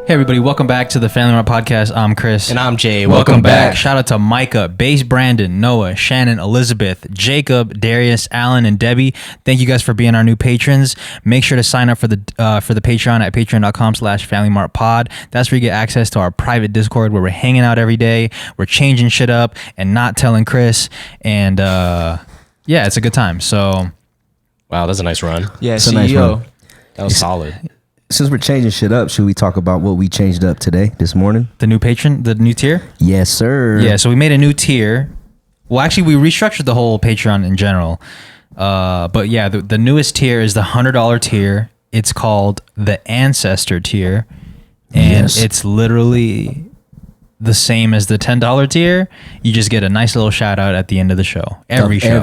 Hey everybody, welcome back to the Family Mart Podcast. I'm Chris. And I'm Jay. Welcome back. Shout out to Micah, Base Brandon, Noah, Shannon, Elizabeth, Jacob, Darius, Alan, and Debbie. Thank you guys for being our new patrons. Make sure to sign up for the Patreon at patreon.com/FamilyMartPod. That's where you get access to our private Discord where we're hanging out every day. We're changing shit up and not telling Chris. And yeah, it's a good time. So, wow, that's a nice run. Yeah, It's a CEO. nice run. That was solid. Since we're changing shit up, should we talk about what we changed up today, this morning? the new tier? Yes, sir. Yeah, so we made a new tier. Well, actually, we restructured the whole Patreon in general. But yeah, the newest tier is the $100 tier. It's called the Ancestor tier. And Yes. it's literally the same as the $10 tier. You just get a nice little shout out at the end of the show. Every show.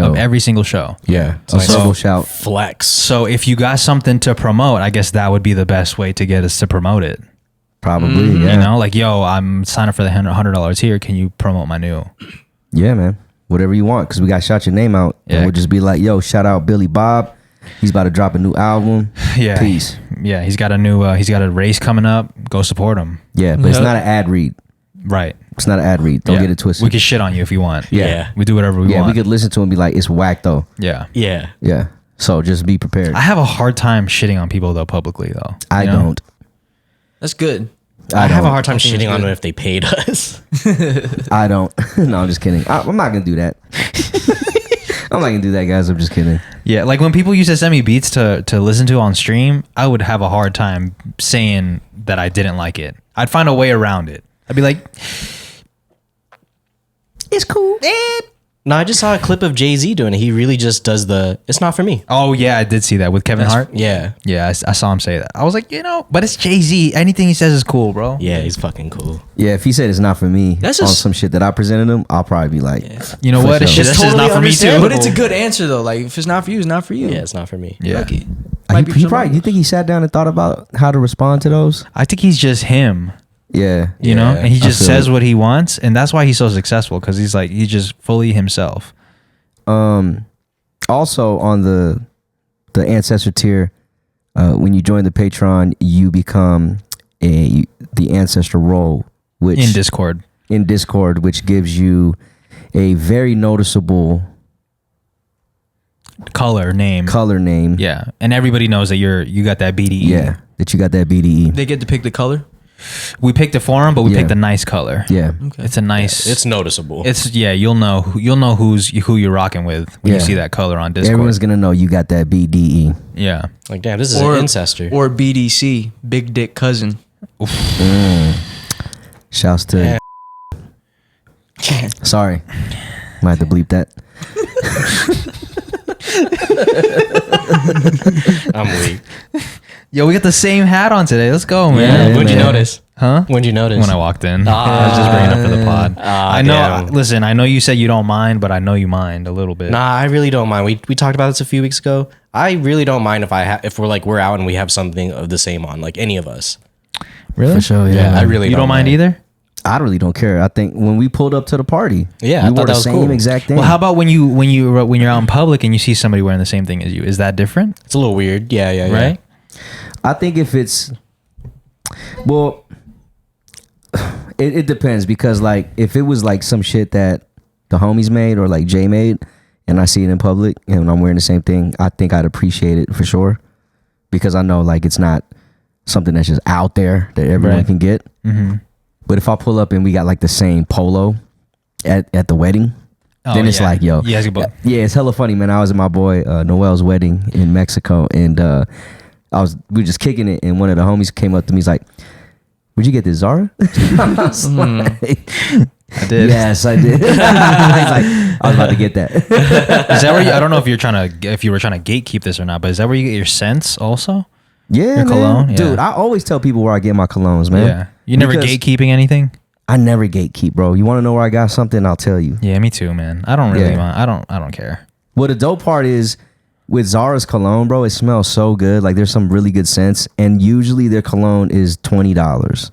Of every single show. Yeah. a nice single shout. Flex. So if you got something to promote, I guess that would be the best way to get us to promote it. Probably, yeah. You know, like, yo, I'm signed up for the $100 tier. Can you promote my new? Yeah, man. Whatever you want, because we got to shout your name out. Yeah. And we'll just be like, yo, shout out Billy Bob. He's about to drop a new album. Yeah. Peace. Yeah, he's got a race coming up. Go support him. Yeah, but it's not an ad read. Right. It's not an ad read. Don't Yeah. get it twisted. We can shit on you if you want. Yeah. We do whatever we yeah, want. we could listen to it and be like, it's whack, though. Yeah. Yeah. Yeah. So just be prepared. I have a hard time shitting on people though publicly though. I You know? don't. That's good. I have a don't. hard time I think shitting it's on good. them if they paid us. I don't. No, I'm just kidding. I'm not going to do that. I'm not going to do that, guys. I'm just kidding. Yeah, like when people used to send me beats to listen to on stream, I would have a hard time saying that I didn't like it. I'd find a way around it. I'd be like, It's cool. No, I just saw a clip of Jay-Z doing it. He really just does it's not for me. oh yeah, I did see that with Kevin Hart. Yeah. Yeah, I saw him say that. I was like, but it's Jay-Z. Anything he says is cool, bro. Yeah, he's fucking cool. Yeah, if he said it's not for me That's on just- some shit that I presented him, I'll probably be like, You know For what? sure. Shit, It's this is totally not for me too. understandable. But it's a good answer though. Like if it's not for you, it's not for you. Yeah, it's not for me. Yeah. Fuck it. Might be for he somebody probably, you think he sat down and thought about how to respond to those? I think he's just him. Yeah. You know, and he I just feel says it. what he wants, and that's why he's so successful, because he's just fully himself. Also on the Ancestor tier, when you join the Patreon, you become the Ancestor role, which In Discord. which gives you a very noticeable color name. Yeah, And everybody knows that you got that BDE. that you got that BDE. They get to pick the color. We picked it for him, but we Yeah. picked a nice color. Yeah, Okay. It's a nice. It's noticeable. You'll know who you're rocking with when you Yeah. see that color on Discord. everyone's gonna know you got that BDE. Yeah. like, damn, this is an ancestor. Or BDC, Big Dick Cousin. Shouts to. Yeah. Sorry, might have to bleep that. I'm weak. Yo, we got the same hat on today. Let's go, man. Yeah, When'd you man. notice? Huh? When'd you notice? When I walked in. I was just bringing it up for the pod. I know. damn. Listen, I know you said you don't mind, but I know you mind a little bit. Nah, I really don't mind. We talked about this a few weeks ago. I really don't mind if we're out and we have something of the same on, like any of us. Really? For sure, Yeah, I really You don't mind either? I really don't care. I think when we pulled up to the party, Yeah, I we thought wore that the was same cool. exact thing. Well, how about when you're out in public and you see somebody wearing the same thing as you? Is that different? It's a little weird. Yeah. Right? I think if it's, well, it depends, because like if it was like some shit that the homies made or like Jay made and I see it in public and I'm wearing the same thing, I think I'd appreciate it for sure, because I know like it's not something that's just out there that everyone Right. can get. Mm-hmm. But if I pull up and we got like the same polo at the wedding, then it's like, yo, yeah, it's hella funny, man. I was at my boy Noel's wedding in Mexico, and we were just kicking it, and one of the homies came up to me. He's like, "Would you get this, Zara?" I was like, I did. yes, I did. He's like, I was about to get that. Is that where I don't know if you were trying to gatekeep this or not, but is that where you get your scents also? Yeah, Your man. cologne? Yeah. Dude. I always tell people where I get my colognes, man. Yeah. You never Because gatekeeping anything? I never gatekeep, bro. You want to know where I got something? I'll tell you. Yeah, me too, man. I don't really Yeah. mind. I don't care. Well, the dope part is with Zara's cologne, bro, it smells so good. Like there's some really good scents, and usually their cologne is $20.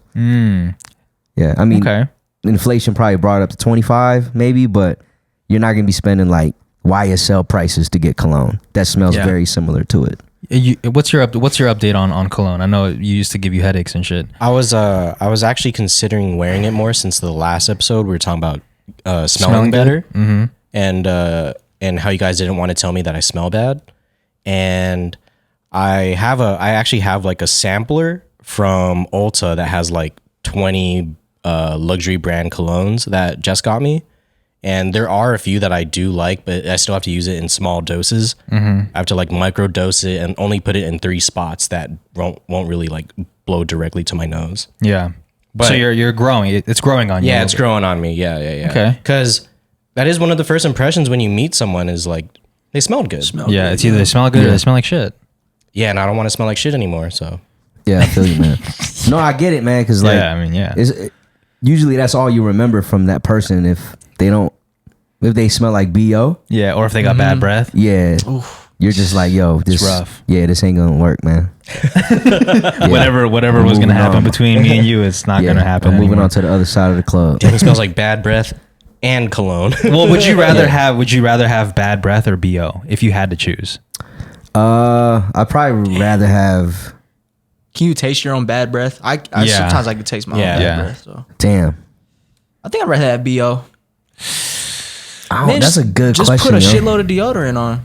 Yeah, I mean, Okay. inflation probably brought it up to 25 maybe, but you're not gonna be spending like YSL prices to get cologne that smells Yeah. very similar to it. What's your update on cologne? I know it used to give you headaches and shit. I was actually considering wearing it more since the last episode. We were talking about smelling better, and how you guys didn't want to tell me that I smell bad. And I actually have like a sampler from Ulta that has like 20 luxury brand colognes that Jess got me. And there are a few that I do like, but I still have to use it in small doses. I have to like micro dose it and only put it in 3 spots that won't really like blow directly to my nose. Yeah. But so you're growing. It's growing on you. Yeah, it's growing on me. Yeah. Okay. Because that is one of the first impressions when you meet someone is like, they smelled good. Yeah, it's either they smell good or they smell like shit. Yeah, and I don't want to smell like shit anymore, so. Yeah, I feel you, man. No, I get it, man, because like, Yeah, I mean, yeah. Usually that's all you remember from that person if they smell like BO. Yeah, or if they got bad breath. Yeah. You're just like, yo, this rough. Yeah, this ain't gonna work, man. Whatever was gonna happen between me and you, it's not gonna happen. I'm moving anymore. on to the other side of the club. Damn, it smells like bad breath and cologne. Well, would you rather have bad breath or BO if you had to choose? I'd probably rather have. Can you taste your own bad breath? I Yeah. sometimes I can taste my own bad Yeah. breath. So Damn. I think I'd rather have BO. Oh, Man, that's a good just question. Just put a yo. shitload of deodorant on.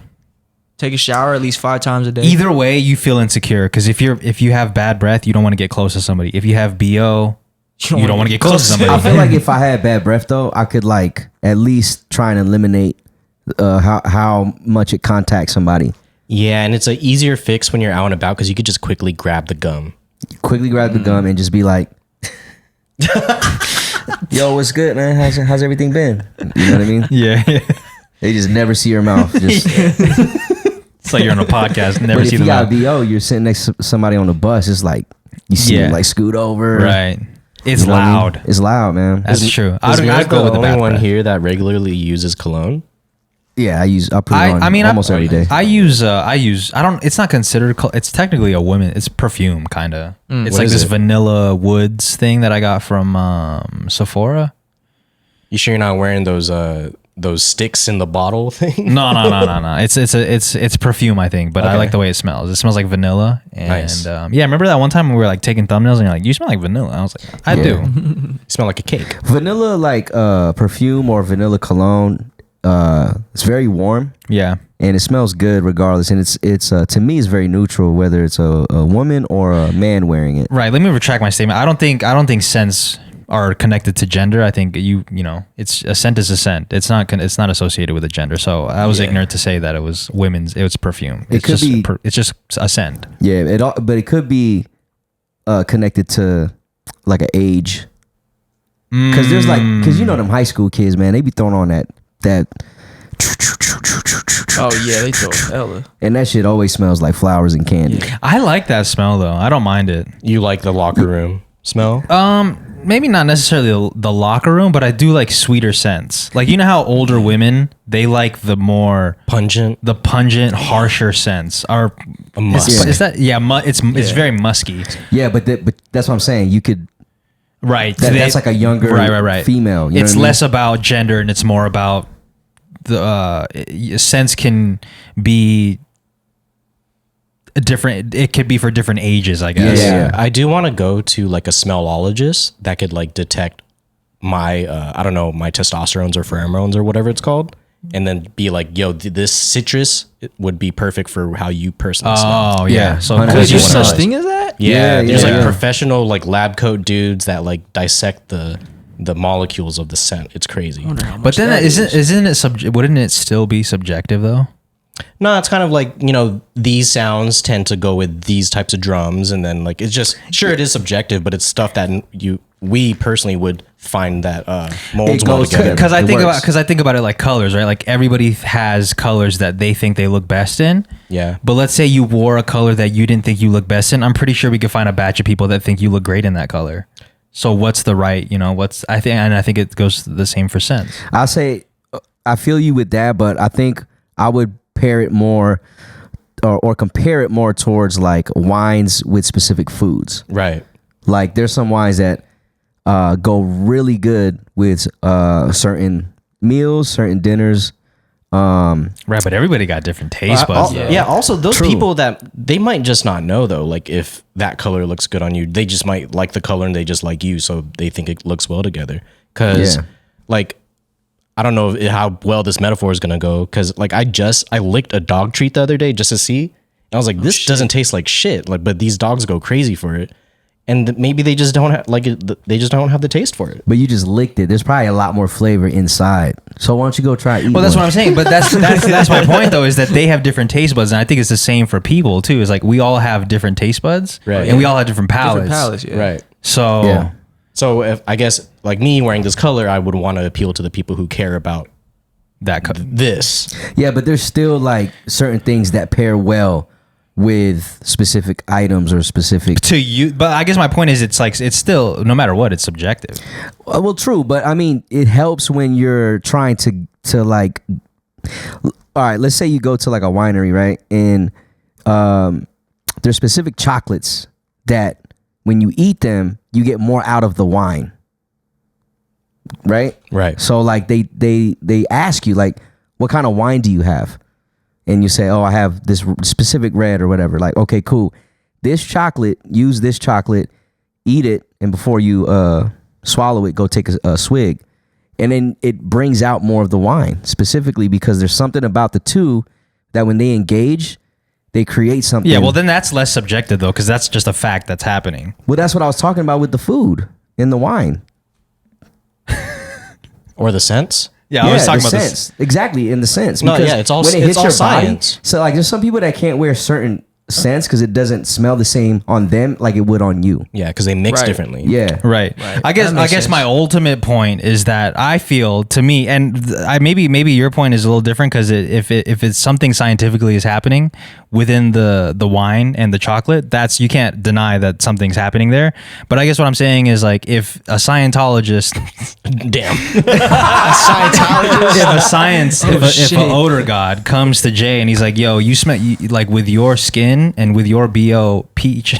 Take a shower at least 5 times a day. Either way, you feel insecure because if you have bad breath, you don't want to get close to somebody. If you have BO, you don't want to get close to somebody. I feel like if I had bad breath though, I could like at least try and eliminate how much it contacts somebody. Yeah, and it's an easier fix when you're out and about because you could just quickly grab the gum. Quickly grab the gum and just be like, "Yo, what's good, man? How's everything been?" You know what I mean? Yeah. They just never see your mouth. Just, It's like you're on a podcast, never but see if the you got mouth. BO, you're sitting next to somebody on the bus. It's like you see them like scoot over. Right. It's You know what I mean? loud. It's loud, man. That's true. I'd I'd go with the only bad one breath. here that regularly uses cologne. Yeah, I put it on almost every day. I use it's not considered it's technically a women, it's perfume kind of. It's What like is this it? vanilla woods thing that I got from Sephora. You sure you're not wearing those sticks in the bottle thing? No. It's perfume, I think, but I Okay. like the way it smells. It smells like vanilla. And Nice. remember that one time we were like taking thumbnails and you're like, you smell like vanilla. I was like, I do. You smell like a cake. Vanilla like perfume or vanilla cologne. It's very warm Yeah. and it smells good regardless. And it's to me it's very neutral whether it's a woman or a man wearing it. Right. Let me retract my statement. I don't think scents are connected to gender. I think you know, it's a scent is a scent. It's not associated with a gender. So I was ignorant to say that it was women's. It was perfume. It could be. It's just a scent. Yeah, but it could be connected to like an age. Because there's because you know them high school kids, man, they be throwing on that Oh yeah, they throw hella. and that shit always smells like flowers and candy. I like that smell though. I don't mind it. You like the locker room smell? Maybe not necessarily the locker room, but I do like sweeter scents. Like, you know how older women, they like the more Pungent. harsher scents. Are musk. is that it's very musky. Yeah, but that's what I'm saying. You could Right. that's like a younger right. female. You know It's what I mean? less about gender and it's more about the scents can be different. It could be for different ages, I guess. Yeah. I do want to go to like a smellologist that could like detect my I don't know, my testosterones or pheromones or whatever it's called, and then be like, yo, this citrus would be perfect for how you personally smell. Oh yeah. Yeah. So 100%. There's you such wanna- thing as that? Yeah, Yeah, there's yeah, like yeah. professional like lab coat dudes that like dissect the molecules of the scent. It's crazy. But then isn't it wouldn't it still be subjective though? No, it's kind of like, you know, these sounds tend to go with these types of drums, and then like it's just sure it is subjective, but it's stuff that we personally would find that molds It well goes together. Because It works. I think about it like colors, right? Like everybody has colors that they think they look best in. Yeah. But let's say you wore a color that you didn't think you look best in. I'm pretty sure we could find a batch of people that think you look great in that color. So what's the right? You know, I think it goes the same for scents. I say I feel you with that, but I think I would pair it more or compare it more towards like wines with specific foods. Right. Like there's some wines that go really good with certain meals, certain dinners. Right, but everybody got different taste buds. Yeah. Also, those True. people that they might just not know though. Like if that color looks good on you, they just might like the color and they just like you, so they think it looks well together. Because like I don't know how well this metaphor is gonna go. Because like I licked a dog treat the other day just to see. And I was like, this doesn't taste like shit. Like, but these dogs go crazy for it. And maybe they just don't have they just don't have the taste for it. But you just licked it. There's probably a lot more flavor inside. So why don't you go try it? Well, that's what I'm saying. But that's my point though, is that they have different taste buds, and I think it's the same for people too. It's like we all have different taste buds, Right. And we all have different palates. Different palates, yeah. Right. So Yeah. So if I guess like me wearing this color, I would want to appeal to the people who care about this. Yeah, but there's still like certain things that pair well with specific items or specific to you, but I guess my point is, it's like it's still, no matter what, it's subjective. well, true, but I mean, it helps when you're trying to like. All right, let's say you go to like a winery, right? And there's specific chocolates that when you eat them, you get more out of the wine, right? Right. So like they ask you like, what kind of wine do you have? And you say, oh, I have this specific red or whatever. Like, okay, cool. This chocolate, use this chocolate, eat it, and before you swallow it, go take a swig. And then it brings out more of the wine, specifically because there's something about the two that when they engage, they create something. Yeah, well, then that's less subjective though, because that's just a fact that's happening. Well, that's what I was talking about with the food and the wine. Or the scents. Yeah, I was talking the about sense. Exactly, in the sense. No, Because yeah, it's all- when it it's hits all your science. body. So like there's some people that can't wear certain scents because it doesn't smell the same on them like it would on you. Yeah, because they mix Right. differently. Yeah. Right. I guess That makes sense. my ultimate point is that I feel, to me, and maybe your point is a little different, because if it's something scientifically is happening within the wine and the chocolate, that's, you can't deny that something's happening there. But I guess what I'm saying is, like, if a Scientologist Damn. if an odor god comes to Jay and he's like, yo, you smell, like, with your skin and with your BO, peach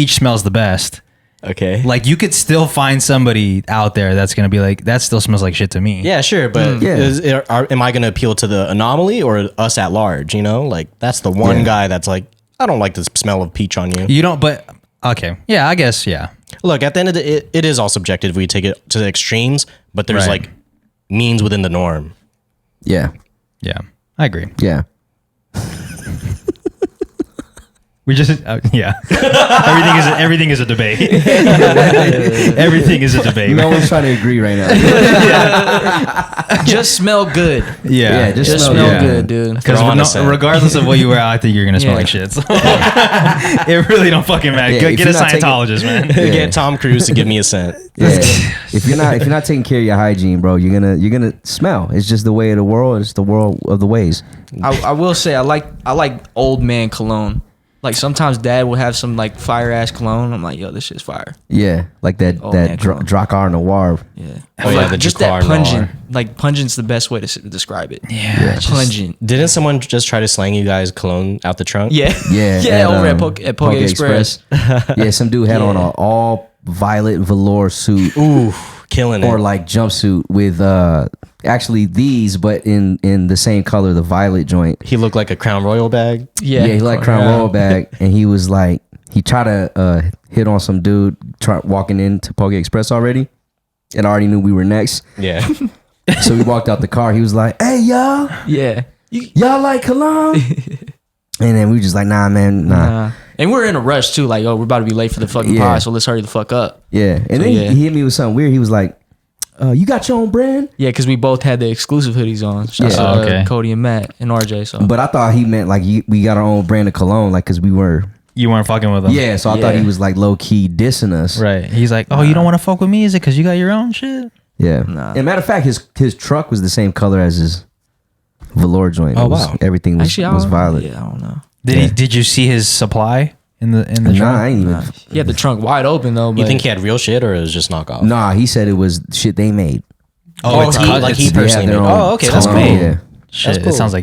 smells the best. Okay. Like, you could still find somebody out there that's gonna be like, that still smells like shit to me. Yeah, sure, but Yeah. am I going to appeal to the anomaly or us at large? You know, like that's the one guy that's like, I don't like the smell of peach on you. You don't, but okay, yeah, I guess, yeah. Look, at the end of the, it is all subjective. We take it to the extremes, but there's Right. like means within the norm. Yeah. Yeah, I agree. Yeah. We just yeah. everything is a debate. Everything is a debate. No one's trying to agree right now. Just smell good. Yeah, Just smell yeah. good, dude. Because Throw on a scent. regardless of what you wear, I think you're gonna smell Yeah. like shit. So. It really don't fucking matter. Yeah, Get if a you're not taking- Scientologist, man. Get Tom Cruise to give me a scent. Yeah. If you're not taking care of your hygiene, bro, you're gonna smell. It's just the way of the world. It's the world of the ways. I will say I like old man cologne. Like sometimes dad will have some like fire ass cologne. I'm like, yo, this shit's fire. Yeah, like that Oh, man, come on. Drakkar Noir. Yeah. Oh, yeah, the just Jacquard that pungent. Noir. Like pungent's the best way to describe it. Yeah, Pungent. Didn't someone just try to slang you guys cologne out the trunk? Yeah. Yeah, yeah. Over at Poke Express. Yeah, some dude had on Yeah. an all violet velour suit Ooh, killing it. or like jumpsuit with actually these, but in the same color, the violet joint. He looked like a Crown Royal bag. Yeah. Yeah, he like Crown Royal bag, and he was like, he tried to hit on some dude walking into Poke Express already, and I already knew we were next. Yeah. So we walked out the car. He was like, "Hey, y'all, Yeah. y'all like cologne?" And then we were just like, "Nah, man, nah." And we're in a rush too. Like, oh, we're about to be late for the fucking Yeah. pod, so let's hurry the fuck up. Yeah, and So, then yeah. he hit me with something weird. He was like, "You got your own brand?" Yeah, because we both had the exclusive hoodies on. Shouts Yeah. to, Okay. Cody and Matt and RJ. So But I thought he meant like we got our own brand of cologne, like because we were. You weren't fucking with him. Yeah, so I thought Yeah. he was like low key dissing us. Right. He's like, oh, you don't want to fuck with me? Is it because you got your own shit? Yeah. Nah. And matter of fact, his truck was the same color as his velour joint. Oh, It was- wow. Everything was, actually, I was don't- violet. Yeah, I don't know. Did you see his supply in the Nah, trunk? I ain't even. Nah. He had the trunk wide open though. But You think he had real shit or it was just knockoff? Nah, he said it was shit they made. Oh, it's he, like he They have personally their made. own Oh, okay, that's cool. cologne, Yeah. Shit, cool. it sounds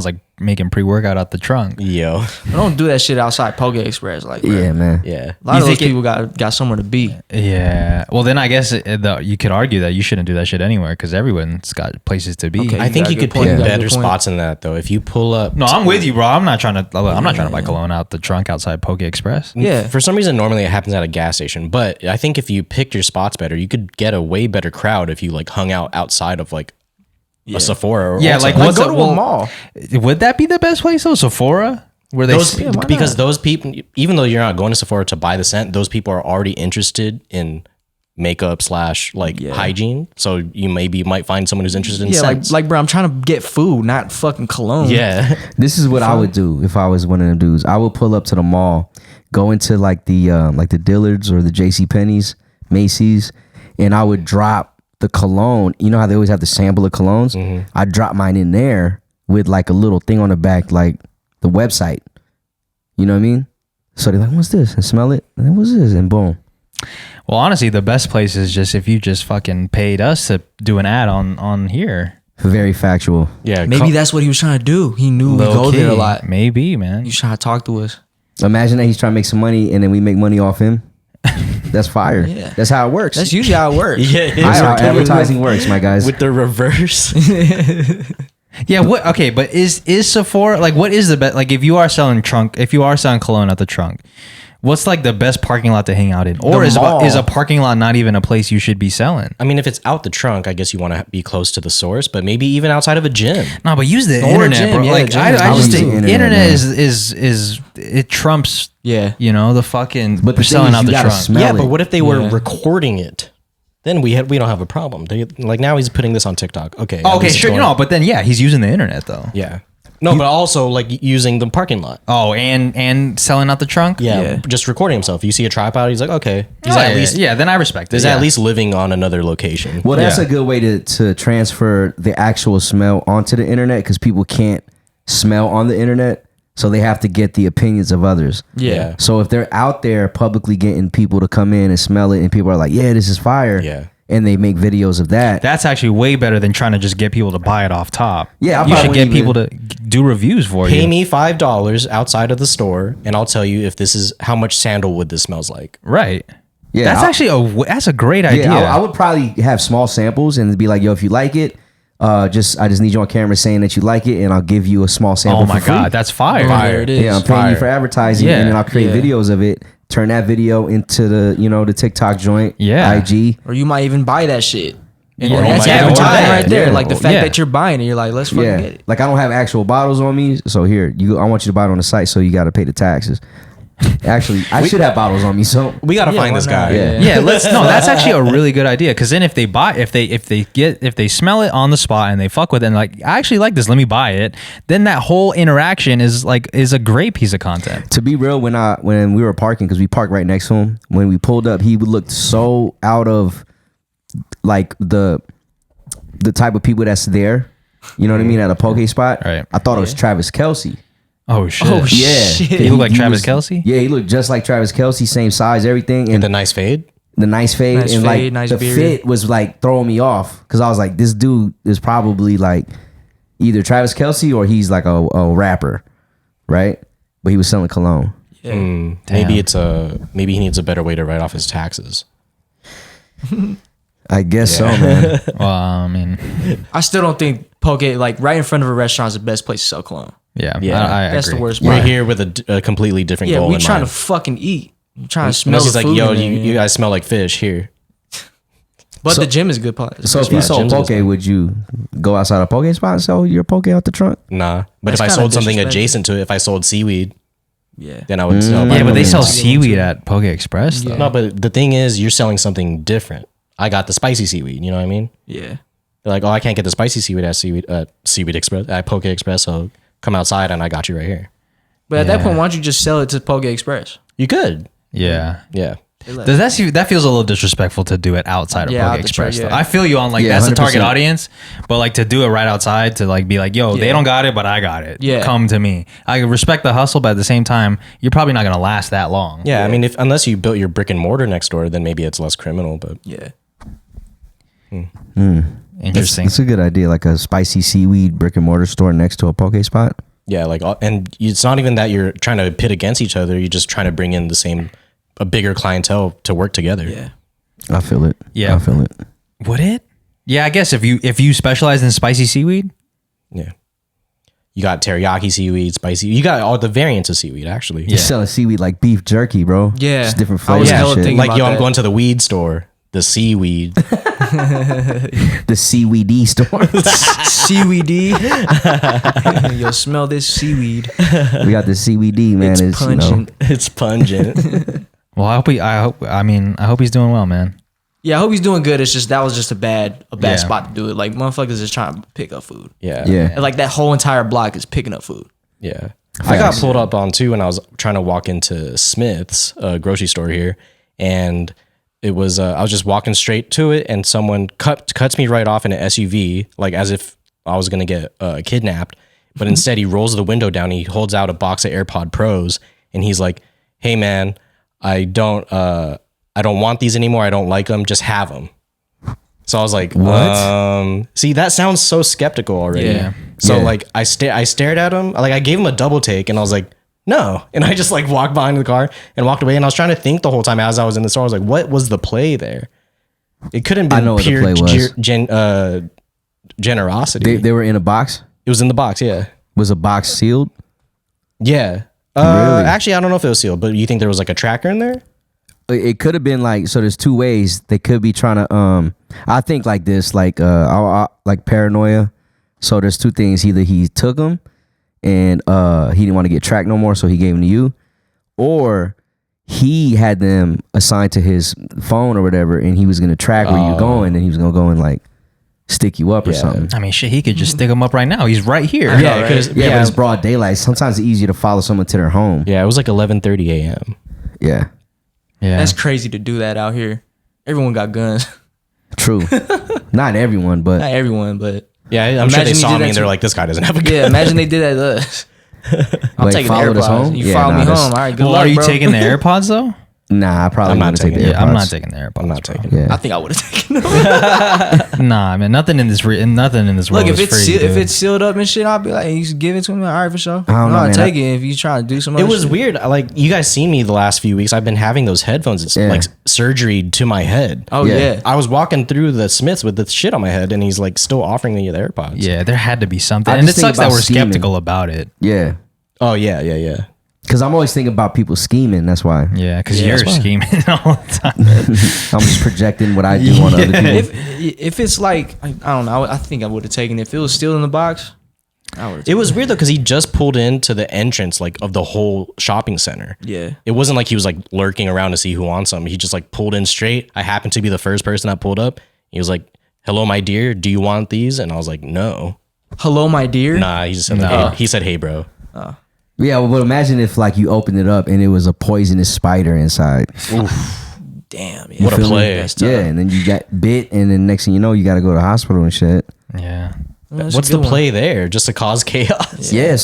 like making pre-workout out the trunk. Yo. I don't do that shit outside Poke Express. Like, bro. Yeah, man. Yeah. A lot You of those think it- people got somewhere to be. Yeah. Well, then I guess you could argue that you shouldn't do that shit anywhere because everyone's got places to be. Okay. I think got a you good could point. pick You got a better good point. spots in that though. If you pull up, No, I'm with you, bro. I'm not trying to buy cologne out the trunk outside Poke Express. Yeah. For some reason, normally it happens at a gas station, but I think if you picked your spots better, you could get a way better crowd if you like hung out outside of like a Sephora. Or Yeah, Ulta. like Like, what's go to a mall. Would that be the best place though? Sephora, where they those, why because not? those people, even though you're not going to Sephora to buy the scent, those people are already interested in makeup / like hygiene. So you might find someone who's interested in Yeah, scents. like, bro, I'm trying to get food, not fucking cologne. yeah. This is what I would do if I was one of them dudes. I would pull up to the mall, go into like the Dillards or the JC Penney's, Macy's, and I would drop the cologne. You know how they always have the sample of colognes? I drop mine in there with like a little thing on the back, like the website. You know what I mean? So they're like, what's this? And smell it. And then what's this? And boom. Well, honestly, the best place is just if you just fucking paid us to do an ad on here. Very factual. Yeah. Maybe that's what he was trying to do. He knew we go there a lot. Maybe, man. He's trying to talk to us. Imagine that he's trying to make some money and then we make money off him. That's fire. Yeah. That's how it works. That's usually how it works. Yeah. It That's is. how advertising works, my guys. With the reverse. Yeah. What? Okay, but is Sephora like? What is the best? Like, if you are selling cologne at the trunk, what's like the best parking lot to hang out in? Or The is mall. a parking lot not even a place you should be selling? I mean, if it's out the trunk, I guess you want to be close to the source, but maybe even outside of a gym. No, but use the Or internet, gym, bro. yeah, Like, gym. I I just would think use the internet internet, is it trumps. Yeah. You know, the fucking But the thing selling is, out you the gotta trunk. smell Yeah, it. but what if they were Yeah. recording it? Then we don't have a problem. Like now he's putting this on TikTok. Okay. Oh, at okay, least it's sure. going- No, but then yeah, he's using the internet though. Yeah. No, but also like using the parking lot. Oh, and selling out the trunk. Yeah, Yeah. just recording himself. You see a tripod, he's like, okay. He's Oh, at yeah, least yeah. Then I respect it. he's yeah. at least living on another location. Well, that's Yeah. a good way to transfer the actual smell onto the internet because people can't smell on the internet, so they have to get the opinions of others. Yeah. So if they're out there publicly getting people to come in and smell it, and people are like, "Yeah, this is fire," Yeah. and they make videos of that. That's actually way better than trying to just get people to buy it off top. Yeah, I you should probably get even- people to do reviews for Pay you. me $5 outside of the store, and I'll tell you if this is how much sandalwood this smells like. Right. Yeah, That's I'll- actually that's a great idea. Yeah, I would probably have small samples and be like, "Yo, if you like it, I just need you on camera saying that you like it, and I'll give you a small sample." Oh my for free. god, that's fire. There it is. Yeah, I'm paying you for advertising, Yeah. and then I'll create Yeah. videos of it. Turn that video into the TikTok joint. Yeah. IG. Or you might even buy that shit. And Yeah. that's Oh my God. advertising Yeah. right there. Yeah. Like the fact Yeah. that you're buying it, you're like, let's fucking Yeah, get it. like I don't have actual bottles on me, so here I want you to buy it on the site, so you got to pay the taxes. Actually, I should have bottles on me, so We gotta Yeah, find why this not? guy. Yeah. Yeah, that's actually a really good idea because then if they smell it on the spot and they fuck with it and like I actually like this, let me buy it. Then that whole interaction is a great piece of content. to be real, when we were parking, because we parked right next to him, when we pulled up, he looked so out of like the type of people that's there. You know what I mean? At a poke spot. Right. I thought it was Travis Kelce. Oh shit! Oh, Yeah. shit. He looked like Travis was- Kelce? Yeah, he looked just like Travis Kelce, same size, everything. And The nice fade. the nice fade Nice and fade, like nice the beard. fit was like throwing me off because I was like, this dude is probably like either Travis Kelce or he's like a rapper, right? But he was selling cologne. Maybe maybe he needs a better way to write off his taxes. I guess so, man. Well, I mean, I still don't think Poke, like right in front of a restaurant, is the best place to sell cologne. yeah, Yeah. I That's agree. the worst We're part. here with a completely different Yeah, goal we in trying mind. to fucking eat. I'm trying to smell Unless he's the like, food. yo, in there, you guys smell like fish here. but So- the gym is a good part. So if you Yeah, sold Jim's poke, good. would you go outside a poke spot and sell your poke out the trunk? Nah. But That's if I kinda sold something disrespectful. adjacent to it, if I sold seaweed, Yeah. then I would sell. Yeah, but they sell Yeah. seaweed at Poke Express though. Yeah. No, but the thing is, you're selling something different. I got the spicy seaweed. You know what I mean? Yeah. They're like, oh, I can't get the spicy seaweed at Seaweed Express at Poke Express, so come outside and I got you right here. But at that Yeah. point, why don't you just sell it to Poke Express? You could, Yeah. yeah. Does that feels a little disrespectful to do it outside of Yeah, out Poke the Express truck, though. yeah. I feel you on like Yeah, that's the target 100%. audience, but like to do it right outside to like be like, yo, they Yeah. don't got it, but I got it. Yeah. Come to me. I respect the hustle, but at the same time, you're probably not gonna last that long. Yeah, I mean, unless you built your brick and mortar next door, then maybe it's less criminal. But Yeah. Interesting. It's a good idea, like a spicy seaweed brick and mortar store next to a poke spot. Yeah, like, and it's not even that you're trying to pit against each other. You're just trying to bring in a bigger clientele to work together. Yeah. I feel it. Yeah. I feel it. Would it? Yeah, I guess if you specialize in spicy seaweed. Yeah. You got teriyaki seaweed, spicy. You got all the variants of seaweed, actually. You selling seaweed like beef jerky, bro. Yeah. Just different I was flavors. hella and shit. thinking Like, about yo, I'm that. going to the weed store. The seaweed. The seaweedy store. Seaweedy. Yo, smell this seaweed. We got the CBD, man. It's pungent. It's pungent. Well, I hope he's doing well, man. Yeah, I hope he's doing good. It's just that was just a bad Yeah. spot to do it. Like motherfuckers is trying to pick up food. Yeah. Yeah. And like that whole entire block is picking up food. Yeah. I got Facts. pulled up on too when I was trying to walk into Smith's grocery store here. And it was, I was just walking straight to it and someone cuts me right off in an SUV, like as if I was going to get kidnapped. But instead he rolls the window down. He holds out a box of AirPod Pros and he's like, "Hey man, I don't want these anymore. I don't like them. Just have them." So I was like, What? See, that sounds so skeptical already. Yeah. So Yeah. like I stared at him, like I gave him a double take and I was like, "No." And I just like walked behind the car and walked away. And I was trying to think the whole time as I was in the store. I was like, what was the play there? It couldn't I have know been what the pure play was. generosity. They were in a box. It was in the box, yeah. Was a box sealed? Yeah. Really? Actually, I don't know if it was sealed, but you think there was like a tracker in there? It could have been like, so there's two ways they could be trying to I think like this, like like paranoia. So there's two things: either he took them and he didn't want to get tracked no more, so he gave them to you, or he had them assigned to his phone or whatever, and he was gonna track where you're going, and he was gonna go and like stick you up or Yeah. something. I mean, shit, he could just stick him up right now. He's right here. Yeah, because Yeah, but it's broad daylight. Sometimes it's easier to follow someone to their home. it was like 11:30 a.m. Yeah, Yeah. That's crazy to do that out here. Everyone got guns. true. Not everyone, but Not everyone, but Yeah, I'm sure Imagine they he saw did me that and they're to- like, "This guy doesn't have a gun." yeah, imagine they did that to us. I'm Wait, taking the followed us AirPods. home? You Yeah, follow nah, me that's- home. All right, good Well, luck, are you bro. taking the AirPods though? nah, I probably I'm not wouldn't take the taking it. Yeah, I'm AirPods. not taking the AirPods. I'm not bro. taking it. Yeah. I think I would have taken them. Nah, man. Nothing in this world Look, if is it's free. if dude. it's sealed up and shit, I'll be like, hey, you should give it to me. All right, for sure. I don't know, I'll man. take it if you trying to do some. It other was shit. weird. Like, you guys seen me the last few weeks. I've been having those headphones. It's Yeah. like surgery to my head. Oh Yeah. yeah. I was walking through the Smiths with the shit on my head, and he's like still offering me the AirPods. yeah, there had to be something, I and it just think sucks that about we're scheming. skeptical about it. Yeah. Oh yeah. Because I'm always thinking about people scheming. That's why. Yeah, because Yeah, you're that's why. scheming all the time. I'm just projecting what I do on other people. If it's like I don't know, I think I would have taken it. If it was still in the box, I would. It was weird though because he just pulled into the entrance like of the whole shopping center. Yeah. It wasn't like he was like lurking around to see who wants them. He just like pulled in straight. I happened to be the first person that pulled up. He was like, "Hello, my dear. Do you want these?" And I was like, "No." Hello, my dear. Nah, he just said, No. hey. He said, "Hey, bro." Yeah, well, but imagine if like you opened it up and it was a poisonous spider inside. Damn. Yeah. What a Feel me? play. That's tough. Yeah, and then you got bit, and then next thing you know, you got to go to the hospital and shit. Yeah. That's a What's the good one. play there? Just to cause chaos? Yeah,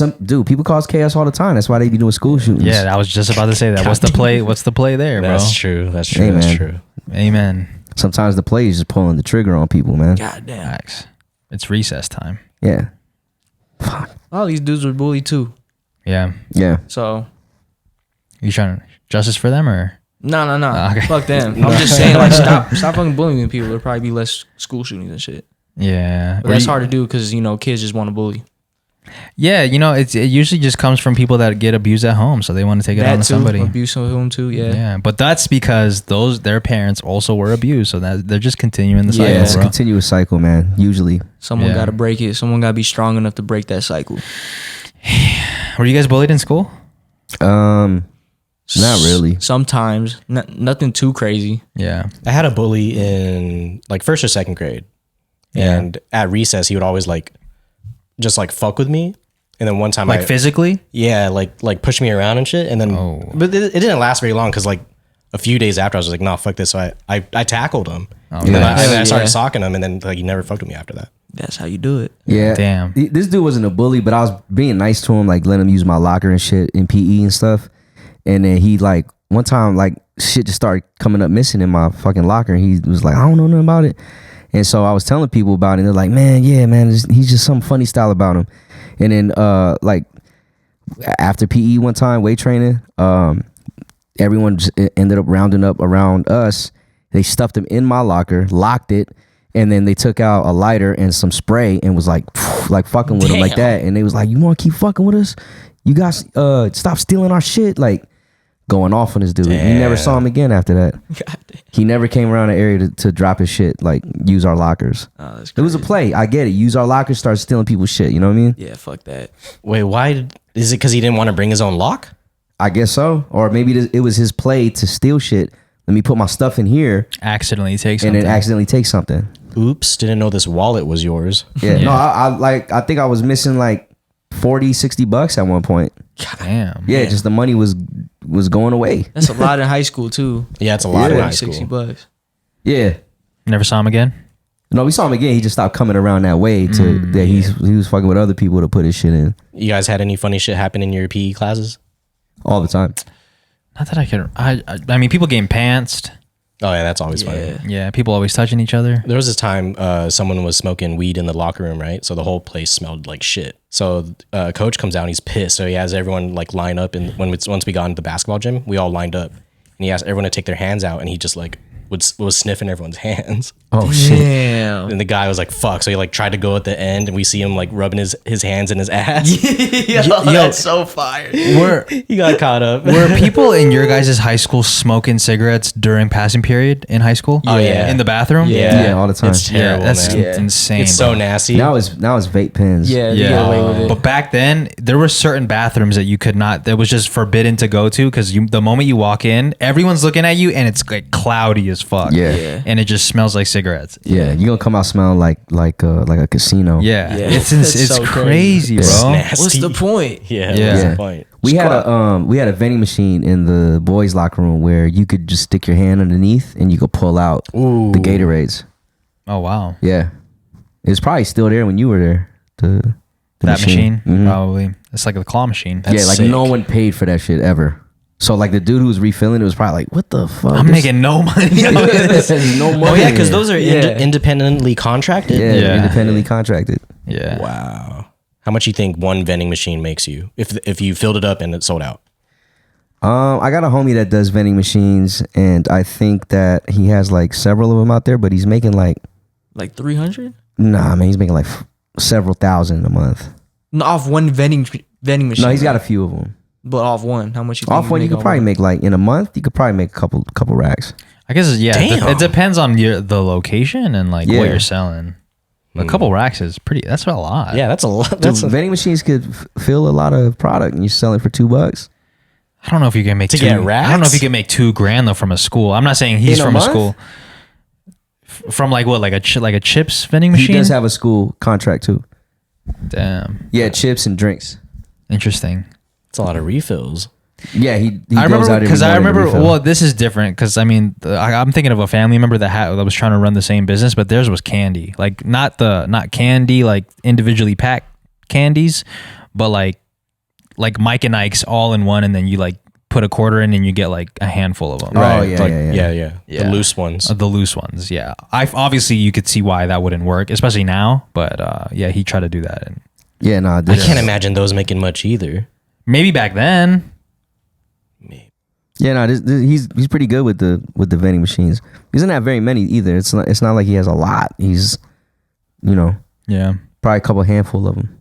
people cause chaos all the time. That's why they be doing school shootings. Yeah, I was just about to say that. What's the play? What's the play there, bro? That's true. That's true. Hey, That's man. true. Amen. Sometimes the play is just pulling the trigger on people, man. God damn. Facts. It's recess time. Yeah, All these dudes were bullied too. Yeah. yeah. So You trying to justice for them or? no. Okay. Fuck them. I'm just saying, like, stop fucking bullying people. There'll probably be less school shootings and shit. Yeah. But that's hard to do because kids just want to bully. Yeah, it usually just comes from people that get abused at home, so they want to take it on That to too. somebody. Abuse of them too. Yeah. Yeah, but that's because their parents also were abused, so that they're just continuing the cycle, Yeah, It's a bro. continuous cycle, man. Usually, Someone Yeah. got to break it. Someone got to be strong enough to break that cycle. Were you guys bullied in school? not really. Sometimes, nothing too crazy. Yeah. I had a bully in like first or second grade. Yeah. And at recess, he would always like just like fuck with me. And then one time Like physically? yeah, like push me around and shit. And then, Oh. but it didn't last very long because like a few days after I was like, no, fuck this. So I tackled him. Oh, And then nice. I started Yeah. socking him and then like he never fucked with me after that. That's how you do it. Yeah. Damn. This dude wasn't a bully, but I was being nice to him, like letting him use my locker and shit in PE and stuff. And then he like one time like shit just started coming up missing in my fucking locker. And he was like, I don't know nothing about it. And so I was telling people about it. And they're like, man, yeah, man, he's just some funny style about him. And then like after PE one time, weight training, everyone just ended up rounding up around us. They stuffed him in my locker, locked it, and then they took out a lighter and some spray and was like fucking with him like that. And they was like, you want to keep fucking with us? You guys stop stealing our shit. Like going off on this dude. Damn. You never saw him again after that. He never came around the area to drop his shit, like use our lockers. Oh, that's It was a play. I get it. Use our lockers, start stealing people's shit. You know what I mean? Yeah, fuck that. Wait, why? Is it because he didn't want to bring his own lock? I guess so. Or maybe it was his play to steal shit. Let me put my stuff in here Accidentally take and something. then accidentally take something. Oops, didn't know this wallet was yours. Yeah. No, I think I was missing like $40-$60 at one point. Damn. Yeah, just the money was going away. That's a lot in high school too. Yeah, it's a lot in high school. $60. Yeah. Never saw him again? No, we saw him again. He just stopped coming around that way he was fucking with other people to put his shit in You guys had any funny shit happen in your PE classes? all the time. Not that I can. I mean, people getting pantsed. Oh yeah, that's always funny. Yeah. Yeah, people always touching each other. There was this time someone was smoking weed in the locker room, right? So the whole place smelled like shit. So coach comes out, he's pissed. So he has everyone like line up, and once we got into the basketball gym, we all lined up, and he asked everyone to take their hands out, and he just like was sniffing everyone's hands. Oh shit. Damn. And the guy was like, "Fuck!" So he like tried to go at the end, and we see him like rubbing his hands in his ass. Yo, that's so fire. He got caught up. Were people in your guys' high school smoking cigarettes during passing period in high school? Oh, yeah. In the bathroom? Yeah, all the time. It's terrible, that's man. insane. It's so bro. nasty. Now it's vape pens. Yeah, you get away with it. But back then, there were certain bathrooms that you could not, that was just forbidden to go to because the moment you walk in, everyone's looking at you and it's like cloudy as fuck. Yeah. And it just smells like cigarettes. Yeah, you're gonna come out smelling like a casino. Yeah. Yeah. It's That's so crazy, It's bro. nasty. What's the point? Yeah, Yeah. what's the point? We had a vending machine in the boys' locker room where you could just stick your hand underneath and you could pull out the Gatorades. Oh, wow. Yeah, it's probably still there when you were there. The That machine, Mhm. probably. It's like a claw machine. That's Yeah, like sick. no one paid for that shit ever. So like the dude who was refilling it was probably like, "What the fuck? I'm This- making no money. There's no money." Oh yeah, because those are Yeah. independently contracted. yeah, Yeah. independently contracted. Yeah. Wow. How much you think one vending machine makes you if you filled it up and it sold out? I got a homie that does vending machines, and I think that he has like several of them out there, but he's making like, Like 300? nah, man, he's making like several thousand a month. No, off one vending machine. No, he's got a few of them. But off one, how much you think Off one, you could probably make like in a month. You could probably make a couple racks. I guess, yeah. Damn. It depends on the location and like Yeah. what you're selling. A couple racks is that's a lot. Yeah, that's a lot. Dude, vending machines could fill a lot of product, and you sell it for $2. I don't know if you can make To two. get I don't know racks? if you can make $2,000 though from a school. I'm not saying he's In a from a month? school. From like what, like a chips vending He machine? does have a school contract too. Damn, Yeah, chips and drinks. interesting. It's a lot of refills. Yeah, he I goes remember out because I every morning to remember. refill. Well, this is different because I mean I'm thinking of a family member that was trying to run the same business, but theirs was candy, like not candy like individually packed candies, but like Mike and Ike's all in one, and then you like put a quarter in and you get like a handful of them. Oh, yeah, Like, yeah. yeah. Yeah. The loose ones. The loose ones, yeah. Obviously you could see why that wouldn't work, especially now. But yeah, he tried to do that, and Yeah, no, I can't imagine those making much either. maybe back then. Yeah, no, he's pretty good with the vending machines. He doesn't have very many either. It's not like he has a lot. He's, Yeah, probably a couple handful of them.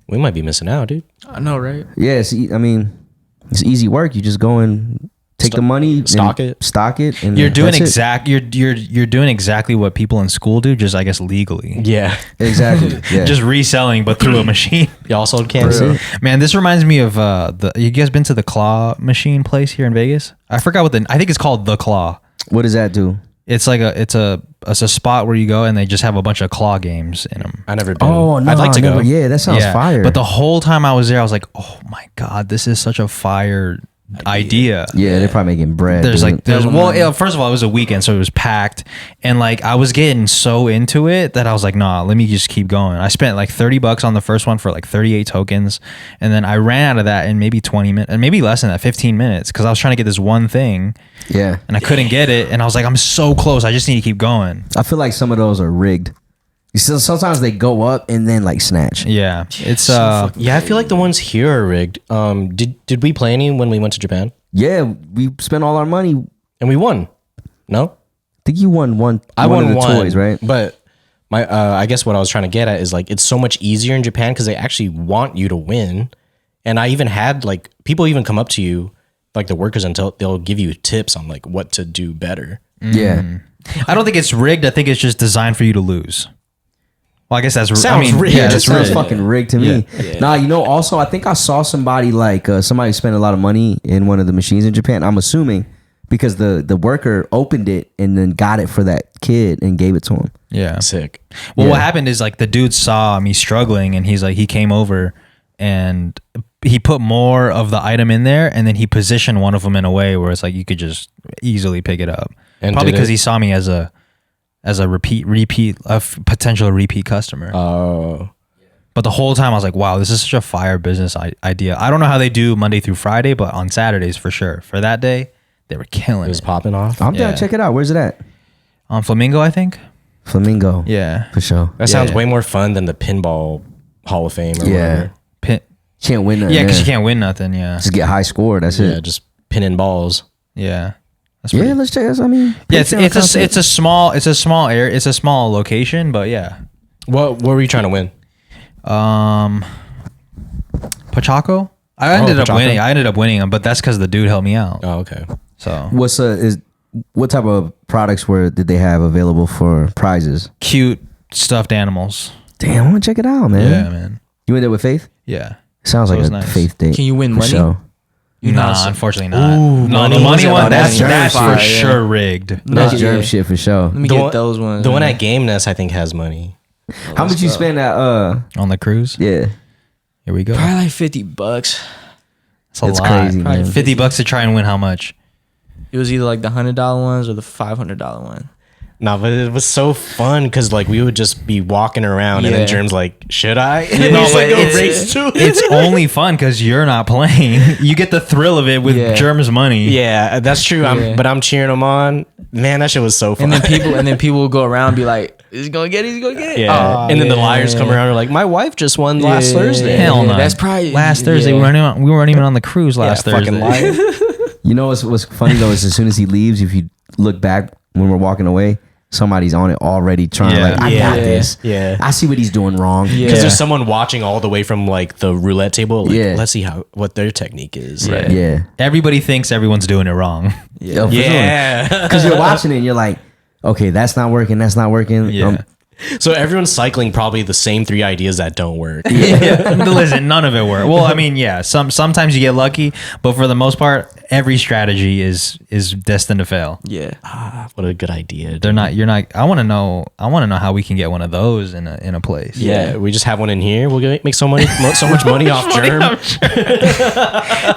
We might be missing out, dude. I know, right? Yeah, I mean, it's easy work. You just go and take the money, stock and it. stock it, and you're doing that's it. you're doing exactly what people in school do, just I guess legally. Yeah. Exactly. Yeah. Just reselling, but through a machine. Y'all sold candy. That's it. Man, this reminds me of you guys been to the claw machine place here in Vegas? I forgot I think it's called the Claw. What does that do? It's like it's a spot where you go and they just have a bunch of claw games in them. I never been. Oh no, I'd like to go. Yeah, that sounds fire. But the whole time I was there, I was like, oh my God, this is such a fire idea. Yeah, they're probably making bread. There's dude. like first of all, it was a weekend, so it was packed, and like I was getting so into it that I was like, nah, let me just keep going. I spent like $30 on the first one for like 38 tokens, and then I ran out of that in maybe 20 minutes, and maybe less than that, 15 minutes, because I was trying to get this one thing, yeah, and I couldn't get it, and I was like, I'm so close, I just need to keep going. I feel like some of those are rigged. You see, sometimes they go up and then like snatch. Yeah, it's Yeah, I feel like the ones here are rigged. Did we play any when we went to Japan? Yeah, we spent all our money. And we won. No? I think you won one. I one won of the one, toys, right? But my I guess what I was trying to get at is like it's so much easier in Japan because they actually want you to win. And I even had like people even come up to you, like the workers, until they'll give you tips on like what to do better. Yeah. I don't think it's rigged. I think it's just designed for you to lose. Well, I guess that's Sounds rigged. Yeah, that that's sounds rigged. fucking rigged to me. Nah, you know, also I think I saw somebody like somebody spent a lot of money in one of the machines in Japan. I'm assuming because the worker opened it and then got it for that kid and gave it to him. Yeah. Sick. Well, what happened is like the dude saw me struggling, and he's like, he came over and he put more of the item in there, and then he positioned one of them in a way where it's like you could just easily pick it up. And probably did because it? he saw me as a potential repeat customer. Oh. But the whole time I was like, wow, this is such a fire business idea. I don't know how they do Monday through Friday, but on Saturdays for sure. For that day, they were killing It was it. popping off. I'm down Yeah. to check it out. Where's it at? On Flamingo, I think. Flamingo. Yeah. For sure. That sounds Yeah. way more fun than the pinball Hall of Fame or Yeah. whatever. Can't win nothing. Yeah, because you can't win nothing. Yeah. just get high score. That's Yeah, it. just pinning balls. Yeah. That's Yeah, pretty- let's check this. I mean, Yeah, Patreon content. it's a small area. It's a small location, but yeah. What were you trying to win? Pachaco? I ended up Pachaco? winning. I ended up winning them, but that's because the dude helped me out. Oh, okay. So what type of products did they have available for prizes? cute stuffed animals. Damn, I want to check it out, man. Yeah, man. You went there with Faith? Yeah. Sounds So like it a was nice. Faith date. Can you win for money? sure. Nah, unfortunately not. Ooh, No, the money? money one, That's that's germ for shit. sure rigged. That's Yeah. germ shit for sure. Let me The get one- those ones. The one at Game Nest, I think, has money. How much you spend at On the cruise? yeah. Here we go. Probably like $50. That's a It's lot. crazy, Probably man. $50 to try and win how much? It was either like the $100 ones or the $500 one. No, but it was so fun because like we would just be walking around and Yeah. then Germ's like, should I? And No, then he's but like, it's- race to it. It's only fun because you're not playing. You get the thrill of it with Yeah. Germ's money. Yeah, that's true. Yeah. But I'm cheering him on. Man, that shit was so fun. And then people will go around and be like, he's gonna get it, he's gonna get it. yeah. Aw, and then the yeah. liars come around and are like, my wife just won last Yeah. Thursday. Hell no. That's probably last Thursday. yeah. We weren't even on the cruise last Yeah, Thursday. fucking liar. You know what's funny though is as soon as he leaves, if you look back when we're walking away, somebody's on it already trying to Yeah. like, I Yeah. got this. Yeah. I see what he's doing wrong. Yeah. Because there's someone watching all the way from like the roulette table. Like, Yeah. let's see what their technique is. Right. Yeah. Everybody thinks everyone's doing it wrong. Yeah. Yeah. Because you're watching it and you're like, okay, that's not working. That's not working. Yeah. So everyone's cycling probably the same 3 ideas that don't work. Yeah. Listen, none of it worked. Well, I mean, yeah, sometimes you get lucky, but for the most part, every strategy is destined to fail. Yeah. What a good idea. dude. They're not. You're not. I want to know how we can get one of those in a place. Yeah, we just have one in here. We'll make so much money off Germ.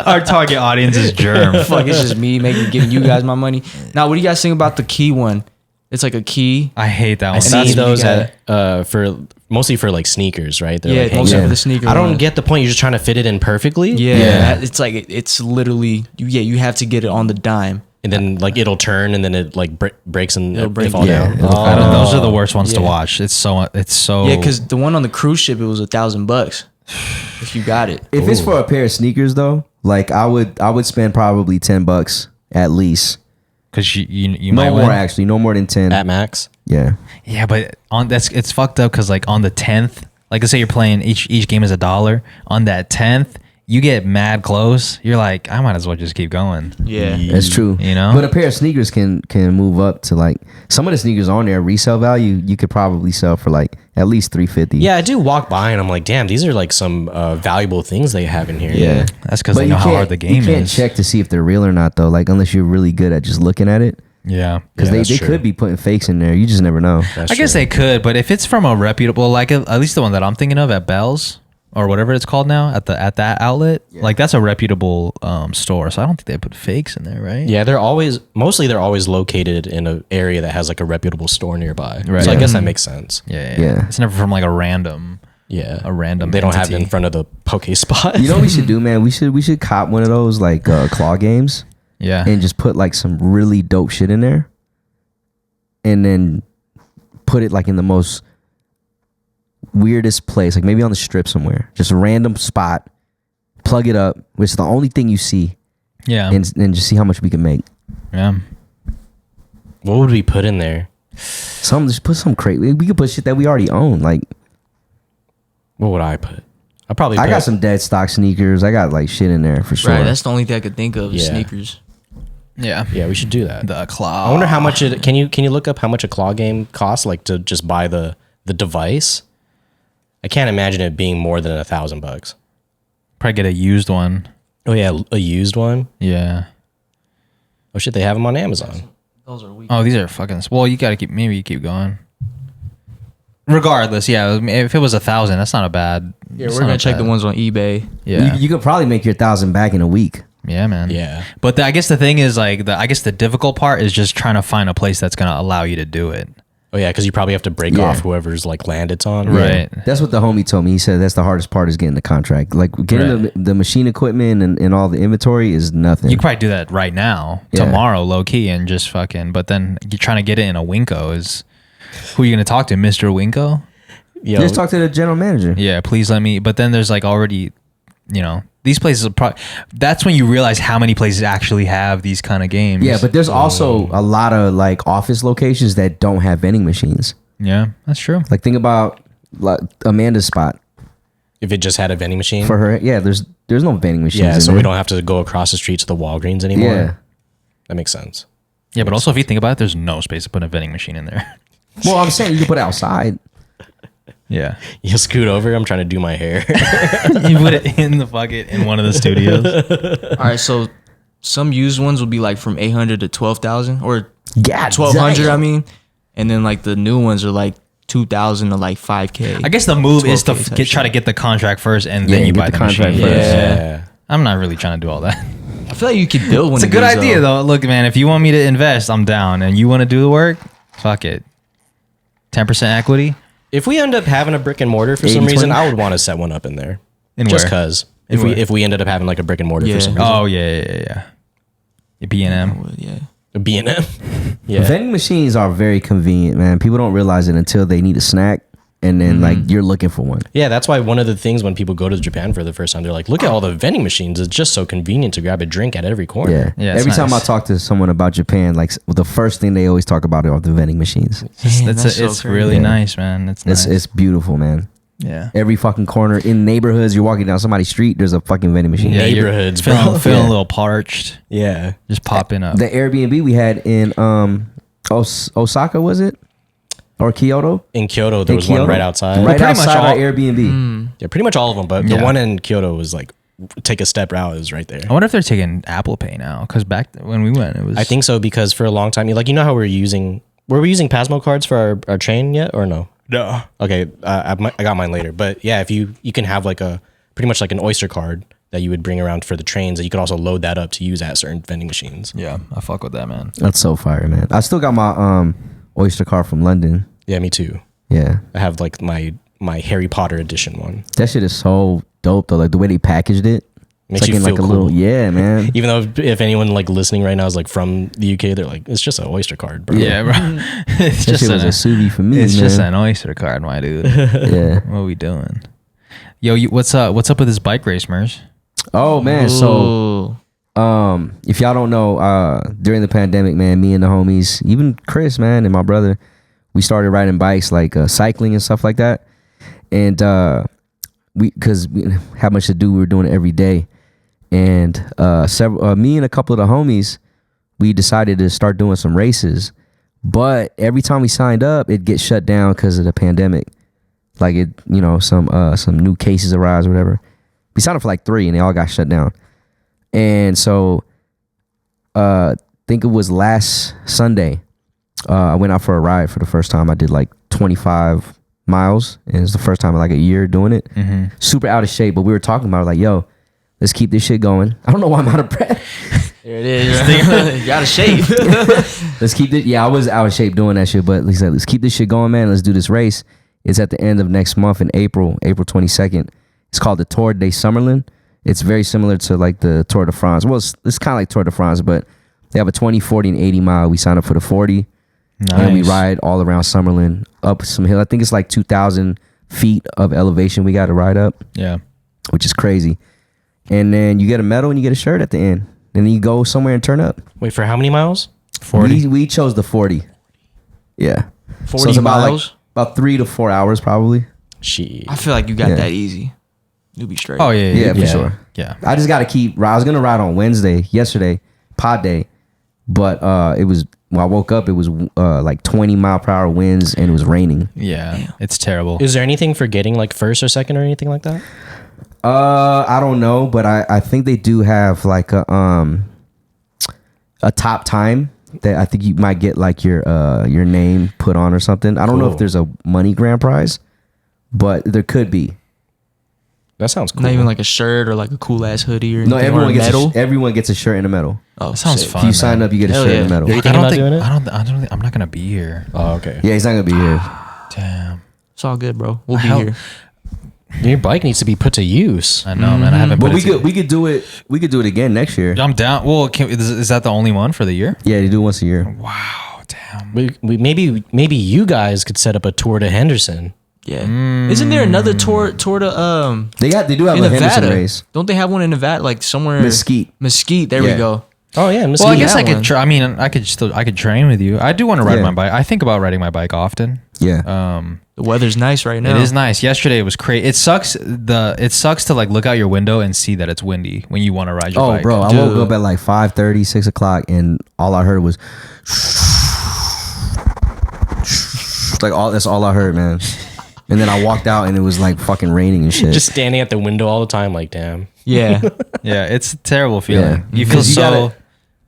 Our target audience is Germ. Fuck, it's just me giving you guys my money. Now, what do you guys think about the key one? It's like a key. I hate that one. I see that's what those you at for mostly for like sneakers, right? They're Yeah, like, mostly yeah. for the sneaker. I don't one. get the point. You're just trying to fit it in perfectly. Yeah, it's like it's literally you have to get it on the dime. And then like it'll turn and then it like breaks and It'll they break. fall Yeah. down. I don't- those are the worst ones to Yeah. watch. It's so. Yeah, because the one on the cruise ship it was $1,000 if you got it. If it's for a pair of sneakers though, like I would spend probably $10 at least. because you No might more win. actually. No more than 10. At max. Yeah. Yeah, but it's fucked up because like on the 10th, like let's say you're playing each game is $1. On that 10th, you get mad close. You're like, I might as well just keep going. Yeah. That's true. You know? But a pair of sneakers can move up to like some of the sneakers on there resale value you could probably sell for like at least $350. Yeah, I do walk by and I'm like, damn, these are like some valuable things they have in here. Yeah. That's because But they you know how can't- hard the game You can't is. check to see if they're real or not though, like unless you're really good at just looking at it. Yeah. Because that's they true. could be putting fakes in there. You just never know. That's I guess true. they could, but if it's from a reputable, like at least the one that I'm thinking of at Bell's, or whatever it's called now at that outlet. Like that's a reputable store, so I don't think they put fakes in there, right? Yeah, they're always located in an area that has like a reputable store nearby. Right. So I guess that makes sense. Yeah. It's never from like a random. Yeah, A random They don't have it entity. in front of the poke spot. You know what we should do, man? We should cop one of those like claw games Yeah. and just put like some really dope shit in there, and then put it like in the most weirdest place, like maybe on the strip somewhere, just a random spot. Plug it up, which is the only thing you see, Yeah. and just see how much we can make. Yeah. What would we put in there? Just put some crazy. We could put shit that we already own. Like What would I put? I got some dead stock sneakers. I got like shit in there for sure. Right, that's the only thing I could think of. Is Yeah. sneakers. Yeah. Yeah, we should do that. The claw. I wonder how much it. Can you look up how much a claw game costs? Like to just buy the device. I can't imagine it being more than $1,000. Probably get a used one. Oh yeah, a used one. Yeah. Oh shit, they have them on Amazon. Those are weak. Oh, these are fucking. Well, you gotta keep going. Regardless, yeah. If it was 1,000, that's not a bad. Yeah, it's we're not gonna a check bad- the ones on eBay. Yeah. You could probably make your 1,000 back in a week. Yeah, man. Yeah. But I guess the thing is like I guess the difficult part is just trying to find a place that's gonna allow you to do it. Oh yeah, because you probably have to break Yeah. off whoever's like land it's on. Right. That's what the homie told me. He said that's the hardest part is getting the contract. Like getting Right. the machine equipment and all the inventory is nothing. You could probably do that right now, Yeah. tomorrow, low key, and just fucking. But then you're trying to get it in a Winko is. Who are you gonna talk to, Mr. Winko? Yo, Just talk to the general manager. Yeah, please let me. But then there's like already, these places are probably. That's when you realize how many places actually have these kind of games. Yeah, but there's also a lot of like office locations that don't have vending machines. yeah, that's true. Like think about like Amanda's spot if it just had a vending machine. for her. Yeah, there's no vending machines. yeah, in so we there. don't have to go across the street to the Walgreens anymore. Yeah. That makes sense. Yeah, but also if you think about it, there's no space to put a vending machine in there. Well, I'm saying you can put it outside. Yeah, You scoot over. I'm trying to do my hair. you put it in the bucket in one of the studios. All right, so some used ones will be like from 800 to 12,000 or God 1,200. damn. I mean, and then like the new ones are like 2,000 to like 5K. I guess the move is to 12K type try to shit. get the contract first, and Yeah, then you get buy the the contract machine. first. Yeah. I'm not really trying to do all that. I feel like you could build one. It's a of good these, idea though. Look, man, if you want me to invest, I'm down, and you want to do the work, fuck it. 10% equity. If we end up having a brick and mortar for 80, some reason, 20? I would want to set one up in there. In Just where? cause In where? if we ended up having like a brick and mortar Yeah. for some reason. Oh yeah. B&M. Yeah. A B&M. Yeah. Vending machines are very convenient, man. People don't realize it until they need a snack, and then like you're looking for one. Yeah, that's why one of the things when people go to Japan for the first time, they're like, look at all the vending machines. It's just so convenient to grab a drink at every corner. Yeah. Yeah, it's Every time I nice. talk to someone about Japan, like the first thing they always talk about are the vending machines. It's, Damn, that's so it's crazy. really Yeah. nice, man. It's nice. It's beautiful, man. yeah. Every fucking corner in neighborhoods, you're walking down somebody's street, there's a fucking vending machine. Yeah, you're Neighborhoods, feeling, bro. feeling Yeah. a little parched. Yeah. Just popping up. The Airbnb we had in Osaka, was it? Or Kyoto? In Kyoto, there In was one Kyoto? right outside. Right pretty much outside our all- Airbnb. Yeah, pretty much all of them. But Yeah. the one in Kyoto was like, take a step out is right there. I wonder if they're taking Apple Pay now, because back when we went, it was. I think so because for a long time, you know how were we using Pasmo cards for our train yet or no? no. Okay, I got mine later. But yeah, if you can have like pretty much like an Oyster card that you would bring around for the trains, that you could also load that up to use at certain vending machines. Yeah, I fuck with that, man. That's so fire, man. I still got my Oyster card from London. Yeah, me too. Yeah. I have like my Harry Potter edition one. That shit is so dope though. Like the way they packaged it. Makes It's like you in feel like a cool. little, yeah, man. Even though if anyone like listening right now is like from the UK, they're like, it's just an Oyster card, bro. Yeah, bro. It's That just shit was a subi for me, It's man. just an Oyster card, my dude. Yeah. What are we doing? Yo, what's up? What's up with this bike race, Merz? Oh man, so Ooh. if y'all don't know, during the pandemic, man, me and the homies, even Chris, man, and my brother, we started riding bikes, like cycling and stuff like that. And because we had much to do, we were doing it every day. And me and a couple of the homies, we decided to start doing some races. But every time we signed up, it gets shut down because of the pandemic. Like some new cases arise or whatever. We signed up for like 3 and they all got shut down. And so I think it was last Sunday, I went out for a ride for the first time. I did like 25 miles, and it's the first time in like a year doing it. Super out of shape, but we were talking about it, like, yo, let's keep this shit going. I don't know why I'm out of breath. There it is. You out of shape. Let's keep it. Yeah, I was out of shape doing that shit, but he said, let's keep this shit going, man. Let's do this race. It's at the end of next month in April 22nd. It's called the Tour de Summerlin. It's very similar to like the Tour de France. Well, it's kind of like Tour de France, but they have a 20, 40, and 80 mile. We signed up for the 40. Nice. And we ride all around Summerlin up some hill. I think it's like 2,000 feet of elevation we got to ride up. Yeah. Which is crazy. And then you get a medal and you get a shirt at the end. And then you go somewhere and turn up. Wait, for how many miles? 40. We chose the 40. Yeah. 40 it's miles? About 3 to 4 hours probably. Shit. I feel like you got Yeah. that easy. You'll be straight. Oh yeah. Yeah, for sure. Yeah. I just got to I was going to ride on yesterday, pod day. But it was, when I woke up, it was like 20 mile per hour winds and it was raining. Yeah. Damn. It's terrible. Is there anything for getting like first or second or anything like that? I don't know, but I think they do have like a top time that I think you might get like your name put on or something. I don't know if Cool. there's a money grand prize, but there could be. That sounds cool. Not even like a shirt or like a cool ass hoodie or anything. No, everyone or a gets medal. everyone gets a shirt and a medal. Oh, That sounds sick. fun. If you man. sign up, you get a Hell shirt yeah. and a medal. You're I thinking don't about think doing it? I don't think I'm not gonna be here. Oh, okay. Yeah, he's not gonna be here. Damn. It's all good, bro. We'll be Hell- here. Your bike needs to be put to use. I know, man. I haven't. But put we it to- could do it. We could do it again next year. I'm down. Well, is that the only one for the year? Yeah, they do it once a year. Wow. Damn. We maybe you guys could set up a tour to Henderson. Yeah. Isn't there another tour to They do have in a Henderson Nevada? race. Don't they have one in Nevada? Like somewhere Mesquite. There Yeah. we go. Oh yeah, Well, I guess that I could. one. I mean, I could train with you. I do want to ride Yeah. my bike. I think about riding my bike often. Yeah. The weather's nice right now. It is nice. Yesterday it was crazy. It sucks to like look out your window and see that it's windy when you want to ride your bike. Oh, bro, I woke up at like 5:30, 6 o'clock, and all I heard was like that's all I heard, man. And then I walked out and it was like fucking raining and shit. Just standing at the window all the time, like damn. Yeah. Yeah, it's a terrible feeling. Yeah. You feel 'Cause you so. gotta-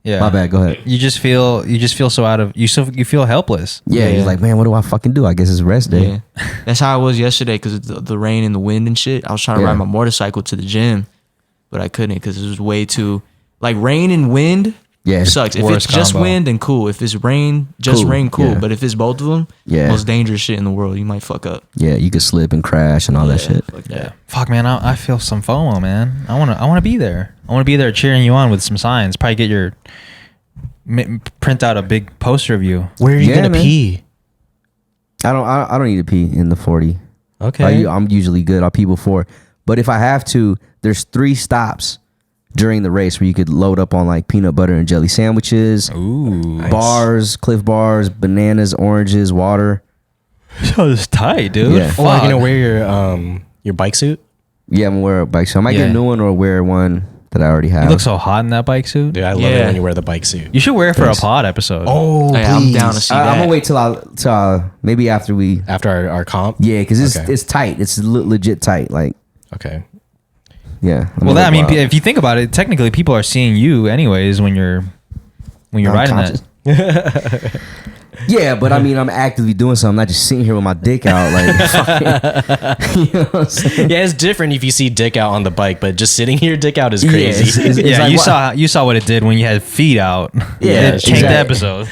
Yeah. My bad. Go ahead. You just feel so out of you feel helpless. Yeah, he's like, man, what do I fucking do? I guess it's rest day. Yeah. That's how I was yesterday because of the rain and the wind and shit. I was trying to Yeah. ride my motorcycle to the gym, but I couldn't because it was way too like rain and wind. Yeah. Sucks. If Worst it's just combo. wind, then cool. If it's rain, cool. Yeah. But if it's both of them, Yeah. most dangerous shit in the world. You might fuck up. Yeah, you could slip and crash and all that shit. Fuck that. Fuck, man. I feel some FOMO, man. I wanna be there. I wanna be there cheering you on with some signs. Probably get your print out a big poster of you. Where are you Yeah, gonna man. pee? I don't need to pee in the 40. Okay. I'm usually good. I'll pee before. But if I have to, there's 3 stops during the race where you could load up on like peanut butter and jelly sandwiches, Ooh. bars, Cliff bars, bananas, oranges, water. So it's tight, dude. Yeah. Or are you Fuck. gonna wear your bike suit? Yeah, I'm gonna wear a bike suit. I might get Yeah. a new one or wear one that I already have. You look so hot in that bike suit. Dude, I love Yeah. it when you wear the bike suit. You should wear it for Thanks. a pod episode. Oh, Hey, I'm down to see I'm that. gonna wait till maybe after we. After our comp. Yeah, because Okay. it's tight. It's legit tight. Like, Okay. yeah. I'm Well, gonna that I mean, look wild. if you think about it, technically people are seeing you anyways when you're I'm riding conscious. that. Yeah, but I mean, I'm actively doing something, not just sitting here with my dick out. Like, you know what I'm saying? Yeah, it's different if you see dick out on the bike, but just sitting here dick out is Yeah, crazy. it's Yeah, like, you saw what it did when you had feet out. Yeah, it tanked the exactly. episode.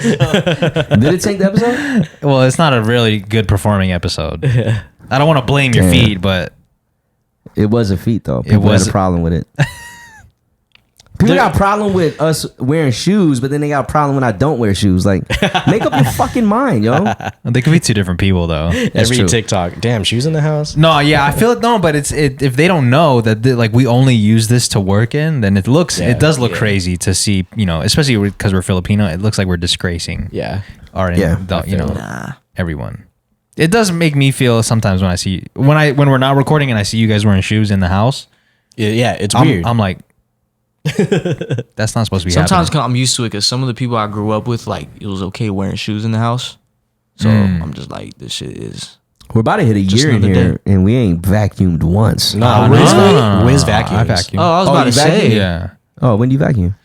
Did it take the episode? Well, it's not a really good performing episode. I don't want to blame your Damn. feet, but It was a feat though. People was- had a problem with it. People got a problem with us wearing shoes, but then they got a problem when I don't wear shoes. Like, make up your fucking mind, yo. they could be two different people though. Every true. TikTok. Damn, shoes in the house? No, yeah, I feel it. No, but if they don't know that like we only use this to work in, then it does look crazy to see. You know, especially because we're Filipino, it looks like we're disgracing Yeah. our Yeah, everyone. It does make me feel sometimes when I see when we're not recording and I see you guys wearing shoes in the house. Yeah, it's I'm, weird. I'm like, that's not supposed to be Sometimes happening. I'm used to it because some of the people I grew up with, like, it was okay wearing shoes in the house. So I'm just like, this shit is. We're about to hit a Just year in another here, day. and we ain't vacuumed once. no, no, Wiz, no, no, no, Wiz no, vacuums. I vacuum. Oh, I was Oh, about you to vacuum? say. Yeah. Oh, when do you vacuum?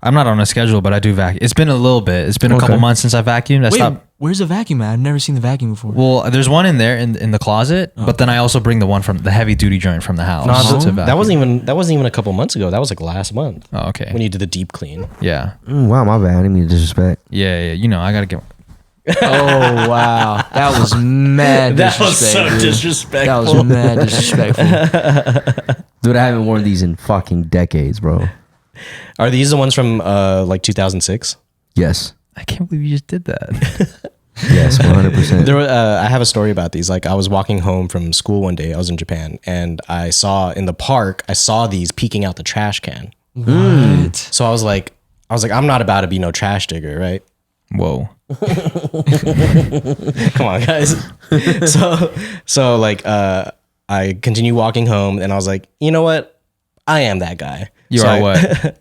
I'm not on a schedule, but I do vacuum. It's been a little bit. It's been a couple months since I vacuumed. I Wait, stopped. where's the vacuum at? I've never seen the vacuum before. Well, there's one in there in the closet, but then I also bring the one from the heavy duty joint from the house. to that vacuum. wasn't even a couple months ago. That was like last month. Oh, okay. When you did the deep clean. Yeah. Wow, my bad. I didn't mean to disrespect. Yeah. You know, I gotta get. Oh wow, that was mad disrespectful. disrespectful. That was mad disrespectful. Dude, I haven't worn these in fucking decades, bro. Are these the ones from like 2006? Yes. I can't believe you just did that. Yes, 100%. I have a story about these. Like I was walking home from school one day. I was in Japan, and I saw in the park. I saw these peeking out the trash can. What? So I was like, I'm not about to be no trash digger, right? Whoa. Come on, guys. So like, I continue walking home, and I was like, you know what? I am that guy. You So are what?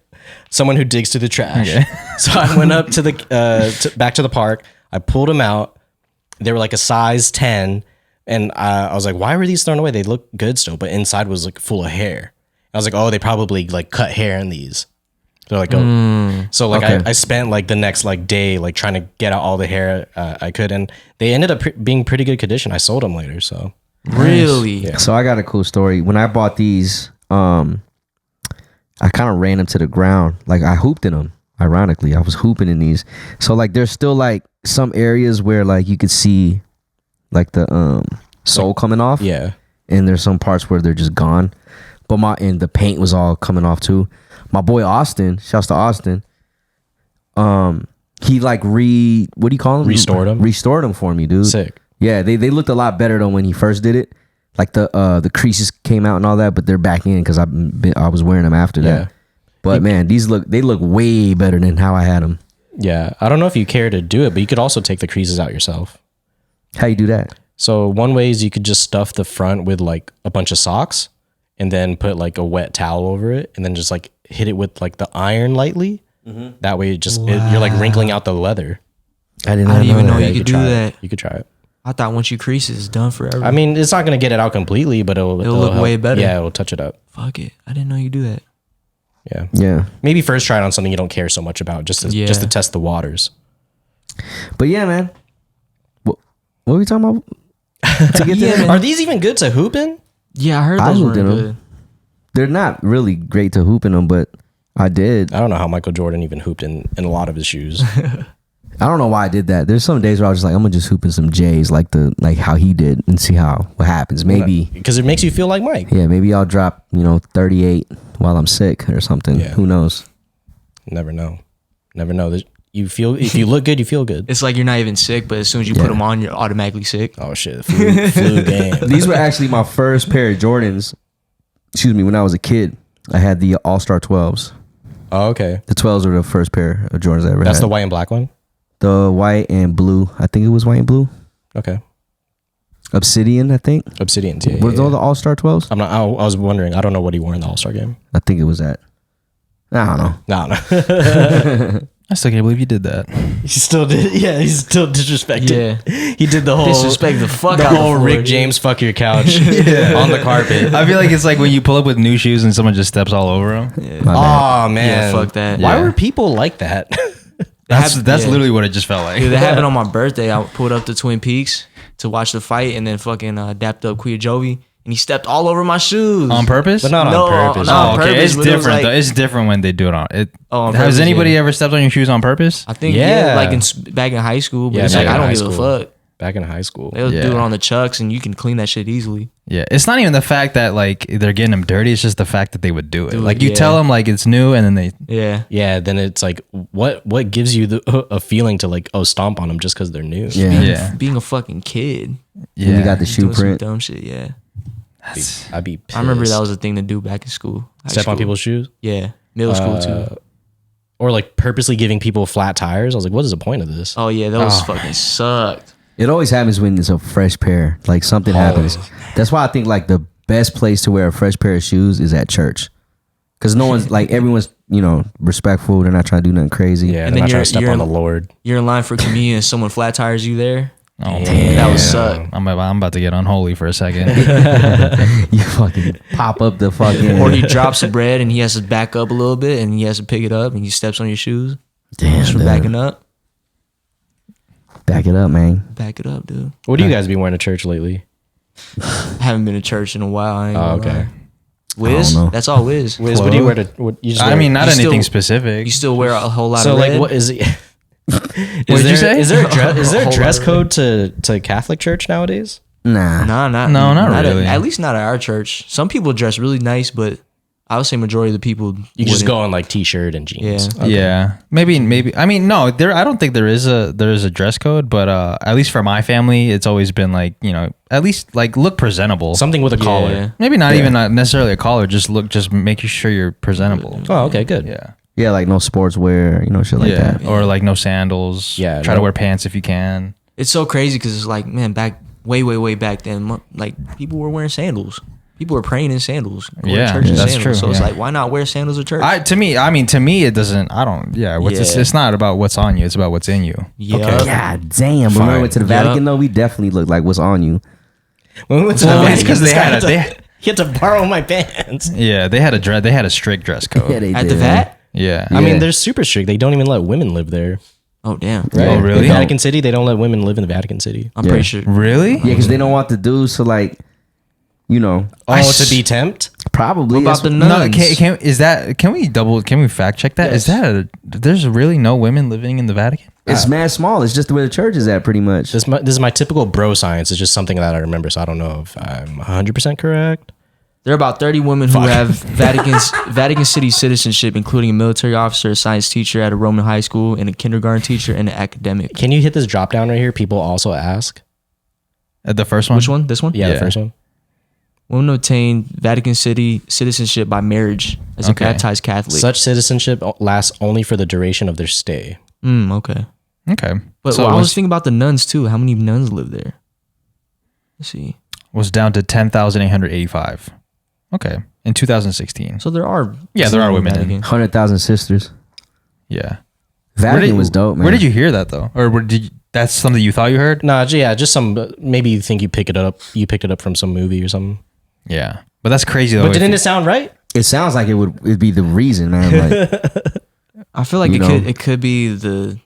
Someone who digs to the trash. Okay. So I went up to the back to the park. I pulled them out. They were like a size 10, and I was like, why were these thrown away? They look good still, but inside was like full of hair. I was like, oh, they probably like cut hair in these. They're like, oh, so like okay. I spent like the next like day like trying to get out all the hair I could, and they ended up being pretty good condition. I sold them later, so Really? Yeah. So I got a cool story. When I bought these, I kind of ran them to the ground. Like I hooped in them. Ironically, I was hooping in these. So like there's still like some areas where like you could see like the sole coming off. yeah. And there's some parts where they're just gone. But the paint was all coming off too. My boy Austin, shouts to Austin. He like what do you call them? Restored them? Restored them for me, dude. Sick. Yeah, they looked a lot better than when he first did it. Like the creases came out and all that, but they're back in because I was wearing them after Yeah. that. But man, they look way better than how I had them. Yeah. I don't know if you care to do it, but you could also take the creases out yourself. How you do that? So one way is you could just stuff the front with like a bunch of socks and then put like a wet towel over it and then just like hit it with like the iron lightly. That way you're like wrinkling out the leather. I didn't even know that. you could do try that. You could try it. I thought once you crease it, it's done forever. I mean, it's not going to get it out completely, but it'll look help. way better. Yeah, it'll touch it up. Fuck it. I didn't know you do that. Yeah. Yeah. Maybe first try it on something you don't care so much about, just to test the waters. But yeah, man. What were we talking about? To get Yeah, there? man. Are these even good to hoop in? Yeah, I heard I those hooped weren't in 'em. good. They're not really great to hoop in them, but I did. I don't know how Michael Jordan even hooped in a lot of his shoes. I don't know why I did that. There's some days where I was just like, I'm gonna just hoop in some J's like how he did and see what happens. Maybe Because it makes you feel like Mike. yeah, maybe I'll drop 38 while I'm sick or something. Yeah. Who knows? Never know. If you look good, you feel good. It's like you're not even sick, but as soon as you put them on, you're automatically sick. Oh shit, flu game. These were actually my first pair of Jordans. Excuse me, when I was a kid, I had the All-Star 12s. Oh, okay. The 12s were the first pair of Jordans I ever had. That's the white and black one? The white and blue. I think it was white and blue. Okay. Obsidian, I think. Obsidians, yeah. Were yeah, those yeah. the All-Star 12s? I was wondering. I don't know what he wore in the All-Star game. I think it was that. I don't know. No. I still can't believe you did that. He still did. Yeah, he's still disrespected. Yeah. He did the whole Disrespect the fuck the out whole of Rick James fuck your couch on the carpet. I feel like it's like when you pull up with new shoes and someone just steps all over them. My bad. Oh man, Yeah, fuck that. Why Yeah. were people like that? That's Yeah. literally what it just felt like. Dude, that happened on my birthday. I pulled up to Twin Peaks to watch the fight and then fucking dapped up Kuya Jovi and he stepped all over my shoes. On purpose? But not No, on purpose. not on Oh, okay. purpose, It's but it was different like- though. It's different when they do it on it. Oh, on Has purpose, anybody yeah. ever stepped on your shoes on purpose? I think Yeah. like back in high school, but Yeah, it's like back I in don't high give a school. fuck. Back in high school. They'll Yeah. do it on the chucks and you can clean that shit easily. Yeah, it's not even the fact that like they're getting them dirty. It's just the fact that they would do it. Do it, Like you yeah. tell them like it's new, and then they. Yeah. Yeah, then it's like what gives you a feeling to like stomp on them just because they're new? Yeah. Yeah. Being a fucking kid. And you got the shoe Doing some print. dumb shit, yeah. I'd be pissed. I remember that was a thing to do back in school. High step on school. people's shoes Yeah. Middle school too. or like purposely giving people flat tires. I was like, what is the point of this? Oh yeah, those fucking sucked. It always happens when it's a fresh pair. Like something happens. That's why I think like the best place to wear a fresh pair of shoes is at church. Because no one's like everyone's respectful. They're not trying to do nothing crazy. Yeah, And they're then not trying you're- to step you're on the in- Lord. You're in line for communion and someone flat tires you there. Oh, That would suck. I'm about to get unholy for a second. You fucking pop up the fucking. Or he drops the bread and he has to back up a little bit and he has to pick it up and he steps on your shoes. Damn, Just for dude. backing up. Back it up, man. Back it up, dude. What do you guys be wearing to church lately? I haven't been to church in a while. I ain't Oh, gonna okay. lie. Wiz? I don't know. That's all Wiz. Wiz, what do you wear to? What you just? I wear- mean, not You anything still- specific. You still wear a whole lot so of red? like, what is it? What'd Is you there, say? is there a dress, is there A a whole dress lot of code to Catholic church nowadays? Nah. Nah, not really. At least not at our church. Some people dress really nice, but I would say majority of the people You just wouldn't. go in like t-shirt and jeans. Yeah. Yeah, maybe. I mean, no, I don't think there is a dress code, but at least for my family, it's always been like, you know, at least like look presentable. Something with a collar. Yeah. Maybe not even not necessarily a collar. Just make sure you're presentable. Oh, okay, good. Yeah. Yeah, like no sportswear, you know, shit like Yeah. that. Or like no sandals. Yeah, Try no. to wear pants if you can. It's so crazy because it's like, man, back way back then, like people were wearing sandals. People were praying in sandals. Going to Yeah, church in that's sandals. true, So it's yeah. like, why not wear sandals at church? To me, it doesn't. I don't. Yeah. Yeah. It's not about what's on you. It's about what's in you. yeah. Okay. God damn. But when we Fine. went to the Yeah. Vatican, though, we definitely looked like what's on you. When we went to Well, the it's Vatican, 'cause this they guy had had a- to, they- he had to borrow my pants. Yeah. They had a strict dress code. Yeah, they At did. the vat? Yeah. I mean, Yeah. they're super strict. They don't even let women live there. Oh, damn. Right? Oh, really? In Vatican City, they don't let women live in the Vatican City. I'm Yeah. pretty sure. Really? Yeah, because they don't want the dudes to, like, you know, Oh, to be tempt? probably. What about the No, nuns? can we fact check that? Is Yes. there's really no women living in the Vatican? It's mad small. It's just where the church is at, pretty much. This is my typical bro science. It's just something that I remember, so I don't know if I'm 100% correct. There are about 30 women who have Vatican City citizenship, including a military officer, a science teacher at a Roman high school, and a kindergarten teacher and an academic. Can you hit this drop down right here? People also ask. The first one. Which one? This one? Yeah, Yeah. the first one. Women obtain Vatican City citizenship by marriage as Okay. a baptized Catholic. Such citizenship lasts only for the duration of their stay. Okay. Okay. But So I it was thinking about the nuns too. How many nuns live there? Let's see. was down to 10,885. Okay. In 2016. So there are. Yeah, there are women in- Vatican. 100,000 sisters. Yeah. Vatican was dope, man. Where did you hear that though? Or that's something you thought you heard? Nah, yeah, just some. Maybe you think you picked it up. You picked it up from some movie or something. Yeah. But that's crazy though. But if didn't you- it sound right? It sounds like it'd be the reason, man. Like, I feel like You know. it could be the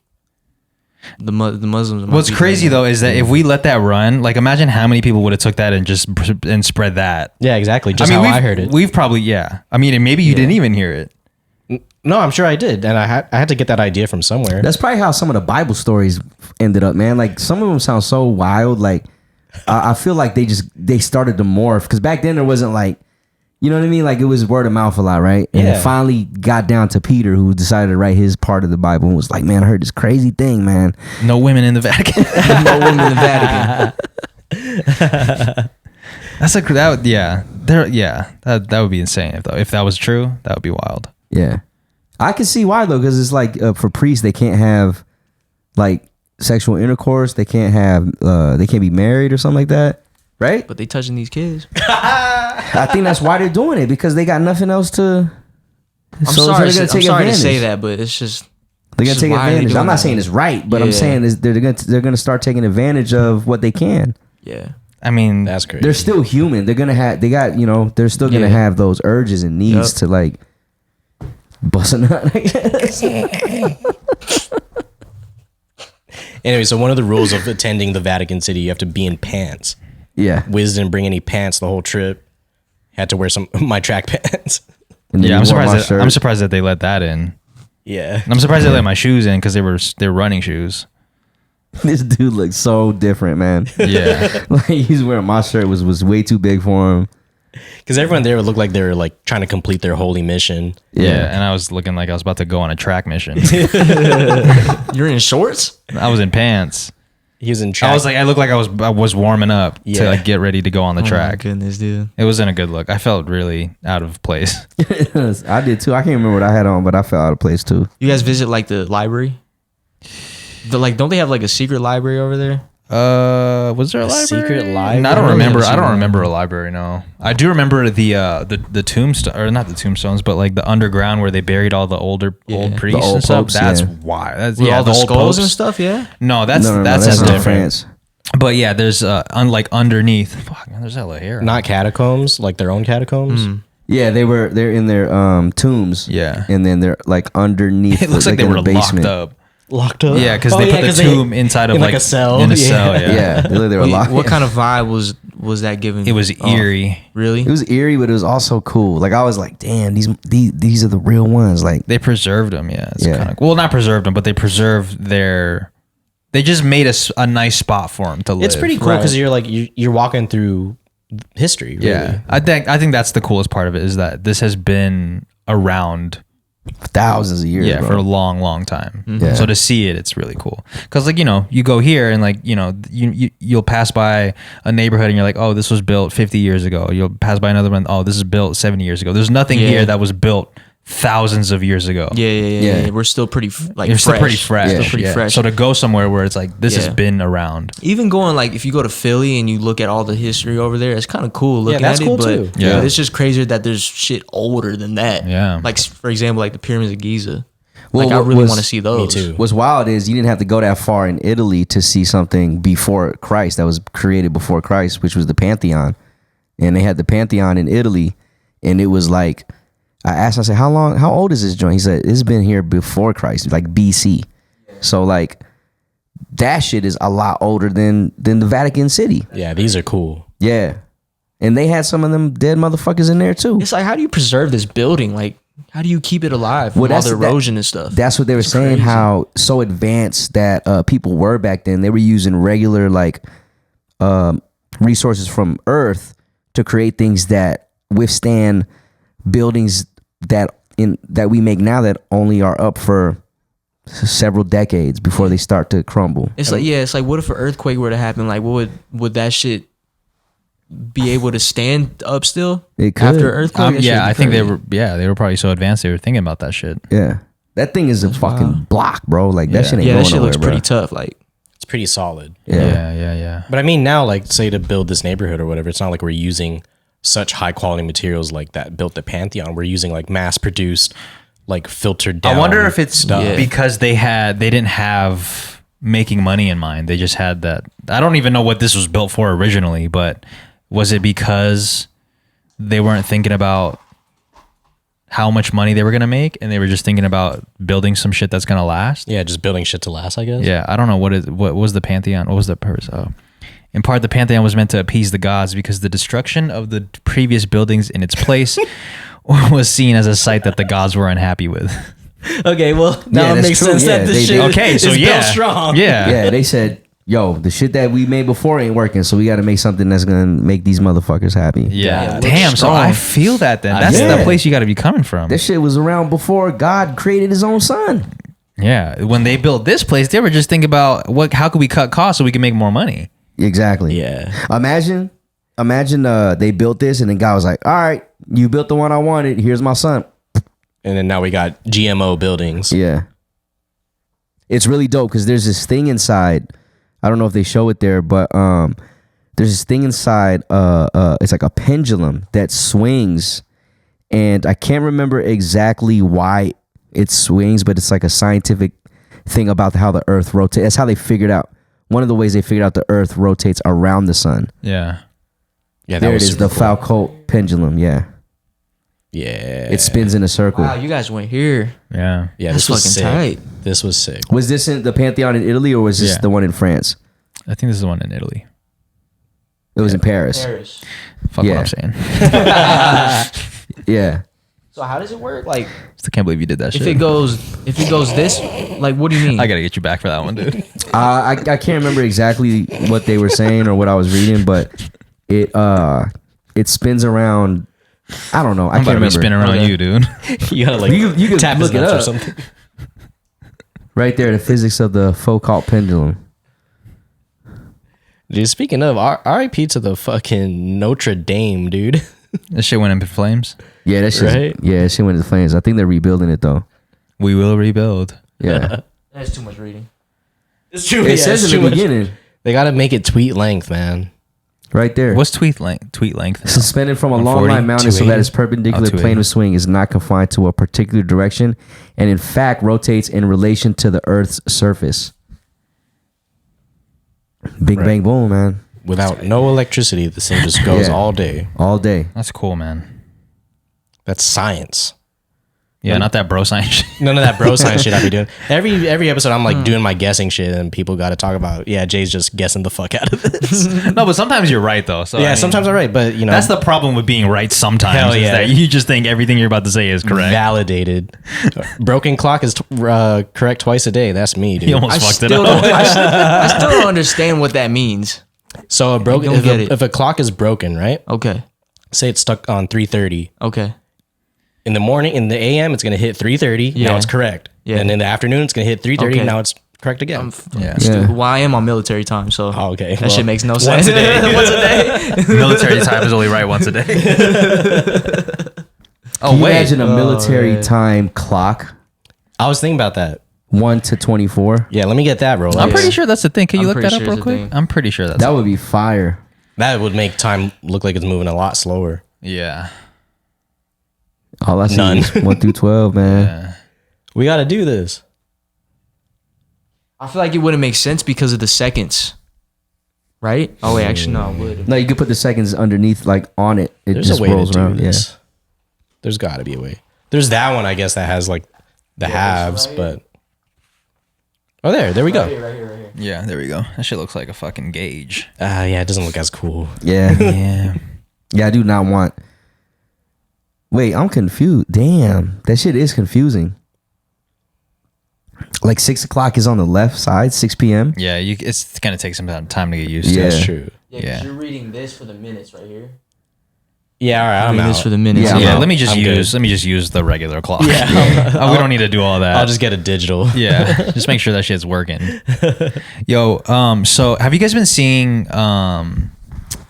Muslims. might What's be crazy doing though is that if we let that run, like imagine how many people would have took that and just and spread that. Yeah, exactly. Just how we've- I heard it. We've probably I mean, and maybe you didn't even hear it. No, I'm sure I did, and I had to get that idea from somewhere. that's probably how some of the Bible stories ended up, man. Like some of them sound so wild. Like I feel like they started to morph because back then there wasn't like, you know what I mean? Like it was word of mouth a lot, right? And Yeah. it finally got down to Peter, who decided to write his part of the Bible and was like, man, I heard this crazy thing, man. No women in the Vatican. no women in the Vatican. That's that would be insane if that was true. That would be wild. Yeah. I can see why though, because it's like for priests, they can't have like sexual intercourse. They can't be married or something like that. Right? But they touching these kids. I think that's why they're doing it, because they got nothing else to. I'm sorry to say that, but it's just They're gonna Just take why are they advantage. doing I'm not that? saying it's right, but I'm Yeah. saying is they're gonna start taking advantage of what they can. yeah. I mean, That's crazy. They're still human. They're still gonna Yeah. have those urges and needs Yup. to like bust a nut. I guess. Anyway, so one of the rules of attending the Vatican City, you have to be in pants. Yeah. Wiz didn't bring any pants the whole trip. Had to wear my track pants. And then yeah, you I'm wore my surprised. shirt. I'm surprised that they let that in. Yeah. I'm surprised they let my shoes in because they're running shoes. This dude looks so different, man. Yeah. Like he's wearing my shirt was way too big for him. Because everyone there would look like they were like trying to complete their holy mission. Yeah, and I was looking like I was about to go on a track mission. You're in shorts? I was in pants. He was in track. I looked like I was warming up to Yeah. like get ready to go on the Oh my track. goodness, dude. It wasn't a good look. I felt really out of place. I did too. I can't remember what I had on, but I felt out of place too. You guys visit like the library? Don't they have like a secret library over there? Was there a library? secret library? No, I don't I remember. haven't I seen don't one. remember a library. No, I do remember the tombstone, or not the tombstones, but like the underground where they buried all the old priests old and stuff. popes, That's yeah. why. That's With all the old skulls popes. and stuff, yeah? No, that's No, that's that's in in different. France. But yeah, there's unlike underneath. Fuck, man, there's hella hair. Not catacombs, like their own catacombs. Yeah, they're in their tombs. Yeah. And then they're like underneath. It looks like they in were the basement. locked up. Locked up. Yeah, because they put the tomb inside of in like a cell. In a cell. Yeah. Yeah, they were Wait, locked. what kind of vibe was that giving? It was eerie. Really? It was eerie, but it was also cool. Like I was like, damn, these are the real ones. Like They preserved them. Yeah. It's Yeah. kind of well, not preserved them, but they preserved their. They just made a nice spot for them to live. It's pretty cool because you're like you're walking through history. Really. Yeah, I think that's the coolest part of it is that this has been around. thousands of years. Yeah, bro. for a long time. Yeah. So to see it, it's really cool. Because like you go here and like you'll pass by a neighborhood and you're like, oh, this was built 50 years ago. You'll pass by another one. Oh, this is built 70 years ago. There's nothing here that was built thousands of years ago. Yeah. We're still pretty You're still pretty fresh. Still pretty fresh. So to go somewhere where it's like this has been around. Even going like if you go to Philly and you look at all the history over there, it's kind of cool looking that's at cool it. But too. Yeah. it's just crazier that there's shit older than that. Yeah. Like for example, like the pyramids of Giza. Well, Like I what really was- want to see those. Me too. What's wild is you didn't have to go that far in Italy to see something before Christ that was created before Christ, which was the Pantheon. And they had the Pantheon in Italy, and it was like, I asked, I said, how old is this joint? He said, it's been here before Christ, like BC. So like that shit is a lot older than the Vatican City. Yeah, these are cool. Yeah. And they had some of them dead motherfuckers in there too. It's like how do you preserve this building? Like how do you keep it alive from all the erosion and stuff? That's what they were saying, crazy. how so advanced that people were back then. They were using regular like resources from Earth to create things that withstand buildings that we make now that only are up for several decades before they start to crumble. It's like what if an earthquake were to happen? Like what would that shit be able to stand up still It could. after an earthquake? That shit Yeah, would be I think they crazy. were probably so advanced they were thinking about that shit. Yeah. That thing is a fucking block, bro. Like that Yeah. shit ain't Yeah, going that shit nowhere, looks bro. pretty tough. Like It's pretty solid. Yeah. But I mean, now, like, say to build this neighborhood or whatever, it's not like we're using such high quality materials like that built the Pantheon. We're using like mass produced, like filtered down. I wonder if it's stuff. because they didn't have making money in mind. They just had that. I don't even know what this was built for originally, but was it because they weren't thinking about how much money they were going to make and they were just thinking about building some shit that's going to last? Yeah, just building shit to last, I guess. Yeah, I don't know what was the Pantheon. What was the purpose? In part, the Pantheon was meant to appease the gods because the destruction of the previous buildings in its place was seen as a sight that the gods were unhappy with. Okay, well, now Yeah, it that's makes true. sense Yeah, that they this did. shit Okay, so is yeah. built strong. Yeah. Yeah, they said, yo, the shit that we made before ain't working, so we got to make something that's going to make these motherfuckers happy. Yeah. Yeah, Damn, so I strong. feel that then. That's Yeah. the place you got to be coming from. That shit was around before God created his own son. Yeah. When they built this place, they were just thinking about how could we cut costs so we can make more money? Exactly. Yeah. Imagine they built this and then God was like, all right, you built the one I wanted. Here's my son. And then now we got GMO buildings. Yeah. It's really dope because there's this thing inside. I don't know if they show it there, but there's this thing inside. It's like a pendulum that swings, and I can't remember exactly why it swings, but it's like a scientific thing about how the Earth rotates. That's how they figured out. One of the ways they figured out the Earth rotates around the sun. Yeah. Yeah, that There it was is, the super cool. Foucault pendulum. Yeah, Yeah. it spins in a circle. wow, you guys went here. Yeah. Yeah, That's this was fucking sick. tight. This was sick. Was this in the Pantheon in Italy or was this Yeah. the one in France? I think this is the one in Italy. It was in Paris. Paris. Fuck Yeah. what I'm saying. Yeah. So how does it work? Like Still can't believe you did that shit. if it goes this, like what do you mean? I got to get you back for that one, dude. I can't remember exactly what they were saying or what I was reading, but it spins around. I don't know. I I'm can't about to be remember. spinning around you, dude. You gotta like You can tap his look it nuts or up. something. Right there, the physics of the Foucault pendulum. Dude, speaking of, RIP to the fucking Notre Dame, dude. This shit went into flames. Yeah, that shit. Right? Yeah, that shit went into flames. I think they're rebuilding it though. We will rebuild. Yeah, That's too much reading. It's true. it says in the beginning, They gotta make it tweet length, man. right there. What's tweet length? Suspended from a long 140, line mountain so that 280? its perpendicular 280. plane of swing is not confined to a particular direction and in fact rotates in relation to the Earth's surface. Bing bang boom, man. Without no electricity, this thing just goes all day. All day. That's cool, man. That's science. Yeah, not that bro science shit. None of that bro science shit I be doing. Every episode, I'm like doing my guessing shit, and people got to talk about. Yeah, Jay's just guessing the fuck out of this. No, but sometimes you're right though. So Yeah, I mean, sometimes I'm right, but you know that's the problem with being right. Sometimes Hell is yeah. that you just think everything you're about to say is correct. validated. Broken clock is correct twice a day. That's me, dude. You almost I fucked it still, up. don't, I still don't understand what that means. So a broken don't get it. if a clock is broken, right? Okay. Say it's stuck on 3:30. Okay. In the morning, in the AM, it's gonna hit 3:30. Yeah. Now it's correct. Yeah. And in the afternoon, it's gonna hit 3:30. Okay. Now it's correct again. Yeah. Stupid. Well, I am on military time, so Oh, okay. that Well, shit makes no sense. once a day. Once a day. Military time is only right once a day. Oh Can you wait, imagine a military man. time clock? I was thinking about that. 1 to 24. Yeah, let me get that roll. I'm pretty sure that's the thing. Can you I'm look that pretty up sure real it's a quick? thing. I'm pretty sure that's That would be fire. That would make time look like it's moving a lot slower. yeah. All I see None. is 1 through 12, man. Yeah. We got to do this. I feel like it wouldn't make sense because of the seconds. Right? Oh wait, actually no, it would. No, you could put the seconds underneath, like on it. It There's just a way to rolls do around. this. There's got to be a way. There's that one, I guess, that has like the halves, right but oh, there we go. Right here. Yeah, there we go. That shit looks like a fucking gauge. Yeah, it doesn't look as cool. Yeah. Yeah. Yeah. Yeah, I do not want. Wait, I'm confused. Damn, that shit is confusing. Like 6 o'clock is on the left side, 6 p.m. Yeah, it's gonna take some time to get used to. Yeah. That's true. Yeah. you're reading this for the minutes right here. Yeah, all right, I'm Reading out. this for the minutes. Yeah, Yeah, I'm let me just I'm use the regular clock. Yeah. We don't need to do all that. I'll just get a digital. yeah, just make sure that shit's working. Yo, so have you guys been seeing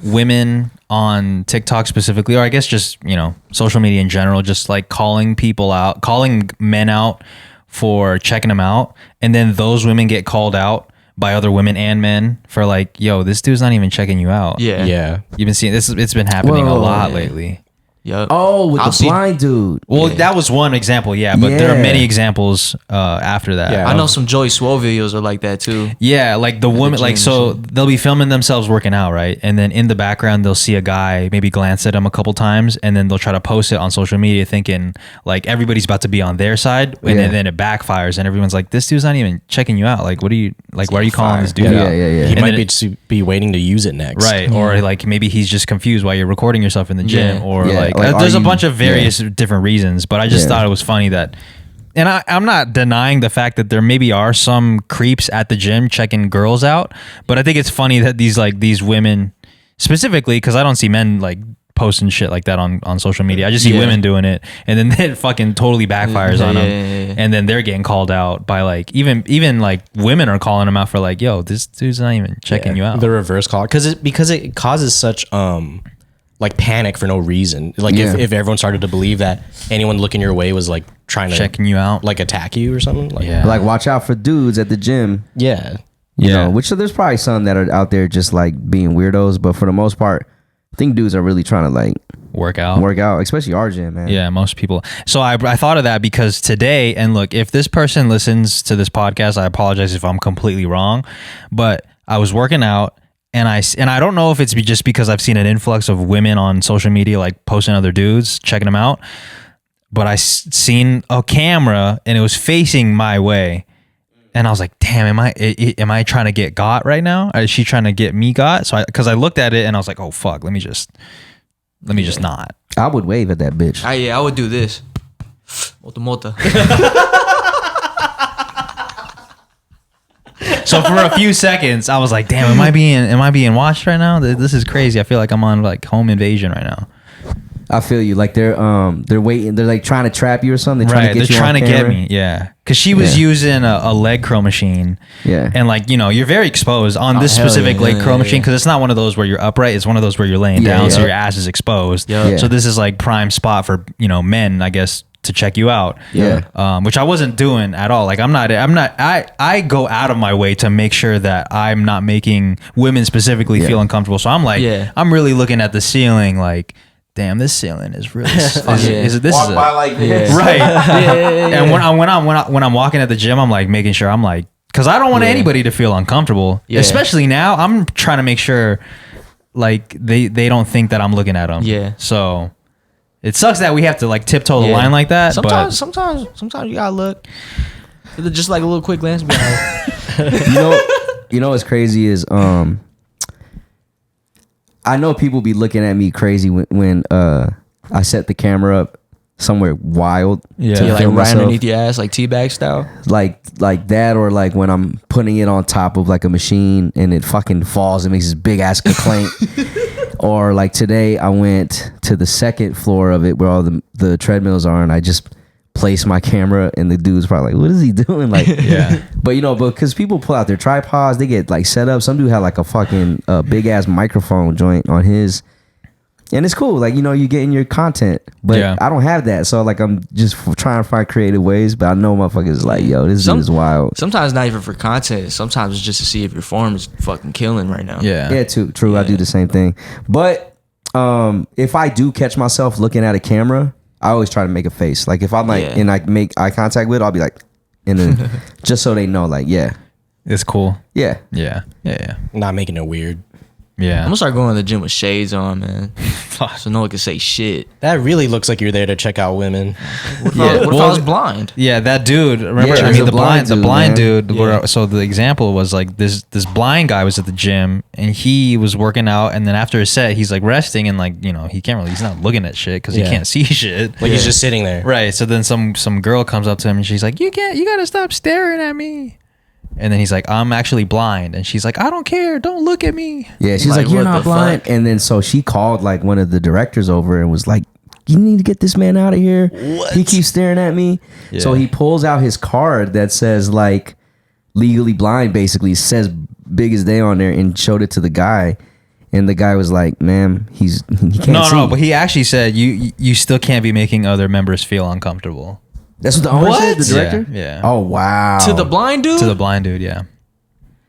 women on TikTok specifically, or I guess just, you know, social media in general, just like calling men out for checking them out, and then those women get called out by other women and men for like, yo, this dude's not even checking you out. Yeah. Yeah. You've been seeing this. It's been happening a Whoa. lot Yeah. lately. Yep. Oh, with I'll the see- blind dude. Well, that was one example, yeah, but there are Yeah. many examples after that. Yeah. I know some Joey Swole videos are like that too. Yeah, like the woman, like, gym so and they'll be filming themselves working out, right? And then in the background, they'll see a guy maybe glance at them a couple times, and then they'll try to post it on social media thinking like everybody's about to be on their side. And Yeah. then it backfires, and everyone's like, this dude's not even checking you out. Like, what are you, like, why are you calling this dude Yeah, out? yeah. He And might then be it- just be waiting to use it next. Right. Or like maybe he's just confused while you're recording yourself in the gym, Yeah. or Yeah, like, like, there's are a you- bunch of various different reasons, but I just Yeah. thought it was funny that, and I'm not denying the fact that there maybe are some creeps at the gym checking girls out, but I think it's funny that these women specifically, because I don't see men like posting shit like that on social media. I just see Yeah. women doing it, and then it fucking totally backfires on them, Yeah. and then they're getting called out by like even like women are calling them out for like, yo, this dude's not even checking you out. The reverse call, because it causes such like panic for no reason. Like Yeah. if everyone started to believe that anyone looking your way was like trying to Checking you out. like attack you or something. Like, Yeah. Like, watch out for dudes at the gym. yeah. You Yeah. know, which there's probably some that are out there just like being weirdos, but for the most part, I think dudes are really trying to like work out. work out, especially our gym, man. Yeah, most people. So I thought of that because today, and look, if this person listens to this podcast, I apologize if I'm completely wrong, but I was working out, and I don't know if it's just because I've seen an influx of women on social media like posting other dudes, checking them out, but I seen a camera and it was facing my way. And I was like, damn, am I trying to get got right now? Is she trying to get me got? So because I looked at it and I was like, oh fuck, let me just not. I would wave at that bitch. I would do this. Mota. So for a few seconds, I was like, damn, am I being watched right now? This is crazy. I feel like I'm on like home invasion right now. I feel you. Like they're waiting. They're like trying to trap you or something. They're Right. trying to They're get you trying on to get camera. me. Yeah. Cause she was Yeah. using a leg curl machine. Yeah. And like, you know, you're very exposed on this hell specific yeah, leg yeah, curl yeah, machine. yeah. Cause it's not one of those where you're upright. It's one of those where you're laying Yeah, down. So yeah. your ass is exposed. Yeah. So this is like prime spot for, you know, men, I guess, to check you out. Yeah. Which I wasn't doing at all. Like I go out of my way to make sure that I'm not making women specifically Yeah. feel uncomfortable. So I'm like, Yeah. I'm really looking at the ceiling like, damn, this ceiling is really, this Walk is by like this. right. And when I'm walking at the gym, I'm like making sure I'm like Because I don't want Yeah. anybody to feel uncomfortable. Yeah. Especially now, I'm trying to make sure like they don't think that I'm looking at them. Yeah. So it sucks that we have to like tiptoe the Yeah. line like that. Sometimes you gotta look. Just like a little quick glance. Be like, You know what's crazy is I know people be looking at me crazy when I set the camera up somewhere wild. Yeah. to like film right myself. underneath your ass, like teabag style. like that, or like when I'm putting it on top of like a machine and it fucking falls and makes this big ass complaint. Or like today I went to the second floor of it where all the treadmills are, and I just placed my camera, and the dude's probably like, what is he doing? Like, Yeah. But because people pull out their tripods, they get like set up. Some dude had like a fucking big ass microphone joint on his, and it's cool. Like, you getting your content, but Yeah. I don't have that. So like, I'm just trying to find creative ways. But I know motherfuckers like, yo, this dude is wild. Sometimes not even for content. Sometimes it's just to see if your form is fucking killing right now. Yeah. Yeah, true. I do the same thing. But if I do catch myself looking at a camera, I always try to make a face. Like if I'm like, Yeah. and I make eye contact with it, I'll be like, and then just so they know, like, yeah. It's cool. Yeah. Yeah. Yeah. Not making it weird. Yeah. I'm gonna start going to the gym with shades on, man. So no one can say shit. That really looks like you're there to check out women. What if, Yeah, I, what if well, I was blind? Yeah, that dude. Remember, Yeah, I he's mean, a blind the dude, blind man. dude. Yeah. So the example was like this blind guy was at the gym and he was working out, and then after his set, he's like resting and like he can't really, he's not looking at shit because he Yeah. can't see shit. Like he's just sitting there. Right. So then some girl comes up to him and she's like, you gotta stop staring at me. And then he's like, I'm actually blind. And she's like, I don't care. Don't look at me. Yeah, she's Like, like, you're what not the blind. fuck? And then so she called like one of the directors over and was like, you need to get this man out of here. What? He keeps staring at me. So Yeah. he pulls out his card that says like legally blind, basically. It says big as day on there, and showed it to the guy. And the guy was like, ma'am, he can't see. No, but he actually said you still can't be making other members feel uncomfortable. That's what the owner said, the Yeah, director? yeah. Oh, wow. To the blind dude? To the blind dude, yeah.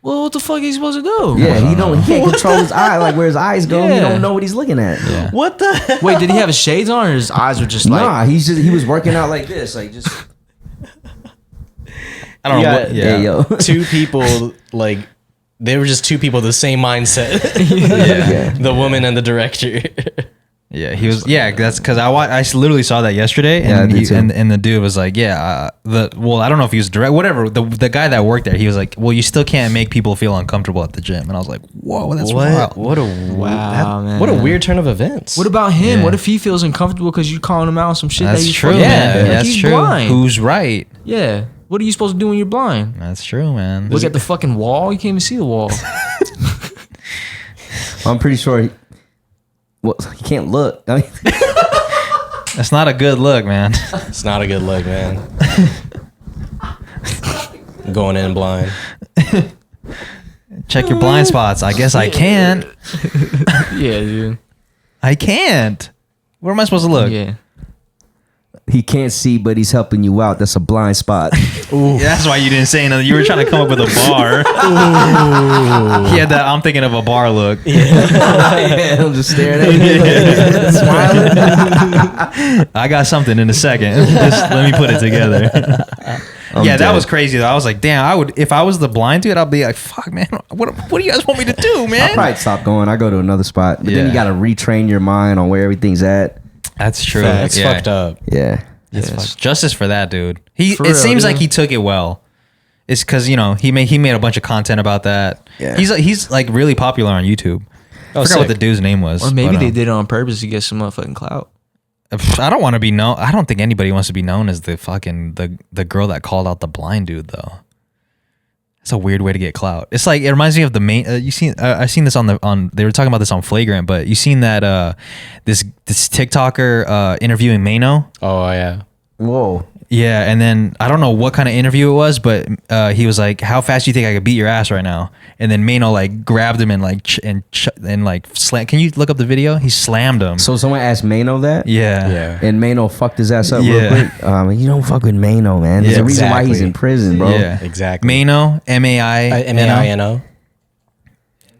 Well, what the fuck is he supposed to do? Yeah, he can't control his eye, like where his eyes go. He Yeah. don't know what he's looking at. Yeah. What the? Wait, did he have his shades on, or his eyes were just like? Nah, he was working out like this, like just. I don't know. Yeah, What, yeah. Hey, yo. Two people, like, they were just two people of the same mindset. Yeah. The woman and the director. Yeah, he was. Yeah, that's because I literally saw that yesterday, Yeah, I and did too. and the dude was like, yeah, I don't know if he was direct, whatever. The guy that worked there, he was like, well, you still can't make people feel uncomfortable at the gym, and I was like, whoa, that's wild. What a man. What a weird turn of events. What about him? Yeah. What if he feels uncomfortable because you calling him out on some shit That's that you true, fucking- man. Like, That's he's true. blind. Who's right? Yeah. What are you supposed to do when you're blind? That's true, man. Look at the fucking wall. You can't even see the wall. I'm pretty sure. Well, he can't look. I mean, That's not a good look, man. It's not a good look, man. Going in blind. Check your blind spots. I guess I can't. Yeah, dude. I can't. Where am I supposed to look? Yeah. he can't see, but he's helping you out. That's a blind spot. Yeah, that's why you didn't say anything. You were trying to come up with a bar. He had that. I'm thinking of a bar look. Yeah, I'm just staring at you, smiling. I got something in a second. Just let me put it together. Yeah, that dead. was crazy though. I was like, damn, I would if I was the blind dude, I'd be like, fuck, man, what do you guys want me to do, I'll man? probably stop going. I go to another spot, but then Yeah. you got to retrain your mind on where everything's at. That's true. That's Yeah. fucked up. Yeah. It's Yes. fucked. Justice for that dude. For It real, seems dude. like he took it well. It's because he made a bunch of content about that. Yeah. He's like really popular on YouTube. I forgot what the dude's name was. Or maybe but, they did it on purpose to get some motherfucking clout. I don't want to be known. I don't think anybody wants to be known as the fucking the girl that called out the blind dude though. It's a weird way to get clout. It's like it reminds me of the main. I seen this on they were talking about this on Flagrant, but you seen that this TikToker interviewing Maino. Oh yeah. Whoa. Yeah, and then I don't know what kind of interview it was, but he was like, "How fast do you think I could beat your ass right now?" And then Maino like grabbed him and like slam. Can you look up the video? He slammed him. So someone asked Maino that? Yeah. Yeah. And Maino fucked his ass up Yeah. real quick. You don't fuck with Maino, man. There's Yeah, a reason why he's exactly. in prison, bro. Yeah. Exactly. Maino, M-A-I, Maino.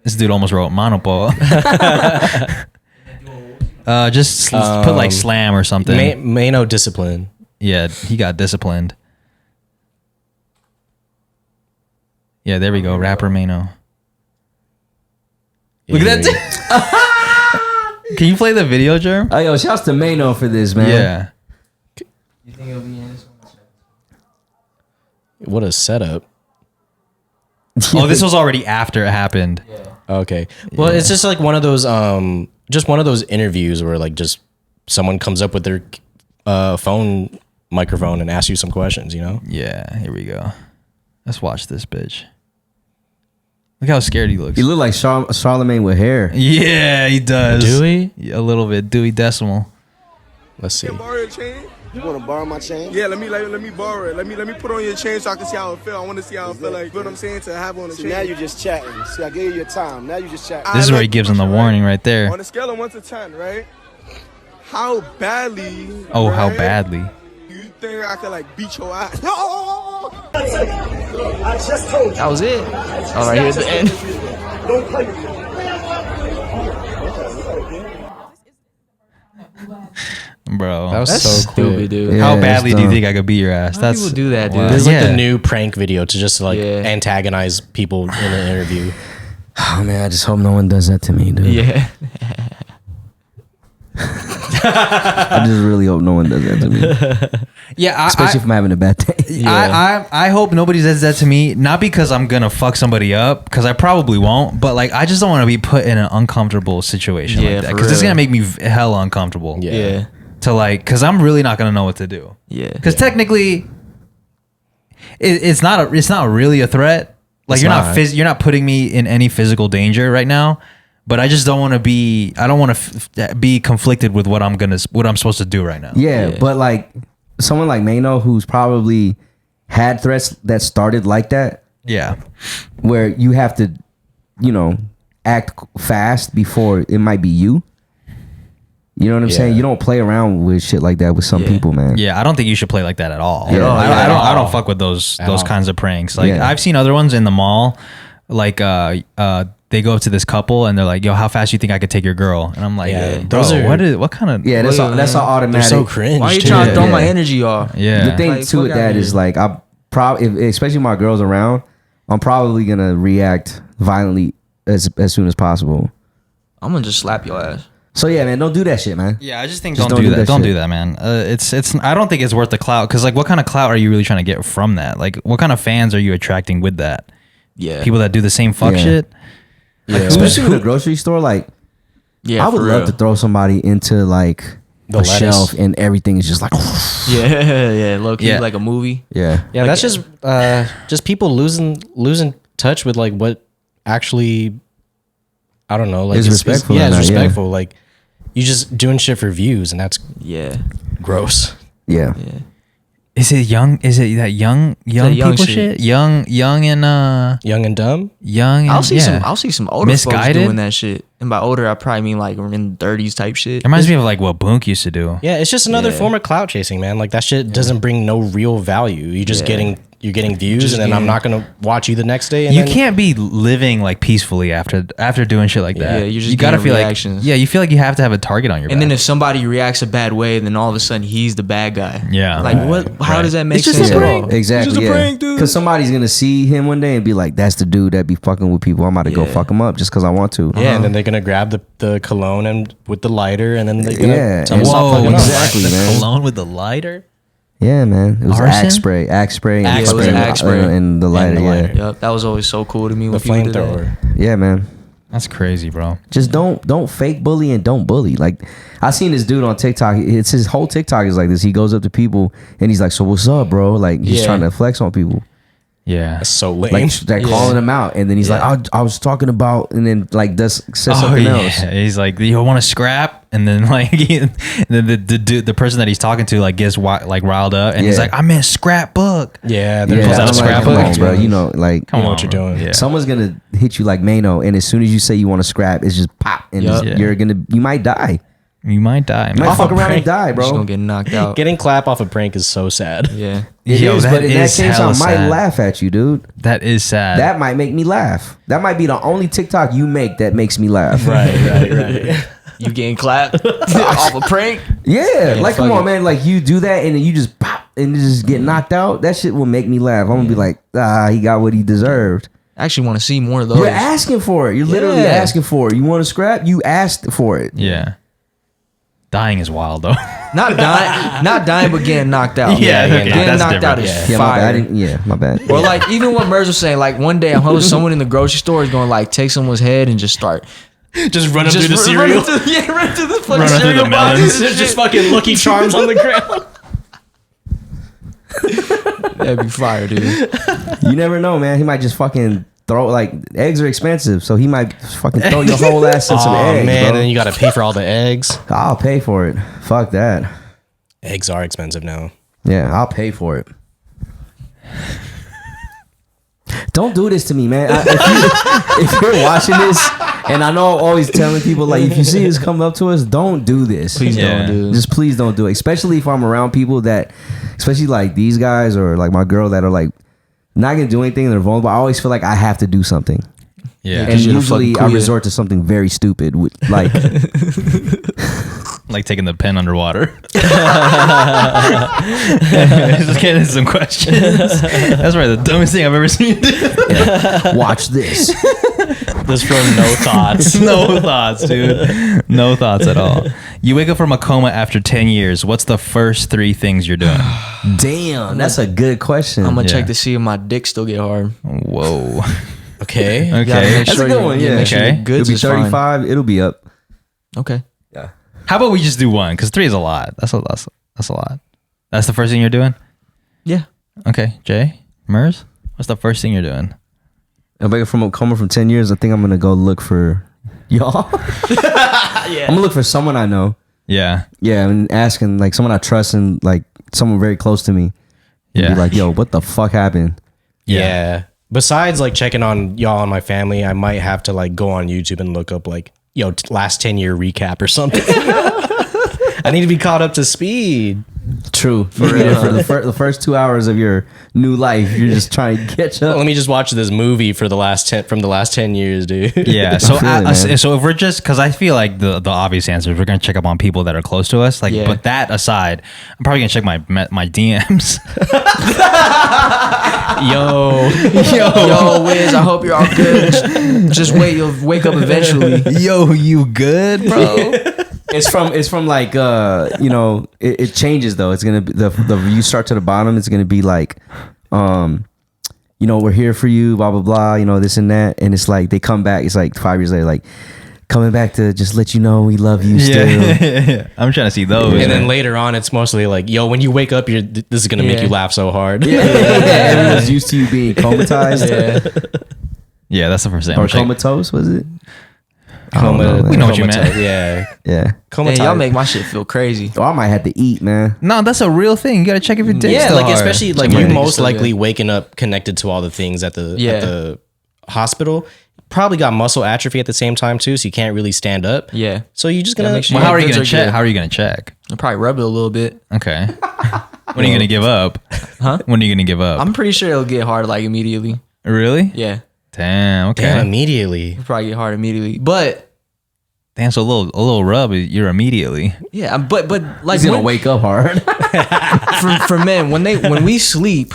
This dude almost wrote Monopo. Just put like slam or something. Maino discipline. Yeah, he got disciplined. Yeah, there we go. Rapper Maino. Look at that. Can you play the video, Jerm? Oh, yo, shouts to Maino for this, man. Yeah. You think it'll be in this one? What a setup. Oh, this was already after it happened. Okay. Well, it's just like one of those interviews where like just someone comes up with their phone microphone and asks you some questions, you know? Yeah, here we go. Let's watch this bitch. Look how scared he looks. He look like Charlemagne with hair. Yeah, he does. Dewey? Yeah, a little bit. Dewey Decimal. Let's see. Borrow your chain? You want to borrow my chain? Yeah, let me borrow it. Let me put on your chain so I can see how it feel. I want to see how it feel like. You know what I'm saying? To have on the See, chain. now you just chatting. See, I gave you your time. Now you just chatting. This is where he gives him the warning right there. On a scale of 1 to 10, right? How badly? Oh, how right, badly. do you think I could like beat your ass? That was it. All right, here's the end. Bro. That was That's so stupid, quick. dude. Yeah, How it's badly do you dumb. think I could beat your ass? How people do that, dude? This is like Yeah. the new prank video to just like Yeah. antagonize people in an interview. Oh man, I just hope no one does that to me, dude. Yeah. I just really hope no one does that to me, Yeah, especially if I'm having a bad day. I hope nobody does that to me. Not because I'm gonna fuck somebody up, because I probably won't. But like, I just don't want to be put in an uncomfortable situation Yeah, like that, for because it's real. gonna make me hella uncomfortable. Yeah. Yeah. To like, because I'm really not gonna know what to do. Yeah. Because technically, it's not really a threat. Like It's you're not putting me in any physical danger right now. But I just don't want to be. I don't want to be conflicted with what I'm supposed to do right now. Yeah, Yeah. but like someone like Maino, who's probably had threats that started like that, Yeah. where you have to, act fast before it might be you. You know what I'm Yeah. saying? You don't play around with shit like that with some Yeah. people, man. Yeah, I don't think you should play like that at all. Yeah. I don't fuck with those At all. kinds of pranks. Like Yeah. I've seen other ones in the mall. Like they go up to this couple and they're like, "Yo, how fast you think I could take your girl?" And I'm like, Yeah, "Bro, those are- what kind of Yeah, that's Wait, all. That's all man. automatic. They're so cringe. Why are you too. trying to throw Yeah. my energy off? Yeah. The thing Like, too fuck with outta that here. is like especially my girls around, I'm probably gonna react violently as soon as possible. I'm gonna just slap your ass. So yeah, man, don't do that shit, man. Yeah, I just think Just don't do that. Don't shit. do that, man. It's. I don't think it's worth the clout because like, what kind of clout are you really trying to get from that? Like, what kind of fans are you attracting with that? Yeah. People that do the same fuck Yeah. shit. Yeah. Especially in the grocery store, like Yeah. I would for love real. to throw somebody into like The a lettuce. shelf and everything is just like Yeah. Yeah. Low key, Yeah. like a movie. yeah. Yeah, that's just people losing touch with like what actually, I don't know, like Is respectful Yeah, or it's not, yeah. respectful. Like you just doing shit for views, and that's Yeah. gross. Yeah. Yeah. Is it young? Is it that young young people shit? shit? Young and Young and dumb. young. And, I'll see yeah. I'll see some older folks Misguided? doing that shit. And by older, I probably mean like in 30s type shit. It reminds me of like what Boonk used to do. Yeah, it's just another Yeah. form of clout chasing, man. Like that shit doesn't bring no real value. You're just Yeah. you're getting views, Just and then I'm getting- not gonna watch you the next day. And You then, can't be living like peacefully after doing shit like that. Yeah, you're just you gotta getting feel reactions. like you feel like you have to have a target on your And back. then if somebody reacts a bad way, then all of a sudden he's the bad guy. Yeah. Like Right, what? How right. does that make It's just sense a at prank. all? Exactly. Just a Yeah. prank, dude. Because somebody's gonna see him one day and be like, "That's the dude that be fucking with people. I'm about to go Yeah. fuck him up just because I want to." yeah, and then they're gonna grab the cologne and with the lighter, and then they're gonna Yeah, tell them and- stop Whoa, fucking up. exactly, the man. cologne with the lighter. Yeah, man. It was Arson? axe spray, and Axe spray. Axe spray. and the lighter. the Yeah. lighter. Yep, that was always so cool to me when The people did that. flamethrower. Yeah, man. That's crazy, bro. Just don't fake bully and don't bully. Like I seen this dude on TikTok. It's his whole TikTok is like this. He goes up to people and he's like, "So what's up, bro?" Like he's Yeah. trying to flex on people, Yeah. That's so lame. like Yeah. calling him out. And then he's Yeah. like, "I was talking about," and then like says Oh something yeah. else. He's like, "You want to scrap?" And then like, the person that he's talking to like gets like riled up, and he's Yeah. like, "I meant scrapbook." yeah, Yeah, they're pulls out a I'm like, scrapbook. come on, bro. You know, like Come know on, what you're bro. doing. Yeah. someone's gonna hit you like Maino, and as soon as you say you want to scrap, it's just pop, and Yup. Yeah. you might die. You might die, You might man. fuck around and prank. die, You're just bro. gonna get knocked out. Getting clap off a prank is so sad. Yeah. It Yo, is, that but in that is case, I hella might sad. laugh at you, dude. That is sad. That might make me laugh. That might be the only TikTok you make that makes me laugh. Right. You getting clapped off a prank? Yeah, like come fuck on, it. man. Like you do that and then you just pop and just get knocked out. That shit will make me laugh. I'm gonna be like, he got what he deserved. I actually want to see more of those. You're asking for it. You're literally Yeah. asking for it. You want to scrap? You asked for it. Yeah. Dying is wild though. Not dying, but getting knocked out. Yeah, okay, getting that's knocked out different. is Yeah, my fire. bad. My bad. Or like even what Merz was saying, like one day I'm hoping someone in the grocery store is going to like take someone's head and just start Just run up through the run cereal. through the fucking Run through cereal the box. melons. There's just fucking Lucky Charms on the ground. That'd be fire, dude. You never know, man. He might just fucking throw, like, eggs are expensive, so he might fucking throw your whole ass in some eggs, man, bro. then you got to pay for all the eggs. I'll pay for it. Fuck that. Eggs are expensive now. Yeah, I'll pay for it. Don't do this to me, man. If you're watching this, and I know I'm always telling people, like, if you see this come up to us, don't do this. Please Yeah. don't, dude. Just please don't do it. Especially if I'm around people that, especially like these guys or like my girl that are like not gonna do anything and they're vulnerable. I always feel like I have to do something. Yeah. And you're the usually fucking I queen. resort to something very stupid, like Like taking the pen underwater. Just getting some questions. That's probably the dumbest thing I've ever seen you do. watch this. This from no thoughts. No thoughts, dude. No thoughts at all. You wake up from a coma after 10 years. What's the first 3 things you're doing? Damn, that's a good question. I'm gonna Yeah. check to see if my dick still get hard. Whoa. Okay. You gotta Okay. make That's sure a good you- one, yeah, yeah. make sure Okay. your goods It'll be is fine. 35. It'll be up. Okay. Yeah. How about we just do 1? Because 3 is a lot. That's a lot. That's the first thing you're doing? Yeah. Okay. Jay? Merz? What's the first thing you're doing? I'm back from a coma from 10 years. I think I'm gonna go look for y'all. I'm gonna look for someone I know. Yeah. Yeah, and asking like someone I trust and like someone very close to me. And Yeah. Be like, yo, what the fuck happened? Yeah. Besides like checking on y'all and my family, I might have to like go on YouTube and look up like, last 10-year recap or something. I need to be caught up to speed. True. For the first 2 hours of your new life, you're just trying to catch up. Let me just watch this movie for the last 10 years, dude. Yeah. So, feel it, man. so if we're just, because I feel like the obvious answer is we're gonna check up on people that are close to us. Like, Yeah. but that aside, I'm probably gonna check my DMs. Yo, Wiz, I hope you're all good. Just wait, you'll wake up eventually. Yo, you good, bro? It's from like it changes though. It's gonna be the you start to the bottom. It's gonna be like, we're here for you, blah blah blah. This and that, and it's like they come back. It's like 5 years later, like coming back to just let you know we love you still. Yeah. I'm trying to see those. And then man. later on, it's mostly like, when you wake up, this is gonna make Yeah. you laugh so hard. Everyone's used to you being comatized Yeah, that's the first thing. or I'm checking. comatose. Was it? Coma, We know what you comatose, meant. Yeah. Yeah. Comatose. Hey, y'all make my shit feel crazy. Oh, I might have to eat, man. No, that's a real thing. You gotta check if your dick's Yeah, still like hard. especially like Check my you dick most still likely good. waking up connected to all the things at the Yeah. at the hospital. Probably got muscle atrophy at the same time too, so you can't really stand up. Yeah. So you just Yeah, gonna make sure Well, how are you goods gonna are check? good. How are you gonna check? I'll probably rub it a little bit. Okay. When are you gonna give up? Huh? When are you gonna give up? I'm pretty sure it'll get hard like immediately. Really? Yeah. Damn. Okay. damn immediately. It'll probably get hard immediately. But Damn. So a little rub, you're immediately. yeah, but like He's gonna when- wake up hard. for men, when we sleep,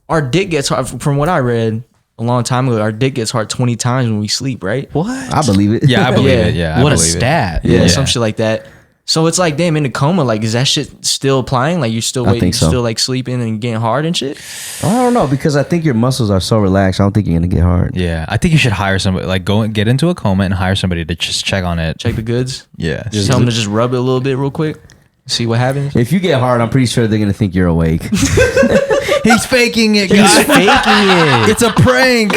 our dick gets hard. From what I read a long time ago, our dick gets hard 20 times when we sleep, right? What? I believe it. Yeah, I believe Yeah. it. Yeah. I What a believe it. stat. Yeah, some shit like that. So it's like, damn, in the coma, like, is that shit still applying? Like, you're still waiting, think so. still like sleeping and getting hard and shit? I don't know because I think your muscles are so relaxed. I don't think you're gonna get hard. Yeah, I think you should hire somebody. Like, go and get into a coma and hire somebody to just check on it. Check the goods. Yeah. Just tell them to just rub it a little bit real quick. See what happens. If you get hard, I'm pretty sure they're gonna think you're awake. He's faking it, He's guys. faking it. It's a prank.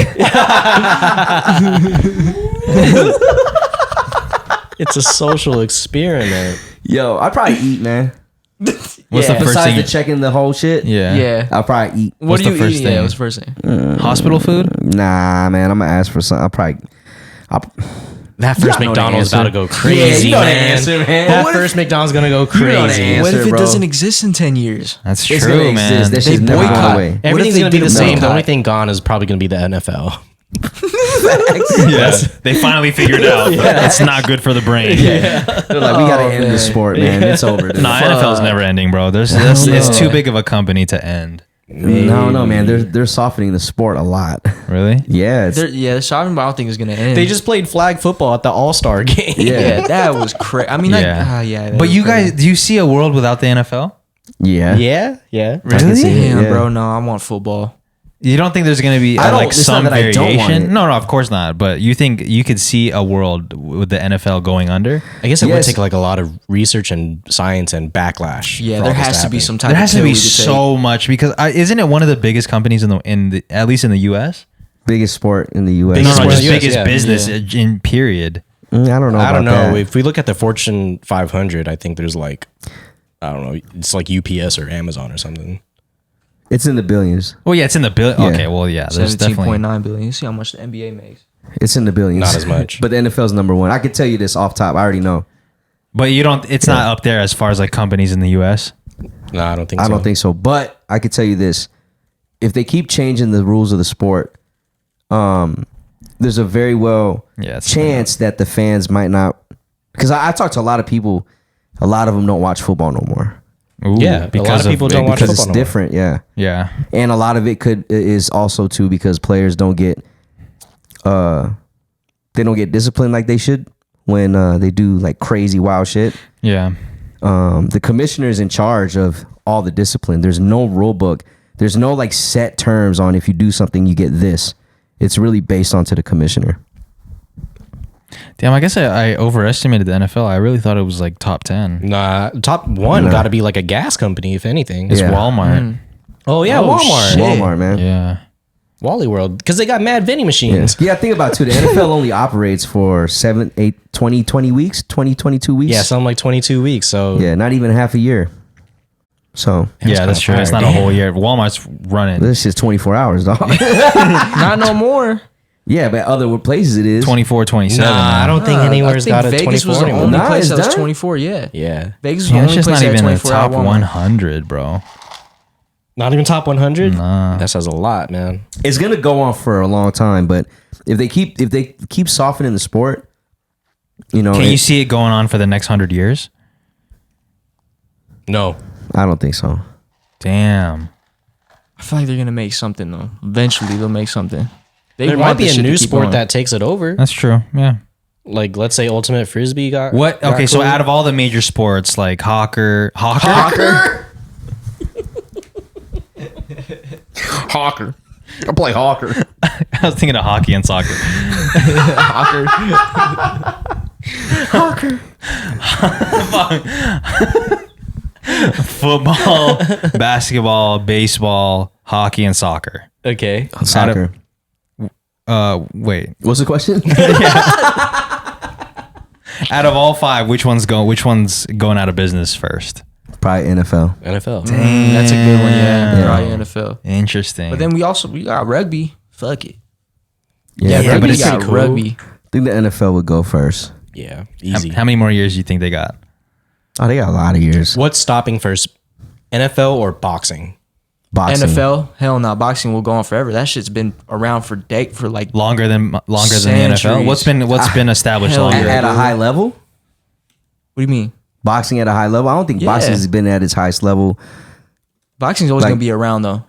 It's a social experiment. Yo, I'd probably eat, man. What's Yeah. the first Besides thing? the checking the whole shit, Yeah. Yeah. I'll probably eat. What What's do the you first eat? thing? Yeah, what's the first thing? Hospital food? Nah, man, I'm gonna ask for some. That first know the McDonald's answer. about to go crazy, Yeah, you know the man. answer, man. That What first McDonald's gonna go know the crazy. answer. What if it bro. doesn't exist in 10 years? That's It's true, gonna man. exist. That They shit's never going boycott. away. Everything's they gonna be did the a same. The boycott? only thing gone is probably gonna be the NFL. Yes, they finally figured out it's not good for the brain. They're like, we gotta end the sport, man. It's over. Dude. Nah, NFL's never ending, bro. It's too big of a company to end. No, man. They're softening the sport a lot. Really? Yeah. They're shopping, but I don't think it's gonna end. They just played flag football at the All-Star game. yeah, that was crazy. I mean, But you guys, do you see a world without the NFL? Yeah. Yeah. Really? Damn, Yeah. bro. No, I want football. You don't think there's going to be I don't- like it's some not that I don't want variation? it. No, of course not. But you think you could see a world with the NFL going under? I guess it would Yes. take like a lot of research and science and backlash. Yeah, for there all this has to be happen. some type There of has to pill be we could take. so much because isn't it one of the biggest companies in the at least in the U.S.? Biggest sport in the U.S. Biggest No, sport just in the US, biggest yeah. business in period. I don't know. I don't about know. that. If we look at the Fortune 500, I think there's like, I don't know, it's like UPS or Amazon or something. It's in the billions. Well, yeah, it's in the bill. Yeah. Okay, well, yeah, there's 17.9 billion. You see how much the NBA makes? It's in the billions. Not as much. But the NFL's number one. I could tell you this off top. I already know. but you don't. It's not up there as far as like companies in the U.S. No, I don't think so. I don't think so. But I could tell you this: if they keep changing the rules of the sport, there's a very chance that the fans might not. Because I talked to a lot of people. A lot of them don't watch football no more Ooh, Yeah, a lot of people don't watch because football it's no more. different. Yeah. Yeah, And a lot of it is also too because players don't get they don't get disciplined like they should when they do like crazy wild shit. yeah. The commissioner is in charge of all the discipline. There's no rule book. There's no like set terms on if you do something you get this. It's really based onto the commissioner. Damn, I guess I overestimated the NFL. I really thought it was like top 10. Nah, top one Nah. got to be like a gas company, if anything. It's Yeah. Walmart. Oh, yeah, Oh, Walmart. shit. Walmart, man. Yeah. Wally World. Because they got mad vending Yeah. machines. Yeah, think about it too. The NFL only operates for 7, 8, 20 weeks, 20, 22 weeks. Yeah, something like 22 weeks. So Yeah, not even half a year. So Yeah, that's true. It's not a whole year. Walmart's running this is 24 hours, dog. Not no more. Yeah, but other places it is. 24, 27. Nah, man. I don't think anywhere's got a Vegas 24 was the anymore. only Nah, place it's that was done? 24. Yeah, Yeah. Vegas was Yeah, the it's only just place not that had even in the 24 top hour Walmart. 100, bro. Not even top 100? Nah. That says a lot, man. It's gonna go on for a long time, but if they keep softening the sport, you know, Can you see it going on for the next 100 years? No. I don't think so. Damn. I feel like they're gonna make something though. Eventually, they'll make something. They There want might be this a shit to new keep sport going. that takes it over. That's true. Yeah. Like, let's say Ultimate Frisbee got. What? got Okay, so cool. out of all the major sports, like hawker. Hawker. I play hawker. I was thinking of hockey and soccer. Football, basketball, baseball, hockey, and soccer. Okay. Soccer. Wait. What's the question? Out of all five, which one's going out of business first? Probably NFL. NFL. That's a good one. Yeah, probably NFL. Interesting. But then we got rugby. Fuck it. Yeah, Yeah, Rugby but it's got pretty cool. rugby. I think the NFL would go first. Yeah. how, Easy. how many more years do you think they got? Oh, they got a lot of years. What's stopping first? NFL or boxing? Boxing. NFL, hell no, boxing will go on forever. That shit's been around for like Longer than the NFL. Centuries. What's been established hell longer? At a high level? What do you mean? Boxing at a high level? I don't think Yeah. boxing has been at its highest level. Boxing's always Like- gonna be around though.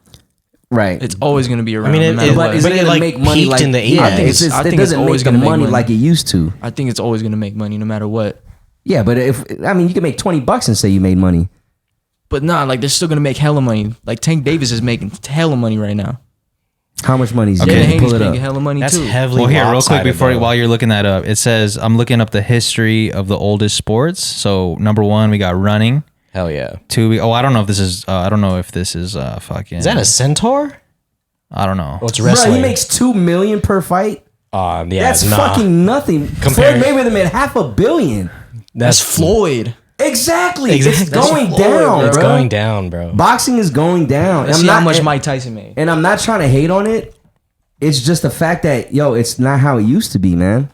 Right. It's always gonna be around. mean, no it- matter it- what. but is But it it, gonna like, make money peaked like in the Yeah, 80s. I it think doesn't it's always make the gonna make money money. like it used to. I think it's always gonna make money no matter what. Yeah, but if you can make $20 and say you made money. But nah, like they're still gonna make hella money. Like Tank Davis is making hella money right now. How much money is Jalen okay. Haney's Pull it up. making hella money That's too. heavily. Well, here, real quick, lopsided, while though. you're looking that up, it says I'm looking up the history of the oldest sports. So number one, we got running. Hell yeah. Two, I don't know if this is. I don't know if this is fucking. Is that a centaur? I don't know. What's Bro, wrestling? he makes $2 million per fight. Yeah, That's nah. fucking nothing. Compare- Floyd Mayweather made $500 million. That's Floyd. Exactly. Exactly. It's going Floyd, down, bro. It's bro. going down, bro. Boxing is going down. Let's I'm see how not- much and- Mike Tyson made. And I'm not trying to hate on it. It's just the fact that, it's not how it used to be, man.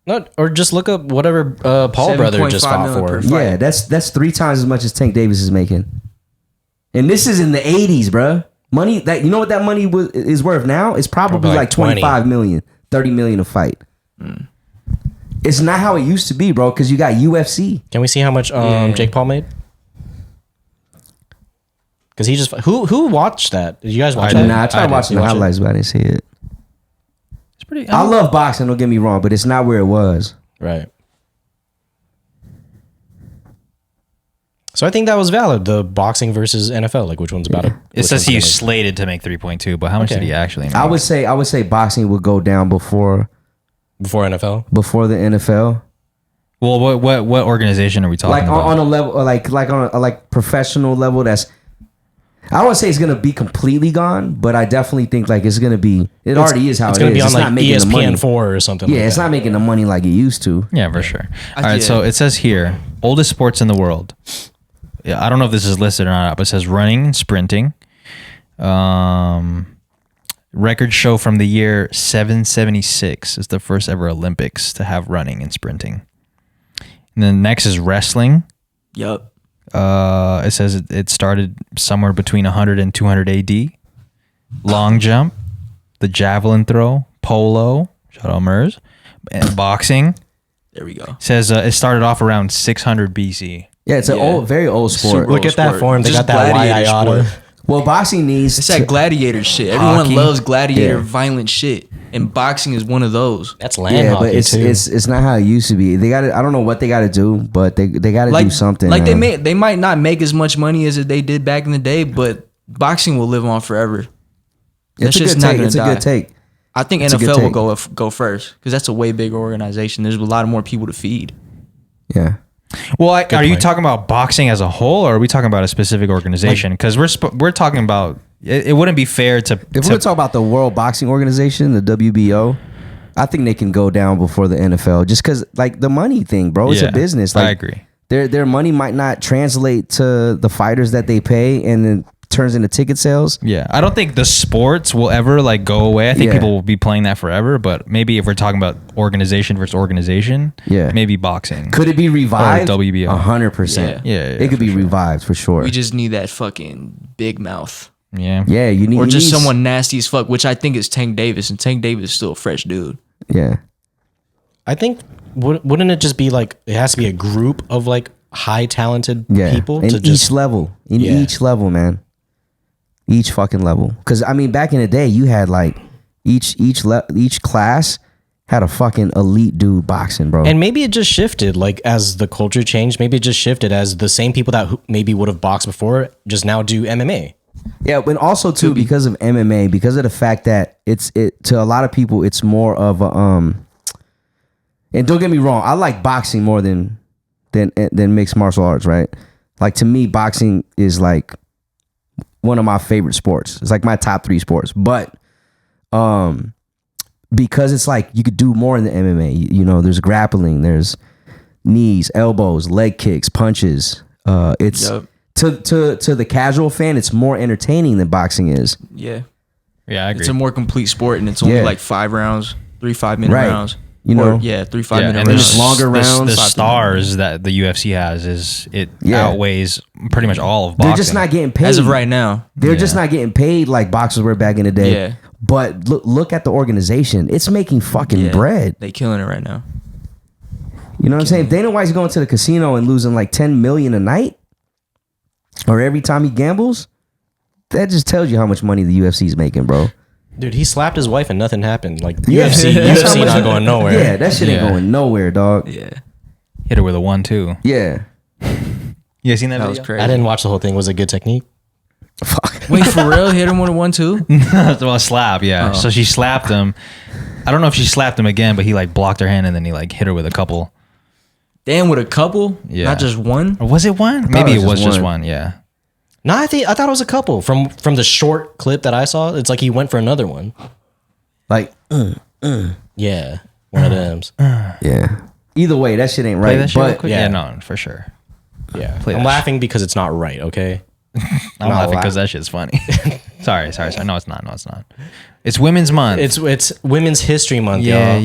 Not, or just look up whatever Paul brother just 7.5 fought million for. per fight. Yeah, that's 3 times as much as Tank Davis is making. And this is in the 80s, bruh. Money that you know what that money is worth now? It's probably Probably like like 20. 25 million. $30 million a fight. It's not how it used to be, bro, because you got UFC. Can we see how much Jake Paul made? Because he just who watched that? Did you guys watch that? Nah, I tried watching the highlights, but I didn't see it. It's pretty. I love boxing. Don't get me wrong, but it's not where it was. Right. So I think that was valid. The boxing versus NFL, like which one's better? It says he was slated to make 3.2, but how much did he actually make? I would say boxing would go down before NFL. Before the NFL. Well, what organization are we talking about? On a level, like on a professional level. That's, I don't want to say it's gonna be completely gone, but I definitely think like it's gonna be. It already is how it's it gonna is. be on It's like not making the money. ESPN4 or something. Yeah, like it's that. not making the money like it used to. Yeah, for sure. All right, so it says here, oldest sports in the world. Yeah, I don't know if this is listed or not, but it says running and sprinting. Record show from the year 776 is the first ever Olympics to have running and sprinting. And then next is wrestling. Yup. It says it started somewhere between 100 and 200 AD. Long jump, the javelin throw, polo, shout out Merz, and boxing. There we go. Says it started off around 600 BC. Yeah, it's an very old sport. Look at that form. They got that Y iota. Well, boxing needs. It's that gladiator shit. Everyone Hockey. loves gladiator violent shit, and boxing is one of those. That's land hockey but too. it's not how it used to be. They got I don't know what they got to do, but they got to do something. Like they might not make as much money as they did back in the day, but boxing will live on forever. It's a good take. It's a good take. I think It's a good NFL will take. go first because that's a way bigger organization. There's a lot more people to feed. Yeah. Well, are you point. talking about boxing as a whole, or are we talking about a specific organization? Because we're talking about it wouldn't be fair to. If we're talking about the World Boxing Organization, the WBO, I think they can go down before the NFL just because, like, the money thing, bro. It's a business. Like, I agree. Their money might not translate to the fighters that they pay, and then turns into ticket sales. Yeah, I don't think the sports will ever like go away. I think Yeah. people will be playing that forever. But maybe if we're talking about organization versus organization, Yeah. maybe boxing. Could it be revived? WBO. 100%. Yeah, It could be revived for sure. We just need that fucking big mouth. Yeah. Yeah, you need Or just you need- someone nasty as fuck, which I think is Tank Davis, and Tank Davis is still a fresh dude. Yeah. I think wouldn't it just be like it has to be a group of like high talented Yeah. people in to just each level. In Yeah. each level, man. Each fucking level. Because I mean, back in the day, you had like each class had a fucking elite dude boxing, bro. And maybe it just shifted, like as the culture changed. Maybe it just shifted as the same people that maybe would have boxed before just now do MMA. Yeah, but also too because of MMA, because of the fact that it to a lot of people it's more of a And don't get me wrong, I like boxing more than mixed martial arts, right? Like to me, boxing is like one of my favorite sports. It's like my top 3 sports, but because it's like you could do more in the MMA. You know, there's grappling, there's knees, elbows, leg kicks, punches. It's to the casual fan, it's more entertaining than boxing is. Yeah. Yeah, I agree. It's a more complete sport, and it's only like 5 rounds, 3 5-minute Right. rounds. You know? Or, 3 5-minute and rounds. it's longer rounds. The 5 stars that the UFC has is it Yeah. outweighs pretty much all of boxing. They're just not getting paid. As of right now. They're just not getting paid like boxers were back in the day. Yeah. But look at the organization. It's making fucking Yeah. bread. They killing it right now. You know what I'm saying? If Dana White's going to the casino and losing like $10 million a night, or every time he gambles, that just tells you how much money the UFC is making, bro. Dude, he slapped his wife and nothing happened. Like Yeah. UFC That's how much- not going nowhere. Yeah, that shit ain't Yeah. going nowhere, dog. Yeah. hit her with a 1-2. Yeah. You guys seen that That was video? crazy. I didn't watch the whole thing. Was it good technique? Fuck. Wait, for real? Hit him with a 1-2? Well, a slap, yeah. So she slapped him. I don't know if she slapped him again, but he like blocked her hand and then he like hit her with a couple. Damn, with a couple? Yeah. Not just one? Or was it one? Maybe it it was was just one. one. Yeah. No, I thought it was a couple. From the short clip that I saw, it's like he went for another one. Like, Yeah, one of them. yeah. Either way, that shit ain't Play right. that shit real But quick? yeah. Yeah, no, for sure. Yeah, Play I'm that laughing because it's not right. Okay. I'm laughing because that shit's funny. sorry. No, it's not. It's Women's Month. It's Women's History Month, yeah.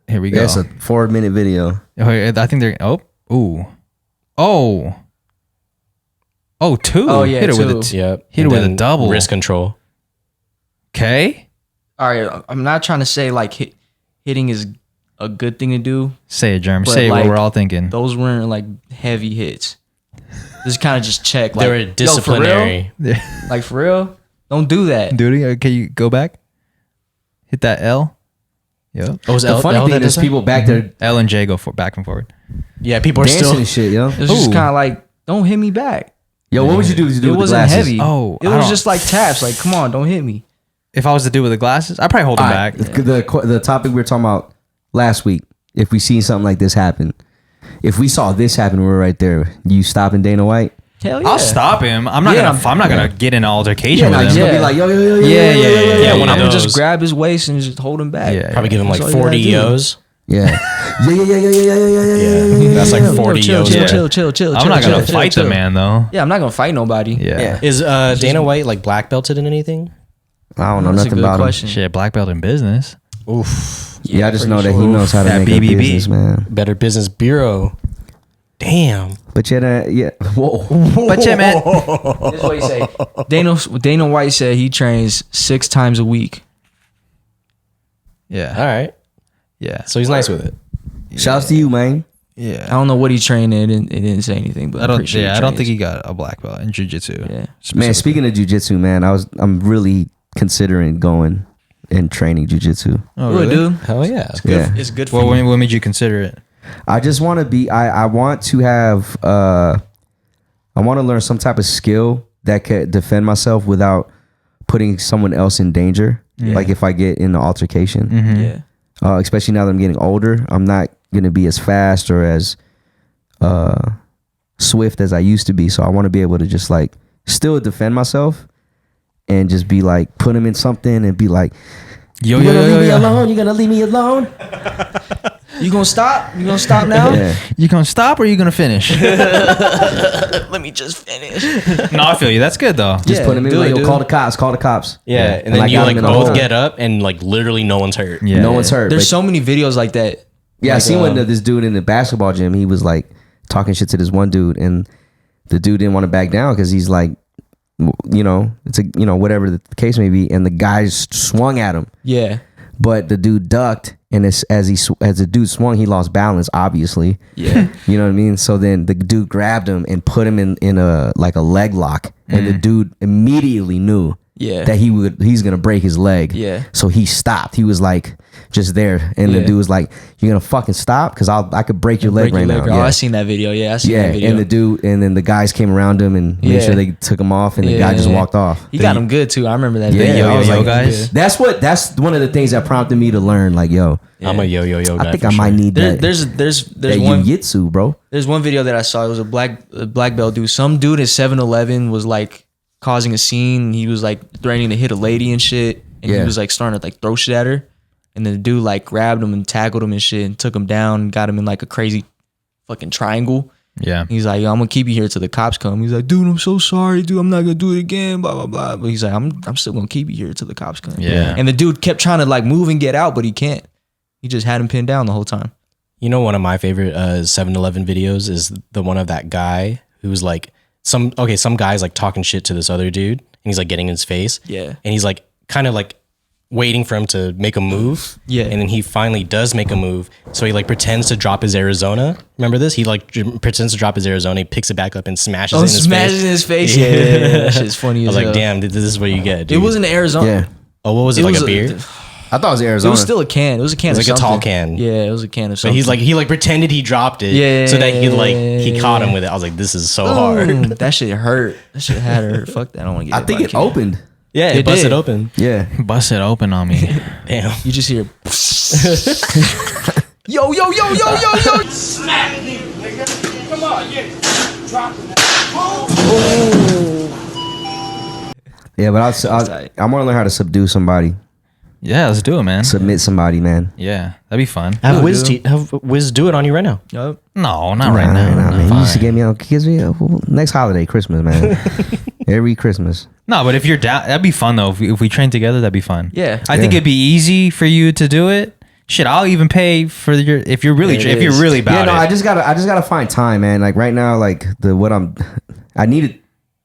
Here we go. that's a 4-minute video. I think they're. Oh. Oh, 2. Oh, yeah, hit it with 2. a Yep. Hit it And with a then double. Wrist control. Okay. All right, I'm not trying to say like hitting is a good thing to do. Say it, Jeremy. But, Say like, what we're all thinking. Those weren't like heavy hits. Just kind of just check. Like, They were disciplinary. Yo, for real? Like for real, don't do that. Do it. Can you go back? Hit that L. Yep. Oh, was The L, funny L thing that is is people back there L and J go back and forward. Yeah, people are dancing still. and shit, yo. It's just Ooh. kind of like, don't hit me back. Yo, what would you do? Would you do It with the wasn't glasses? heavy. Oh, it I was don't- just like taps. Like, come on, don't hit me. If I was to do with the glasses, I'd probably hold them All right, back. the topic we were talking about last week. If we seen something like this happen, if we saw this happen, we were right there. You stopping Dana White? Hell yeah. I'll stop him. I'm not Yeah, gonna. I'm not gonna get in an altercation Yeah, with like, him. you're gonna be like, yo, yo, yo, yo, Yeah, yo, yo, yeah, yo, yeah, yo, yeah, yo, one yo. of I'm gonna just those. grab his waist and just hold him back. Yeah. Probably give him like That's all you 40 gotta do. Yo's. Yeah, yeah, yeah, yeah, yeah, yeah, yeah, yeah, Yeah, that's like 40 chill, Yo's. chill, Yeah. chill, chill, chill. I'm not chill, gonna chill, fight chill. the man though. Yeah, I'm not gonna fight nobody. Yeah. Yeah. Is Dana White like black belted in anything? I don't know That's a nothing good about him. question. Shit, black belt in business. Oof. Yeah, I just pretty know that sure. he knows how to That make a BBB. business, man. Better Business Bureau. Damn. But yeah, whoa. But yeah, man. This is what he say. Dana White said he trains 6 times a week. Yeah. All right. Yeah. So he's nice with it. Shouts to you, man. I Yeah. don't know what he trained in. It didn't say anything, but I I'm don't. pretty sure Yeah. I he don't trains. think he got a black belt in jiu-jitsu. Yeah. Man, speaking of jujitsu, man, I'm really considering going and training jujitsu. Oh, Really, really? dude? Hell yeah. Yeah. It's good for Well, you. what made you consider it? I just want to be. I want to have. I want to learn some type of skill that could defend myself without putting someone else in danger. Like if I get in an altercation, Yeah. especially now that I'm getting older, I'm not gonna be as fast or as swift as I used to be. So I want to be able to just like still defend myself and just be like put him in something and be like, Yo, "You yo, gonna yo, leave me yo. alone? You gonna leave me alone?" You gonna stop? You gonna stop now? Yeah. You gonna stop or you gonna finish? Let me just finish. No, I feel you. That's good though. Just Yeah, put him in do like, it, yo, dude. call the cops, call the cops. Yeah. And then I you got like him in the both hole. get up and like literally no one's hurt. Yeah. No one's hurt. There's but- so many videos like that. Yeah, I Like, seen when this dude in the basketball gym, he was like talking shit to this one dude, and the dude didn't want to back down because he's like, you know, it's a, you know, whatever the case may be, and the guy swung at him, Yeah. but the dude ducked, and as the dude swung, he lost balance, obviously. Yeah. You know what I mean? So then the dude grabbed him and put him in a like a leg lock, and the dude immediately knew Yeah. that he's gonna break his leg. Yeah. So he stopped. He was like just there, and the Yeah. dude was like, "You're gonna fucking stop, because I could break your leg Break your right leg. now." Oh, Yeah. I seen that video. Yeah, I seen Yeah, that video. and then the guys came around him and made Yeah. sure they took him off, and the guy just walked off. He got him good too. I remember that. Yeah, video. I yo, was yo, like, guys. That's one of the things that prompted me to learn. Like, yo, I'm a yo guy. I think for I might sure. need that. There's that one jiu-jitsu, bro. There's one video that I saw. It was a black belt dude. Some dude at 7-Eleven was like causing a scene. He was like threatening to hit a lady and shit. And Yeah. he was like starting to like throw shit at her. And then the dude like grabbed him and tackled him and shit and took him down and got him in like a crazy fucking triangle. Yeah. He's like, yo, I'm gonna keep you here till the cops come. He's like, dude, I'm so sorry, dude. I'm not gonna do it again. Blah blah blah. But he's like, I'm still gonna keep you here till the cops come. Yeah. And the dude kept trying to like move and get out, but he can't. He just had him pinned down the whole time. You know, one of my favorite 7-Eleven videos is the one of that guy who's like some guy's like talking shit to this other dude, and he's like getting in his face. Yeah. And he's like kind of like waiting for him to make a move. Yeah. And then he finally does make a move. So he like pretends to drop his Arizona. Remember this? He like pretends to drop his Arizona. He picks it back up and smashes it in his smashes face. in his face. Yeah. That shit's funny I as was like, hell. damn, this is what you get, It dude. wasn't Arizona. Yeah, Oh, what was it? It Like was a beer? I thought it was It Arizona. was still a can. It was a can. It of was like a tall something. can. Yeah, it was a can of But something. he like pretended he dropped it. Yeah. So that he caught him with it. I was like, this is so hard. That shit hurt. That shit had her. Fuck that. I don't want to get. I think hit it by a can. opened. Yeah, It it busted did. open. Yeah, Bust it open on me. Damn. You just hear. Yo yo yo yo yo yo. yeah, but I want to learn how to subdue somebody, Yeah, let's do it, man. submit somebody, man. Yeah, that'd be fun. Have Wiz do it on you right now. Yup. No, not right Nah, now. nah, man. You Fine. used to get me next holiday, Christmas, man. Every Christmas. No, but if you're down, that'd be fun though. If we train together, that'd be fun. Yeah. I think Yeah. it'd be easy for you to do it. Shit, I'll even pay for your if you're really It if you're is. really about Yeah, no, it. I just gotta find time, man. Like right now, like I needed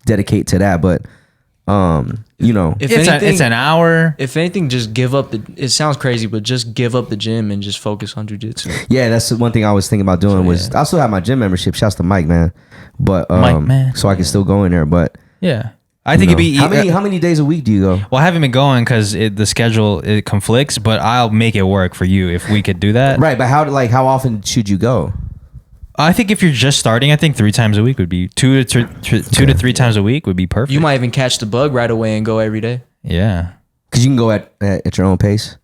dedicate to that. But you know, If It's an hour. If anything, just give up the. It sounds crazy, but just give up the gym and just focus on jujitsu. yeah, that's the one thing I was thinking about doing. Was I still have my gym membership? Shouts to Mike, man. But Mike, man. so I can still go in there. But Yeah. I think it'd be how many days a week do you go? Well, I haven't been going because the schedule it conflicts, but I'll make it work for you if we could do that. Right, but how often should you go? I think if you're just starting, I think 3 times a week would be 2 to 3 times a week would be perfect. You might even catch the bug right away and go every day. Yeah. Because you can go at your own pace.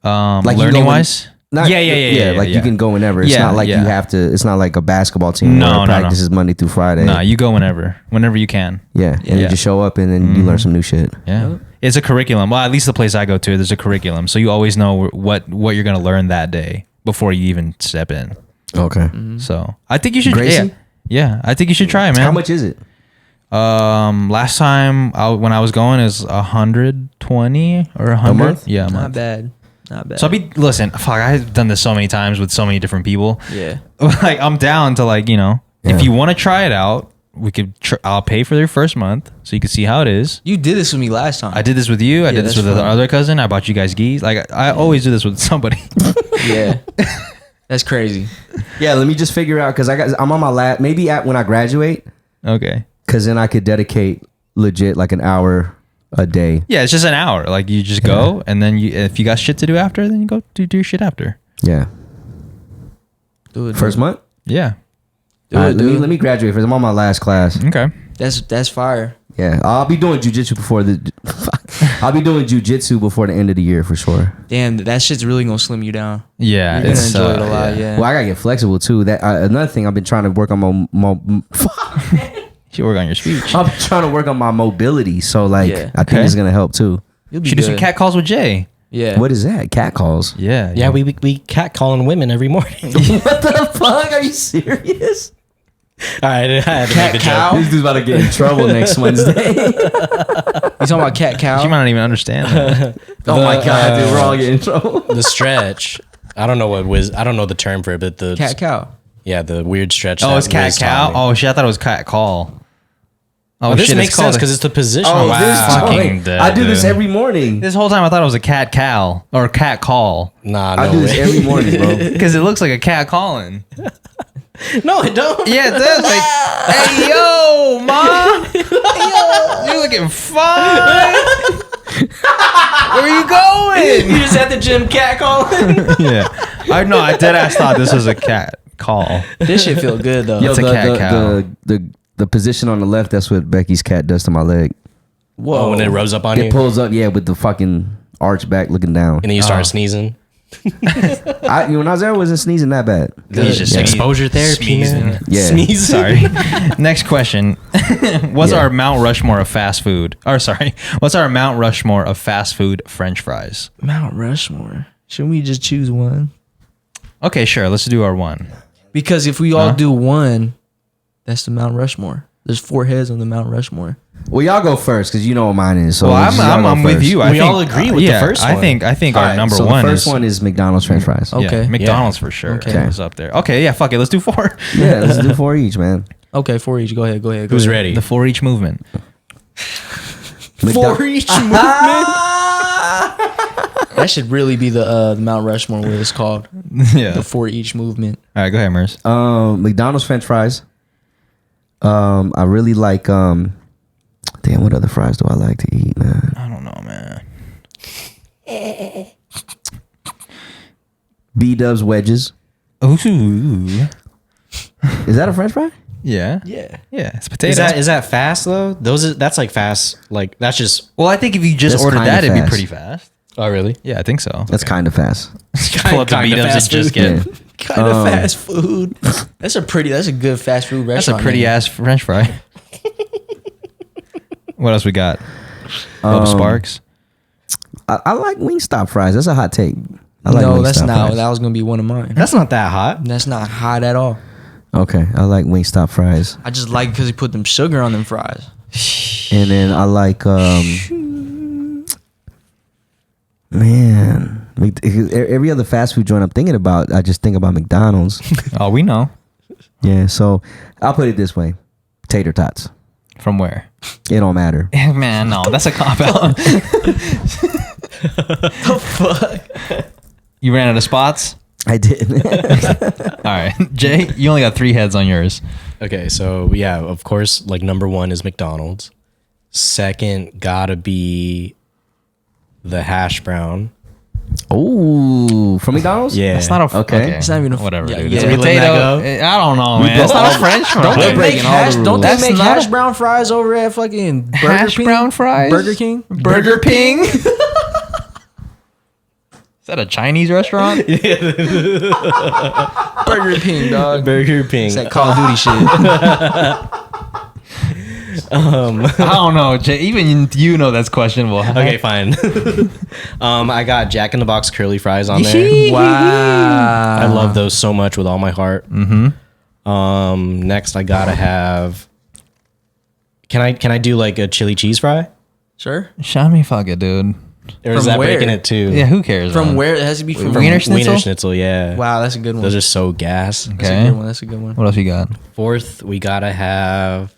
Like you learning go wise. Yeah. Like you can go whenever. It's Yeah, not like yeah. you have to. It's not like a basketball team No, where no, practice is Monday through Friday. Nah, you go whenever you can. Yeah, and you just show up and then you learn some new shit. Yeah. It's a curriculum. Well, at least the place I go to, there's a curriculum, so you always know what you're gonna learn that day before you even step in. Okay. So I think you should. Gracie? Yeah, I think you should try it, man. How much is it? Last time when I was going is 120 or 100. month? Yeah, a Not month. bad. Not bad. So listen, fuck, I've done this so many times with so many different people. Yeah. Like I'm down to if Yeah. you want to try it out, we could. I'll pay for their first month so you can see how it is. You did this with me last time. I did this with you. I did this that's with the fun. other cousin. I bought you guys geese. Like I always do this with somebody. Yeah. That's crazy. Yeah, let me just figure out because I'm on my last. Maybe when I graduate, Okay. because then I could dedicate legit like an hour a day. Yeah, it's just an hour. Like you just go, and then if you got shit to do after, then you go do your shit after. Yeah. Do it. First month. Yeah. Do All it, right, dude. let me graduate first. I'm on my last class. Okay. That's fire. Yeah, I'll be doing jujitsu before the. I'll be doing jujitsu before the end of the year for sure. Damn, that shit's really gonna slim you down. Yeah, You're gonna it's enjoy it a lot. Yeah. Well, I gotta get flexible too. That another thing I've been trying to work on my You should work on your speech. I'm trying to work on my mobility. So like, Yeah. I think Okay. it's gonna help too. You'll be Should do some good. cat calls with Jay. Yeah. What is that? Cat calls. Yeah. Yeah, we cat calling women every morning. What the fuck? Are you serious? All right, I had to Cat make the cow? joke. This dude's about to get in trouble next Wednesday. You talking about cat cow? She might not even understand that. Oh my god, dude, we're all getting in trouble. The stretch. I don't know I don't know the term for it, but the cat cow. Yeah, the weird stretch. Oh, that it's cat Wiz taught cow. me. Oh shit, I thought it was cat call. Oh, This shit, makes it's called sense because it's the position. Oh, wow. this Fucking joint. dead, I do this dude. every morning. This whole time I thought it was a cat cow or cat call Nah, no I do this way. every morning, bro. because it looks like a cat calling. No, it don't. Yeah, it does. Like, hey yo, mom, you're looking fine. Where you going? You just at the gym cat calling. Yeah, I know. I dead ass thought this was a cat call. This shit feel good though. It's a cat cow. The position on the left, that's what Becky's cat does to my leg. Whoa, when it rubs up on It you, pulls up, yeah, with the fucking arch back looking down. and then you start sneezing. When I was there, I wasn't sneezing that bad. He's just Exposure therapy, man. Yeah. Sneeze. Sorry. Next question. What's Yeah. our Mount Rushmore of fast food? Or sorry, what's our Mount Rushmore of fast food French fries? Mount Rushmore. Shouldn't we just choose one? Okay, sure. Let's do our one. Because if we all do one, that's the Mount Rushmore. There's 4 heads on the Mount Rushmore. Well, y'all go first because you know what mine is. So Well, y'all go I'm with first. you. We all agree with the first I one. think All our right, number so one the first is one is McDonald's French fries. Okay. Yeah, McDonald's for sure. Okay. Is up there. Okay, yeah, fuck it. Let's do 4. Yeah, let's do 4 each, man. Okay, 4 each. Go ahead. Who's ready? The 4 each movement. each movement. That should really be the Mount Rushmore, what it's called. Yeah. The 4 each movement. All right, go ahead, Merz. McDonald's French fries. I really like damn, what other fries do I like to eat, man? I don't know, man. B-Dubs wedges. Ooh. Is that a French fry? Yeah. Yeah. Yeah, it's potato. Is that fast though? That's like fast. Like that's just. Well, I think if you just That's ordered kinda that, it'd be fast. pretty fast. Oh really? Yeah, I think so. That's kind of fast. Pull up the kinda beat-ups and fast just food. get... Yeah. Kind of fast food. That's a good fast food That's a restaurant. pretty name. ass French fry. What else we got? Bubba Sparks. I like Wingstop fries. That's a hot take. I like No, that's Wingstop not. fries. That was gonna be one of mine. That's not that hot. That's not hot at all. Okay, I like Wingstop fries. I just like because he put them sugar on them fries. And then I like man, every other fast food joint I'm thinking about, I just think about McDonald's. Oh, we know. Yeah, so I'll put it this way: tater tots. From where? It don't matter. Man, no, that's a cop out. The fuck? You ran out of spots? I did. All right. Jay, you only got 3 heads on yours. Okay, so yeah, of course, like number 1 is McDonald's. Second, gotta be the hash brown. Oh, from McDonald's? Yeah. That's not a Okay. It's not even a whatever, yeah, dude. yeah. It's a We letting that potato. go? I don't know, man. It's not a French fry. Don't they breaking make all hash? the Don't they rules. make That's hash not- brown fries over at fucking Burger Hash King? brown fries? Burger King? Burger Ping? Is that a Chinese restaurant? Burger King, dog. Burger Ping. It's that Call of Duty shit. I don't know, Jay. Even you know that's questionable. Okay, fine. I got Jack in the Box curly fries on there. Wow. I love those so much with all my heart. Next I gotta have. Can I do like a chili cheese fry? Sure. Show me fuck it, dude. Or is From that where? breaking it too? Yeah, who cares? From man? where? It has to be from Wiener Schnitzel? Wiener Schnitzel, yeah. Wow, that's a good one. Those are so gas. That's a Okay. good one. That's a good one. What else you got? Fourth, we gotta have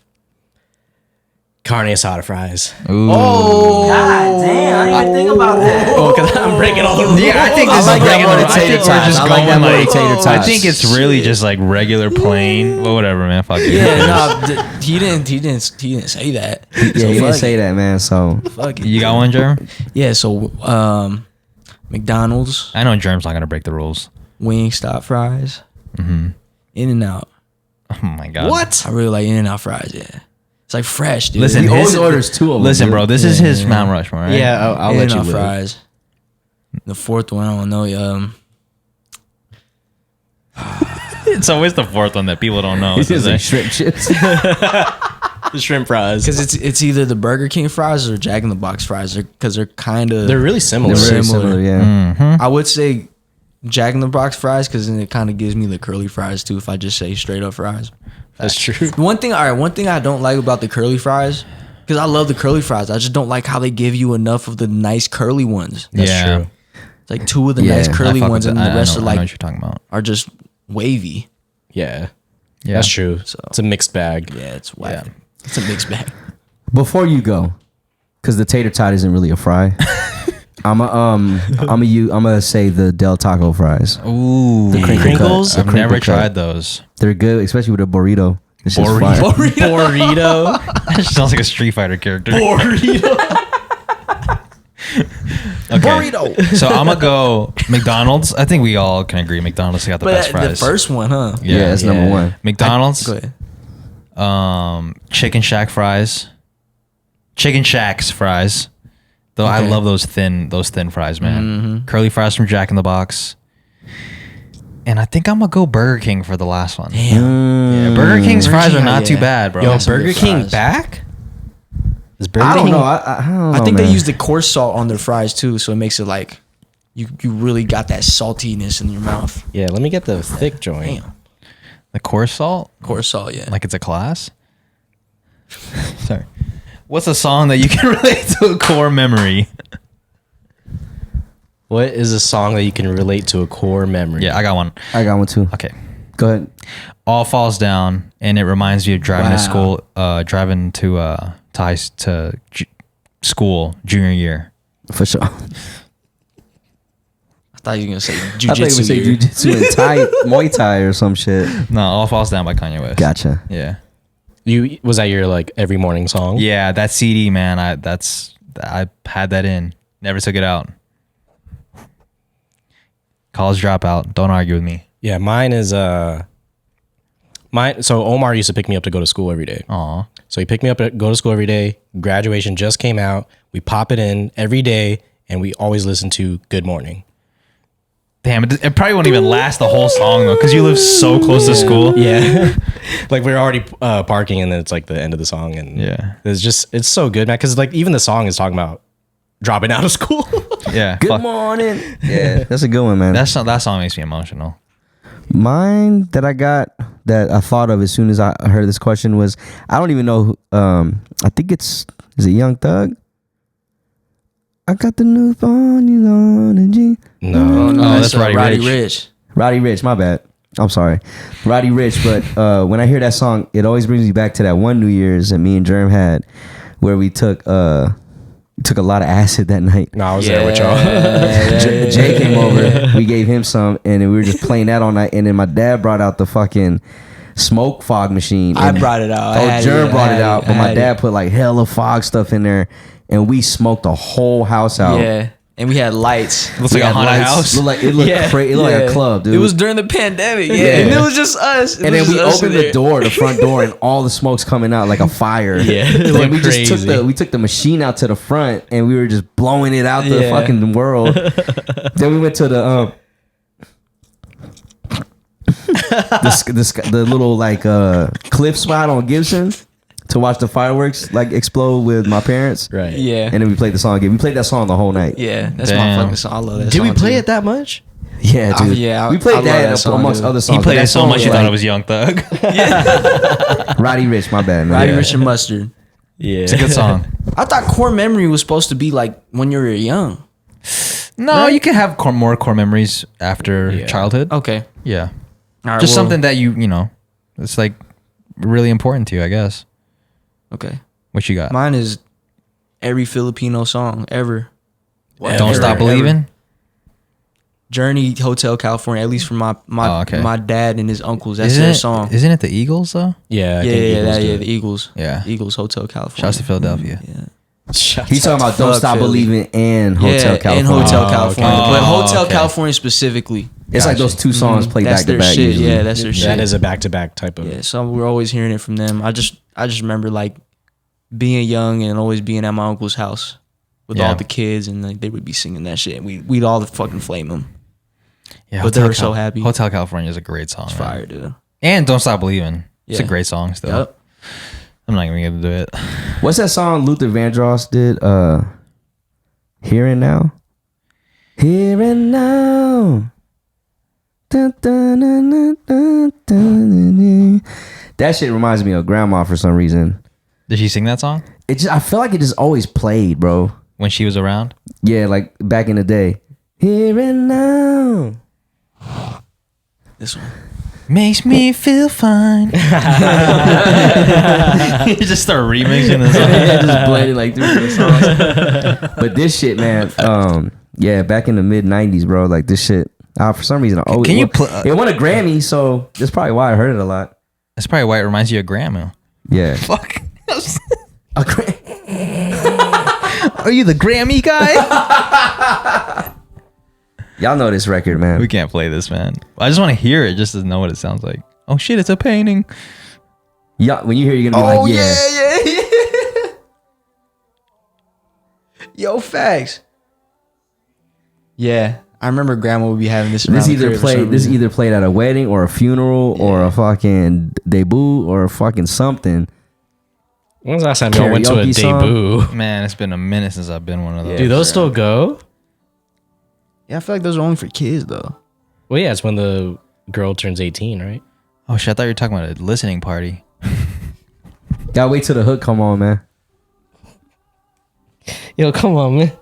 carne asada fries. Ooh. God damn, I didn't even think about that. Oh, because I'm breaking all the rules. Yeah, I think I this like is that breaking more the- than I tater think we're tots. just I like going that more like- than tater I tots. think it's really just like regular plain. Well, whatever, man. Fuck it. Yeah, no, he didn't say that. Yeah, you didn't say that, man. So Fuck it. You got one, Jerm? Yeah, so McDonald's, I know Jerm's not gonna break the rules. Wingstop fries, In-N-Out. Oh my god. What? I really like In-N-Out fries. Yeah, it's like fresh, dude. Listen, he always his- orders 2 of them. Listen, dude. bro. This is his Mount Rushmore, right? Yeah, I'll let you In-N-Out live. fries. The fourth one, I don't know. It's always the fourth one that people don't know. He's so just they- like shrimp chips. The shrimp fries. Because it's either the Burger King fries or Jack in the Box fries, because they're kind of They're really similar. They're Very similar. similar, yeah. I would say Jack in the Box fries, because then it kind of gives me the curly fries too. If I just say straight up fries, That's true. one thing I don't like about the curly fries, because I love the curly fries, I just don't like how they give you enough of the nice curly ones. That's Yeah. true. It's like 2 of the Yeah, nice I curly fuck ones, with and that. the rest I are know what like you're talking about. are just wavy. Yeah. Yeah, That's true. So- It's a mixed bag. Yeah, it's whack. It's a mixed bag. Before you go, because the tater tot isn't really a fry, I'm gonna say the Del Taco fries. Ooh, The crinkle Crinkles? cut. The I've crinkle never cut. tried those. They're good, especially with a burrito. It's just fire. Burrito. That sounds like a Street Fighter character. Okay. Burrito. So I'm gonna go McDonald's. I think we all can agree McDonald's got the best But fries. the first one, huh? Yeah, it's number 1. McDonald's. Go ahead. Chicken Shack fries. Chicken Shack's fries. Though I Okay. love those thin fries, man. Curly fries from Jack in the Box. And I think I'm gonna go Burger King for the last one. Yeah, Burger King's Burger fries King, are not too yeah. bad, bro. Yo, That's some Burger good King fries. back? Is Burger I don't King? know. I don't know. I think they man. use the coarse salt on their fries too, so it makes it like you really got that saltiness in your mouth. Yeah, let me get the thick joint. Damn, The coarse salt, coarse salt, yeah. like it's a class. Sorry. What's a song that you can relate to a core memory? What is a song that you can relate to a core memory? Yeah, I got one. I got one too. Okay. Go ahead. All Falls Down, and it reminds you of driving to Wow. school, driving to school junior year. For sure. I thought you were gonna say I thought you would jujitsu. say here. jujitsu and Muay Thai or some shit. No, All Falls Down by Kanye West. Gotcha. Yeah. Was that your like every morning song? Yeah, that CD, man. I had that in. Never took it out. College dropout. Don't argue with me. Yeah, mine is So Omar used to pick me up to go to school every day. Aw. So he picked me up to go to school every day. Graduation just came out. We pop it in every day, and we always listen to Good Morning. Damn, it probably won't even last the whole song though, because you live so close to school. Yeah. Like we're already parking, and then it's like the end of the song, and Yeah. it's so good, man. Because like even the song is talking about dropping out of school. Yeah. Good fuck. morning. Yeah, that's a good one, man. That song makes me emotional. Mine that I thought of as soon as I heard this question was, I don't even know. I think is it Young Thug? I got the new phone, you on the G. No. Oh no, Oh, that's that's Roddy Roddy Ricch. Rich. Roddy Ricch, my bad. I'm sorry, Roddy Rich. But when I hear that song, it always brings me back to that one New Year's that me and Germ had, where we took a lot of acid that night. No, I was there with y'all. Jay came over. We gave him some, and then we were just playing that all night. And then my dad brought out the fucking smoke fog machine. I brought it out. Germ brought it out, but my dad put like hella fog stuff in there, and we smoked the whole house out. Yeah. And we had lights. Looks like a haunted house. It looked like a club, dude. It was during the pandemic. Yeah. And it was just us. And then we opened the front door, and all the smoke's coming out like a fire. Yeah, And like we crazy. just took the machine out to the front, and we were just blowing it out the fucking world. Then we went to the little like cliff spot on Gibson to watch the fireworks like explode with my parents. Right. Yeah. And then we played the song again. We played that song the whole night. Yeah. That's Damn. my fucking song. I love that Did song. we play too. it that much? Yeah, dude. I We played love that song, amongst dude. other songs. He played That it so song much was you thought like it was Young Thug. Roddy Rich, my bad, man. Roddy Rich and Mustard. Yeah. It's a good song. I thought core memory was supposed to be like when you were young. No, you can have more core memories after childhood. Okay. Yeah. All right, Just well, something that you know, it's like really important to you, I guess. Okay. What you got? Mine is every Filipino song ever. Don't Stop Believing. Journey, Hotel California. At least for my my dad and his uncles. That's their song. Isn't it the Eagles though? Yeah. I Yeah, think Eagles do the it. Eagles. Yeah. Eagles, Hotel California. Shouts to Philadelphia. Yeah. He's talking about Don't Fuck Stop Philly. Believing and Hotel Yeah, California. and Hotel Oh, California. okay. But Hotel okay. California specifically. It's like those two songs played That's back to their back. shit. usually. Yeah, that's their shit. That is a back-to-back type of. Yeah, so we're always hearing it from them. I just remember like being young and always being at my uncle's house with Yeah. all the kids, and like they would be singing that shit. And we'd all fucking flame them. Yeah, But they were so happy. Hotel California is a great song. It's man. fire, dude. And Don't Stop Believing. It's a Yeah. great song still. Yep. I'm not even gonna do it. What's that song Luther Vandross did? Here and Now. Here and Now. Dun, dun, dun, dun, dun, dun, dun. That shit reminds me of grandma for some reason. Did she sing that song I feel like it just always played, bro. when she was around? Yeah, like back in the day. Here and Now. This one. Makes me feel fine. You just start remixing the song. Yeah, just blending like through the songs. But this shit, man, yeah, back in the mid '90s, bro, like this shit. For some reason, I always Can you it won a Grammy, so that's probably why I heard it a lot. That's probably why it reminds you of grandma. Yeah, Fuck. a Gra- Are you the Grammy guy? y'all know this record, man. We can't play this, man. I just want to hear it just to know what it sounds like. Oh shit, it's a painting. Yeah, when you hear, it, you're gonna be like, yeah. Yo, facts. Yeah, I remember grandma would be having this. This around the either crib for some played. This reason. either played at a wedding or a funeral or a fucking debut or a fucking something. When was the last time y'all went to a Karaoke song? debut? Man, it's been a minute since I've been one of those. Do those still go? Yeah, I feel like those are only for kids though. Well, yeah, it's when the girl turns 18, right? Oh shit, I thought you were talking about a listening party. Gotta wait till the hook come on, man. Yo, come on, man.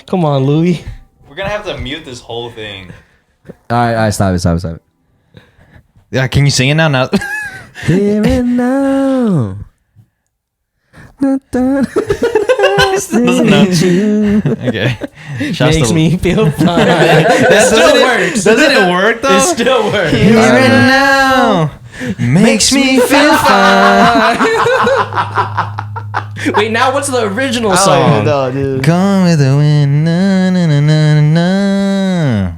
Come on, Louis. We're gonna have to mute this whole thing. All right, stop it. Yeah, can you sing it now? Now. Here and now. Dun, dun. Doesn't know. Okay. Shouts Makes to- me feel fine. That still works. Doesn't it work though? It still works. Here and now makes me feel fine. Wait, now what's the original song? No, dude. Gone with the wind. Na, na, na, na, na.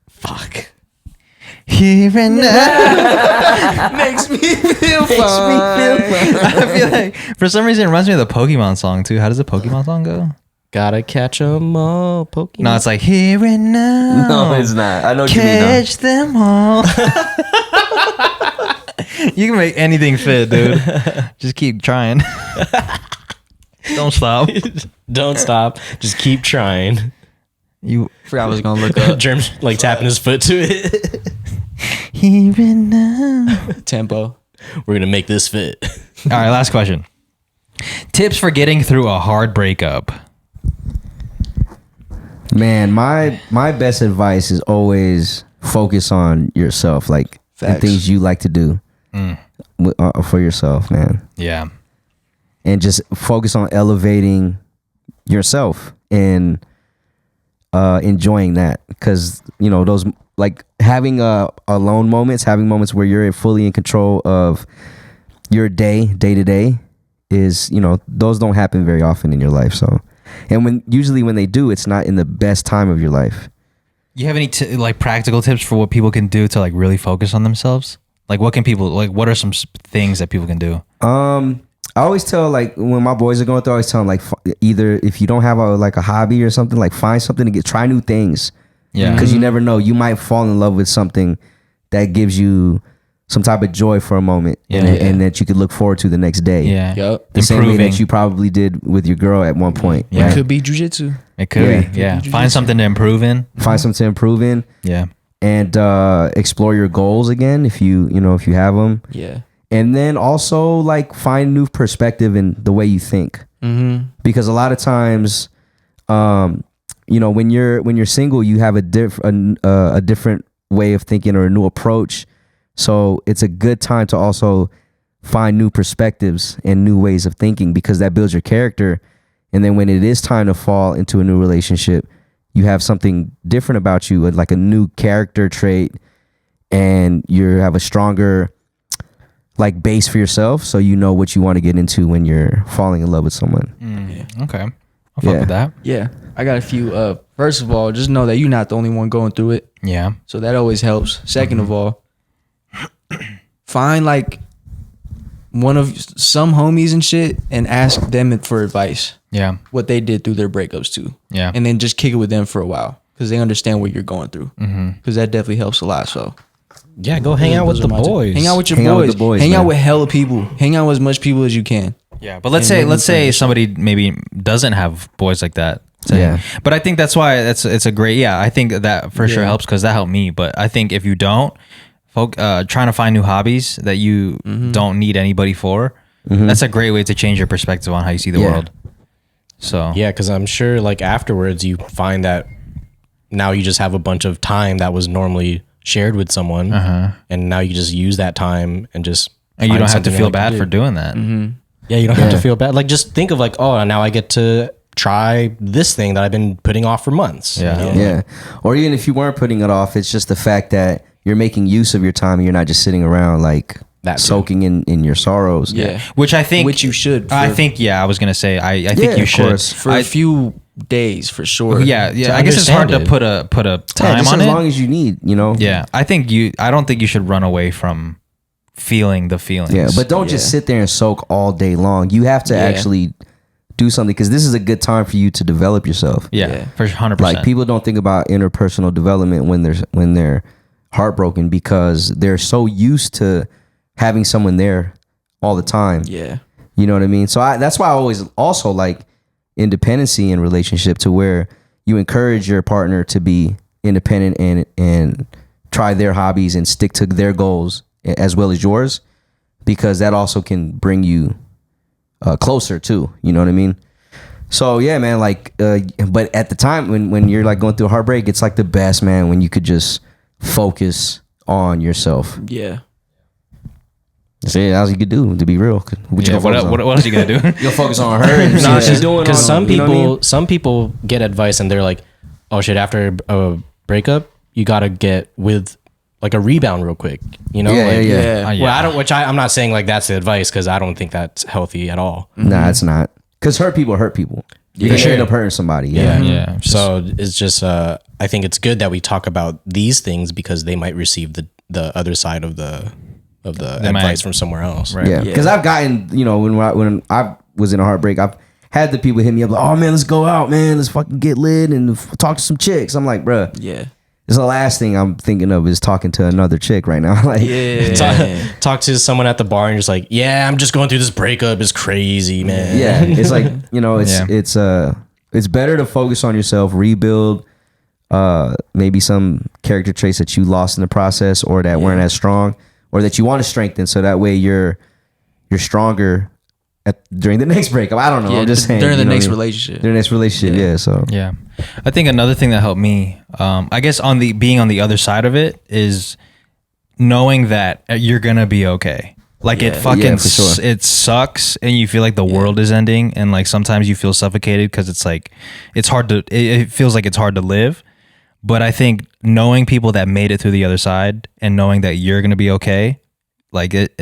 Fuck. Here and now. Makes me feel fine. I feel like for some reason it reminds me of the Pokemon song too. How does the Pokemon song go? Gotta catch 'em all, Pokemon. No, it's like here and now. No, it's not. I know what you mean, though. Catch them all. You can make anything fit, dude. Just keep trying. Don't stop. Don't stop. Just keep trying. You Forgot I was gonna look up Germ's like tapping his foot to it. here and now. tempo. We're gonna make this fit. All right, last question. Tips for getting through a hard breakup. Man, my best advice is always focus on yourself, like the Facts. things you like to do for yourself, man. Yeah. And just focus on elevating yourself and enjoying that, because those, like, having alone moments, having moments where you're fully in control of your day to day is, those don't happen very often in your life. So, and usually when they do, it's not in the best time of your life. You have any like practical tips for what people can do to like really focus on themselves? Like what what are some things that people can do? I always tell, like, when my boys are going through, I always tell them, like, either if you don't have a hobby or something, like, find something to try new things. Yeah. Because you never know, you might fall in love with something that gives you some type of joy for a moment, and that you could look forward to the next day. Yeah. Yep. The same way that you probably did with your girl at one point. Yeah. Right? Could be jujitsu. It could be. Yeah. Find something to improve in. Find something to improve in. Yeah. And explore your goals again if you have them. Yeah. And then also, like, find new perspective in the way you think. Mm-hmm. Because a lot of times, when you're single, you have a different way of thinking or a new approach. So it's a good time to also find new perspectives and new ways of thinking, because that builds your character. And then when it is time to fall into a new relationship, you have something different about you, like a new character trait, and you have a stronger, like, base for yourself, so you know what you want to get into when you're falling in love with someone. Okay. I'll fuck with that. Yeah. I got a few. First of all, just know that you're not the only one going through it. Yeah. So that always helps. Second of all, find like one of some homies and shit and ask them for advice. Yeah. What they did through their breakups too. Yeah. And then just kick it with them for a while, because they understand what you're going through. Because that definitely helps a lot. So Yeah, go hang out with the boys. hang out with your Hang out with boys. the boys, Hang out man. with hella people. Hang out with as much people as you can. Yeah, but let's And say then somebody maybe doesn't have boys like that. So, Yeah. But I think that's why it's a great. Yeah, I think that for sure helps, because that helped me. But I think if you don't, trying to find new hobbies that you don't need anybody for, that's a great way to change your perspective on how you see the world. So Yeah, because I'm sure, like, afterwards you find that now you just have a bunch of time that was normally shared with someone, and now you just use that time and just and you find don't have to something feel like bad do. for doing that. Yeah, you don't have to feel bad. Like, just think of, like, oh, now I get to try this thing that I've been putting off for months. Yeah. you know? Yeah. Or even if you weren't putting it off, it's just the fact that you're making use of your time and you're not just sitting around, like, That too. soaking in your sorrows. Yeah. Which I think, Which you should. I for- think, I was gonna say, I Yeah, think you of should. course. for a few days for sure. Yeah. To I guess it's hard to understand put a Yeah, time just on as it. long as you need, Yeah, I don't think you should run away from feeling the feelings. Yeah, but don't just sit there and soak all day long. You have to actually do something, because this is a good time for you to develop yourself. yeah, for 100%. Like, people don't think about interpersonal development when they're heartbroken, because they're so used to having someone there all the time. Yeah. You know what I mean? So that's why I always also like independency in relationship, to where you encourage your partner to be independent and try their hobbies and stick to their goals as well as yours, because that also can bring you closer too. You know what I mean? So yeah, man, like, but at the time when you're like going through a heartbreak, it's like the best, man, when you could just focus on yourself. Yeah. That's it. That's all you could do, to be real. What you gonna focus on? what else are you gonna do? You'll focus on her and see No, what she's doing. because some you know people, what I mean? some people get advice and they're like, "Oh shit! After a breakup, you gotta get with like a rebound real quick." You know? Yeah, like, yeah. Yeah. Well, I don't. I'm not saying like that's the advice, because I don't think that's healthy at all. Nah, it's not. Because hurt people hurt people. You For can sure. end up hurting somebody. Yeah. Yeah. Yeah. So it's just. I think it's good that we talk about these things, because they might receive the other side of the advice might. from somewhere else. Right. Yeah. Because I've gotten, when I was in a heartbreak, I've had the people hit me up like, "Oh man, let's go out, man. Let's fucking get lit and talk to some chicks." I'm like, bruh, Yeah. it's the last thing I'm thinking of is talking to another chick right now. Like, Yeah. Talk to someone at the bar and you're just like, "Yeah, I'm just going through this breakup. It's crazy, man." yeah, it's like, Yeah. it's better to focus on yourself, rebuild maybe some character traits that you lost in the process, or that weren't as strong, or that you want to strengthen, so that way you're stronger during the next breakup. I don't know. I'm just saying during the next relationship. relationship. During the next relationship, yeah. So Yeah, I think another thing that helped me, I guess, being on the other side of it is knowing that you're gonna be okay. Like it fucking for sure. it sucks, and you feel like the world is ending, and like sometimes you feel suffocated because it's like it's hard to. It feels like it's hard to live. But I think knowing people that made it through the other side and knowing that you're gonna be okay, like it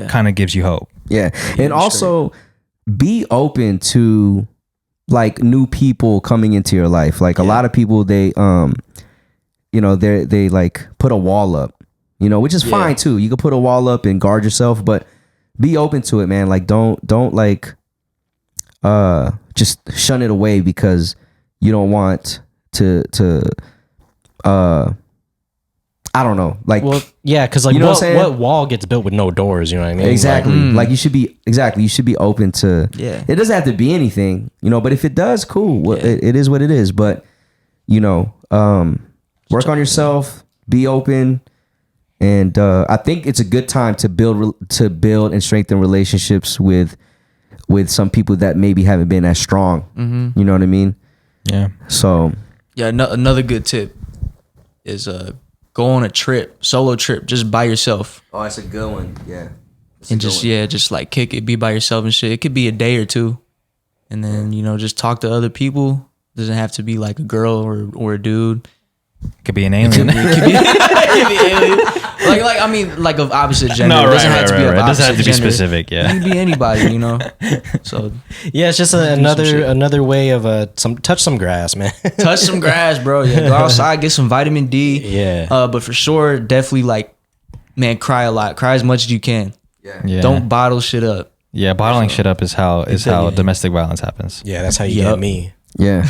kind of gives you hope. yeah, and also be open to like new people coming into your life. Like a lot of people, they they like put a wall up. Which is fine too. You can put a wall up and guard yourself, but be open to it, man. Like don't like just shun it away because you don't want to I don't know. Like, well, yeah, because like you know what I'm saying? what wall gets built with no doors? You know what I mean? Exactly. Like you should be open to. Yeah. It doesn't have to be anything, but if it does, cool. Well, it is what it is. But work on yourself. Be open. And I think it's a good time to build and strengthen relationships with some people that maybe haven't been as strong. You know what I mean? Yeah. So Yeah, another good tip is go on a solo trip, just by yourself. Oh, that's a good one. Yeah. And just like kick it, be by yourself and shit. It could be a day or two. And then, just talk to other people. Doesn't have to be like a girl or a dude. Could be an alien. It could be alien. Like I mean, like of opposite gender. No, It doesn't have to be of It doesn't have to be opposite gender. specific. It Yeah. can be anybody, So Yeah, it's just another way of touch some grass, man. touch some grass, bro. Yeah, go outside, get some vitamin D. Yeah. But for sure, definitely like, man, cry a lot. Cry as much as you can. Yeah. Don't bottle shit up. Yeah, bottling shit up is how domestic violence happens. Yeah, that's how you Yup. get me. Yeah.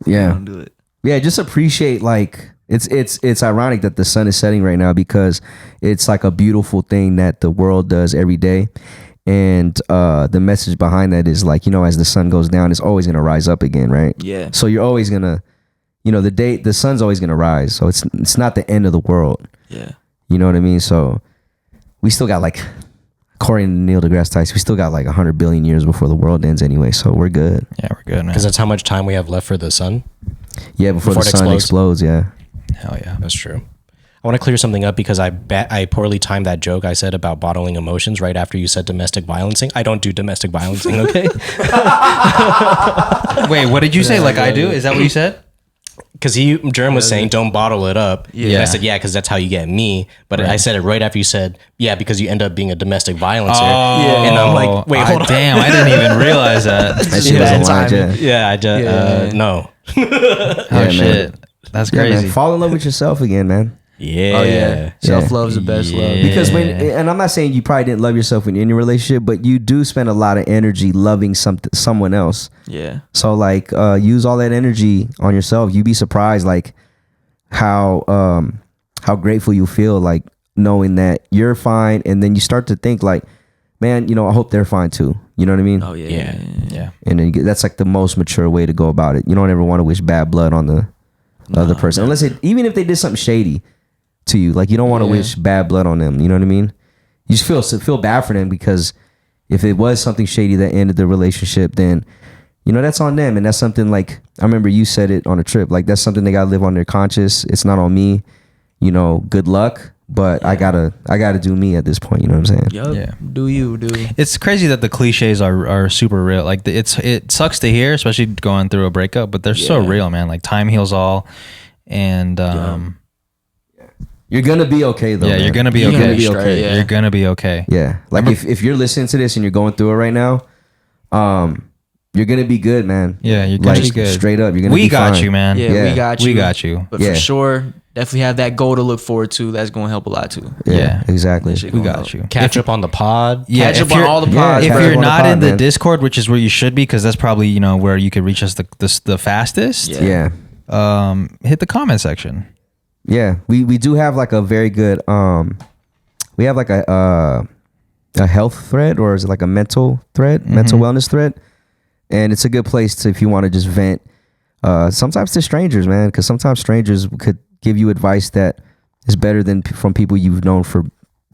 Yeah. Don't do it. Yeah, just appreciate like it's ironic that the sun is setting right now because it's like a beautiful thing that the world does every day. And the message behind that is like, as the sun goes down, it's always gonna rise up again, right? Yeah. So you're always gonna the sun's always gonna rise. So it's not the end of the world. Yeah. You know what I mean? So we still got like, according to Neil deGrasse Tyson, we still got like 100 billion years before the world ends anyway. So we're good. Yeah, we're good, man. Because that's how much time we have left for the sun. Yeah, before the it sun explodes. Yeah. Hell yeah. That's true. I want to clear something up because I poorly timed that joke I said about bottling emotions right after you said domestic violencing. I don't do domestic violencing, okay? Wait, what did you say? Like I do? Is that what you said? Because Jerm was saying don't bottle it up. Yeah. And I said, yeah, because that's how you get me. But I said it right after you said, yeah, because you end up being a domestic violencer. And I'm like, wait, hold on. Damn, I didn't even realize that. That shit was a lie, Jay. Yeah, I just, no. Oh shit. That's Yeah, crazy. man. Fall in love with yourself again, man. Yeah. Oh yeah. Self love's the best love. Because and I'm not saying you probably didn't love yourself in any relationship, but you do spend a lot of energy loving someone else. Yeah. So like, use all that energy on yourself. You'd be surprised, like how grateful you feel, like knowing that you're fine, and then you start to think like, man, I hope they're fine too. You know what I mean? Oh yeah. Yeah. And then that's like the most mature way to go about it. You don't ever want to wish bad blood on the other person, unless even if they did something shady to you. Like you don't want to wish bad blood on them. You know what I mean? You just feel bad for them because if it was something shady that ended the relationship, then that's on them, and that's something like I remember you said it on a trip. Like that's something they gotta live on their conscience. It's not on me. Good luck. But I gotta do me at this point. You know what I'm saying? Yup. Yeah. Do you. It's crazy that the cliches are super real. Like it sucks to hear, especially going through a breakup, but they're so real, man. Like time heals all, and You're gonna be okay though. yeah, man. you're gonna be You're okay. gonna be straight, yeah. You're gonna be okay. Yeah. Like if you're listening to this and you're going through it right now, you're gonna be good, man. Yeah, you're gonna Like be good. straight up, you're gonna We be got fine. you, man. Yeah, Yeah. we got you. We got you. But Yeah. for sure, definitely have that goal to look forward to. That's going to help a lot too. Yeah. Exactly. That shit We gonna got help. you. Catch up on the pod. Yeah, Catch if up on you're- all the yeah, pods. If catch bro. you're up on the not pod, in the man. Discord, which is where you should be, because that's probably where you could reach us the fastest. Yeah. Yeah. Hit the comment section. Yeah. We do have like a very good we have like a health thread, or is it like a mental thread, mental wellness thread, and it's a good place to, if you want to just vent, sometimes to strangers, man, because sometimes strangers could give you advice that is better than from people you've known for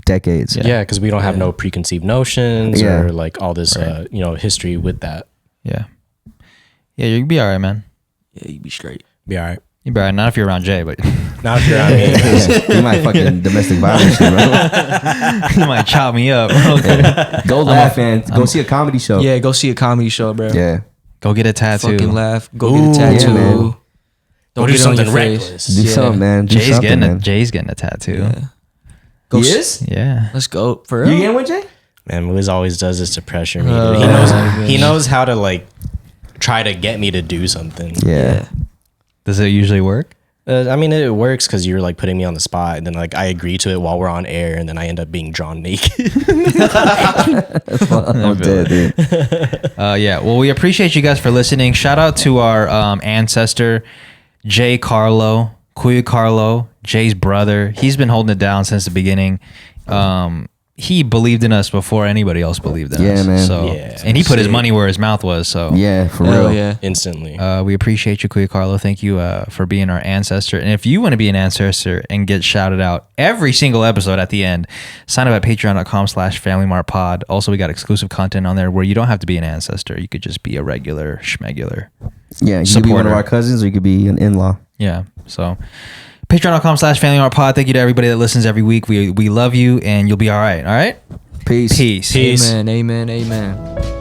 decades. Yeah, because we don't have no preconceived notions Yeah. or like all this, history with that. Yeah. Yeah, you'd be all right, man. Yeah, you be straight. Be all right. You'd be all right. Not if you're around Jay, but Not if you're on me. Yeah. You might fucking domestic violence shit, bro. you might chop me up. Go laugh, man. Go see a comedy show. Yeah, go see a comedy show, bro. Yeah. Go get a tattoo. Fucking laugh. Go get a tattoo. yeah, man. Don't Go do get it on your something face. reckless. Do Yeah. something, man. Do Jay's something, getting man. Jay's getting a tattoo. Yeah. Go He s- is? Yeah. Let's go for You real. getting one, Jay? Man, Wiz always does this to pressure me. Oh, dude. He knows. man. He knows how to like try to get me to do something. Yeah. Does it usually work? I mean, it works because you're like putting me on the spot, and then like I agree to it while we're on air, and then I end up being drawn naked. I'm dead, dude. Yeah. Well, we appreciate you guys for listening. Shout out to our ancestor, Jay Carlo, Kuya Carlo, Jay's brother. He's been holding it down since the beginning. He believed in us before anybody else believed in Yeah, us. man. So, Yeah. and he put his money where his mouth was. So, Yeah, for Hell real. yeah. Instantly. we appreciate you, Kuya Carlo. Thank you for being our ancestor. And if you want to be an ancestor and get shouted out every single episode at the end, sign up at patreon.com/Family Mart Pod. Also, we got exclusive content on there where you don't have to be an ancestor. You could just be a regular schmegular. Yeah, you could be one of Supporter. our cousins or you could be an in-law. Yeah. So patreon.com/Family Mart Pod. Thank you to everybody that listens every week. We love you and you'll be all right. All right. Peace. Peace. Peace. Amen. Amen. Amen.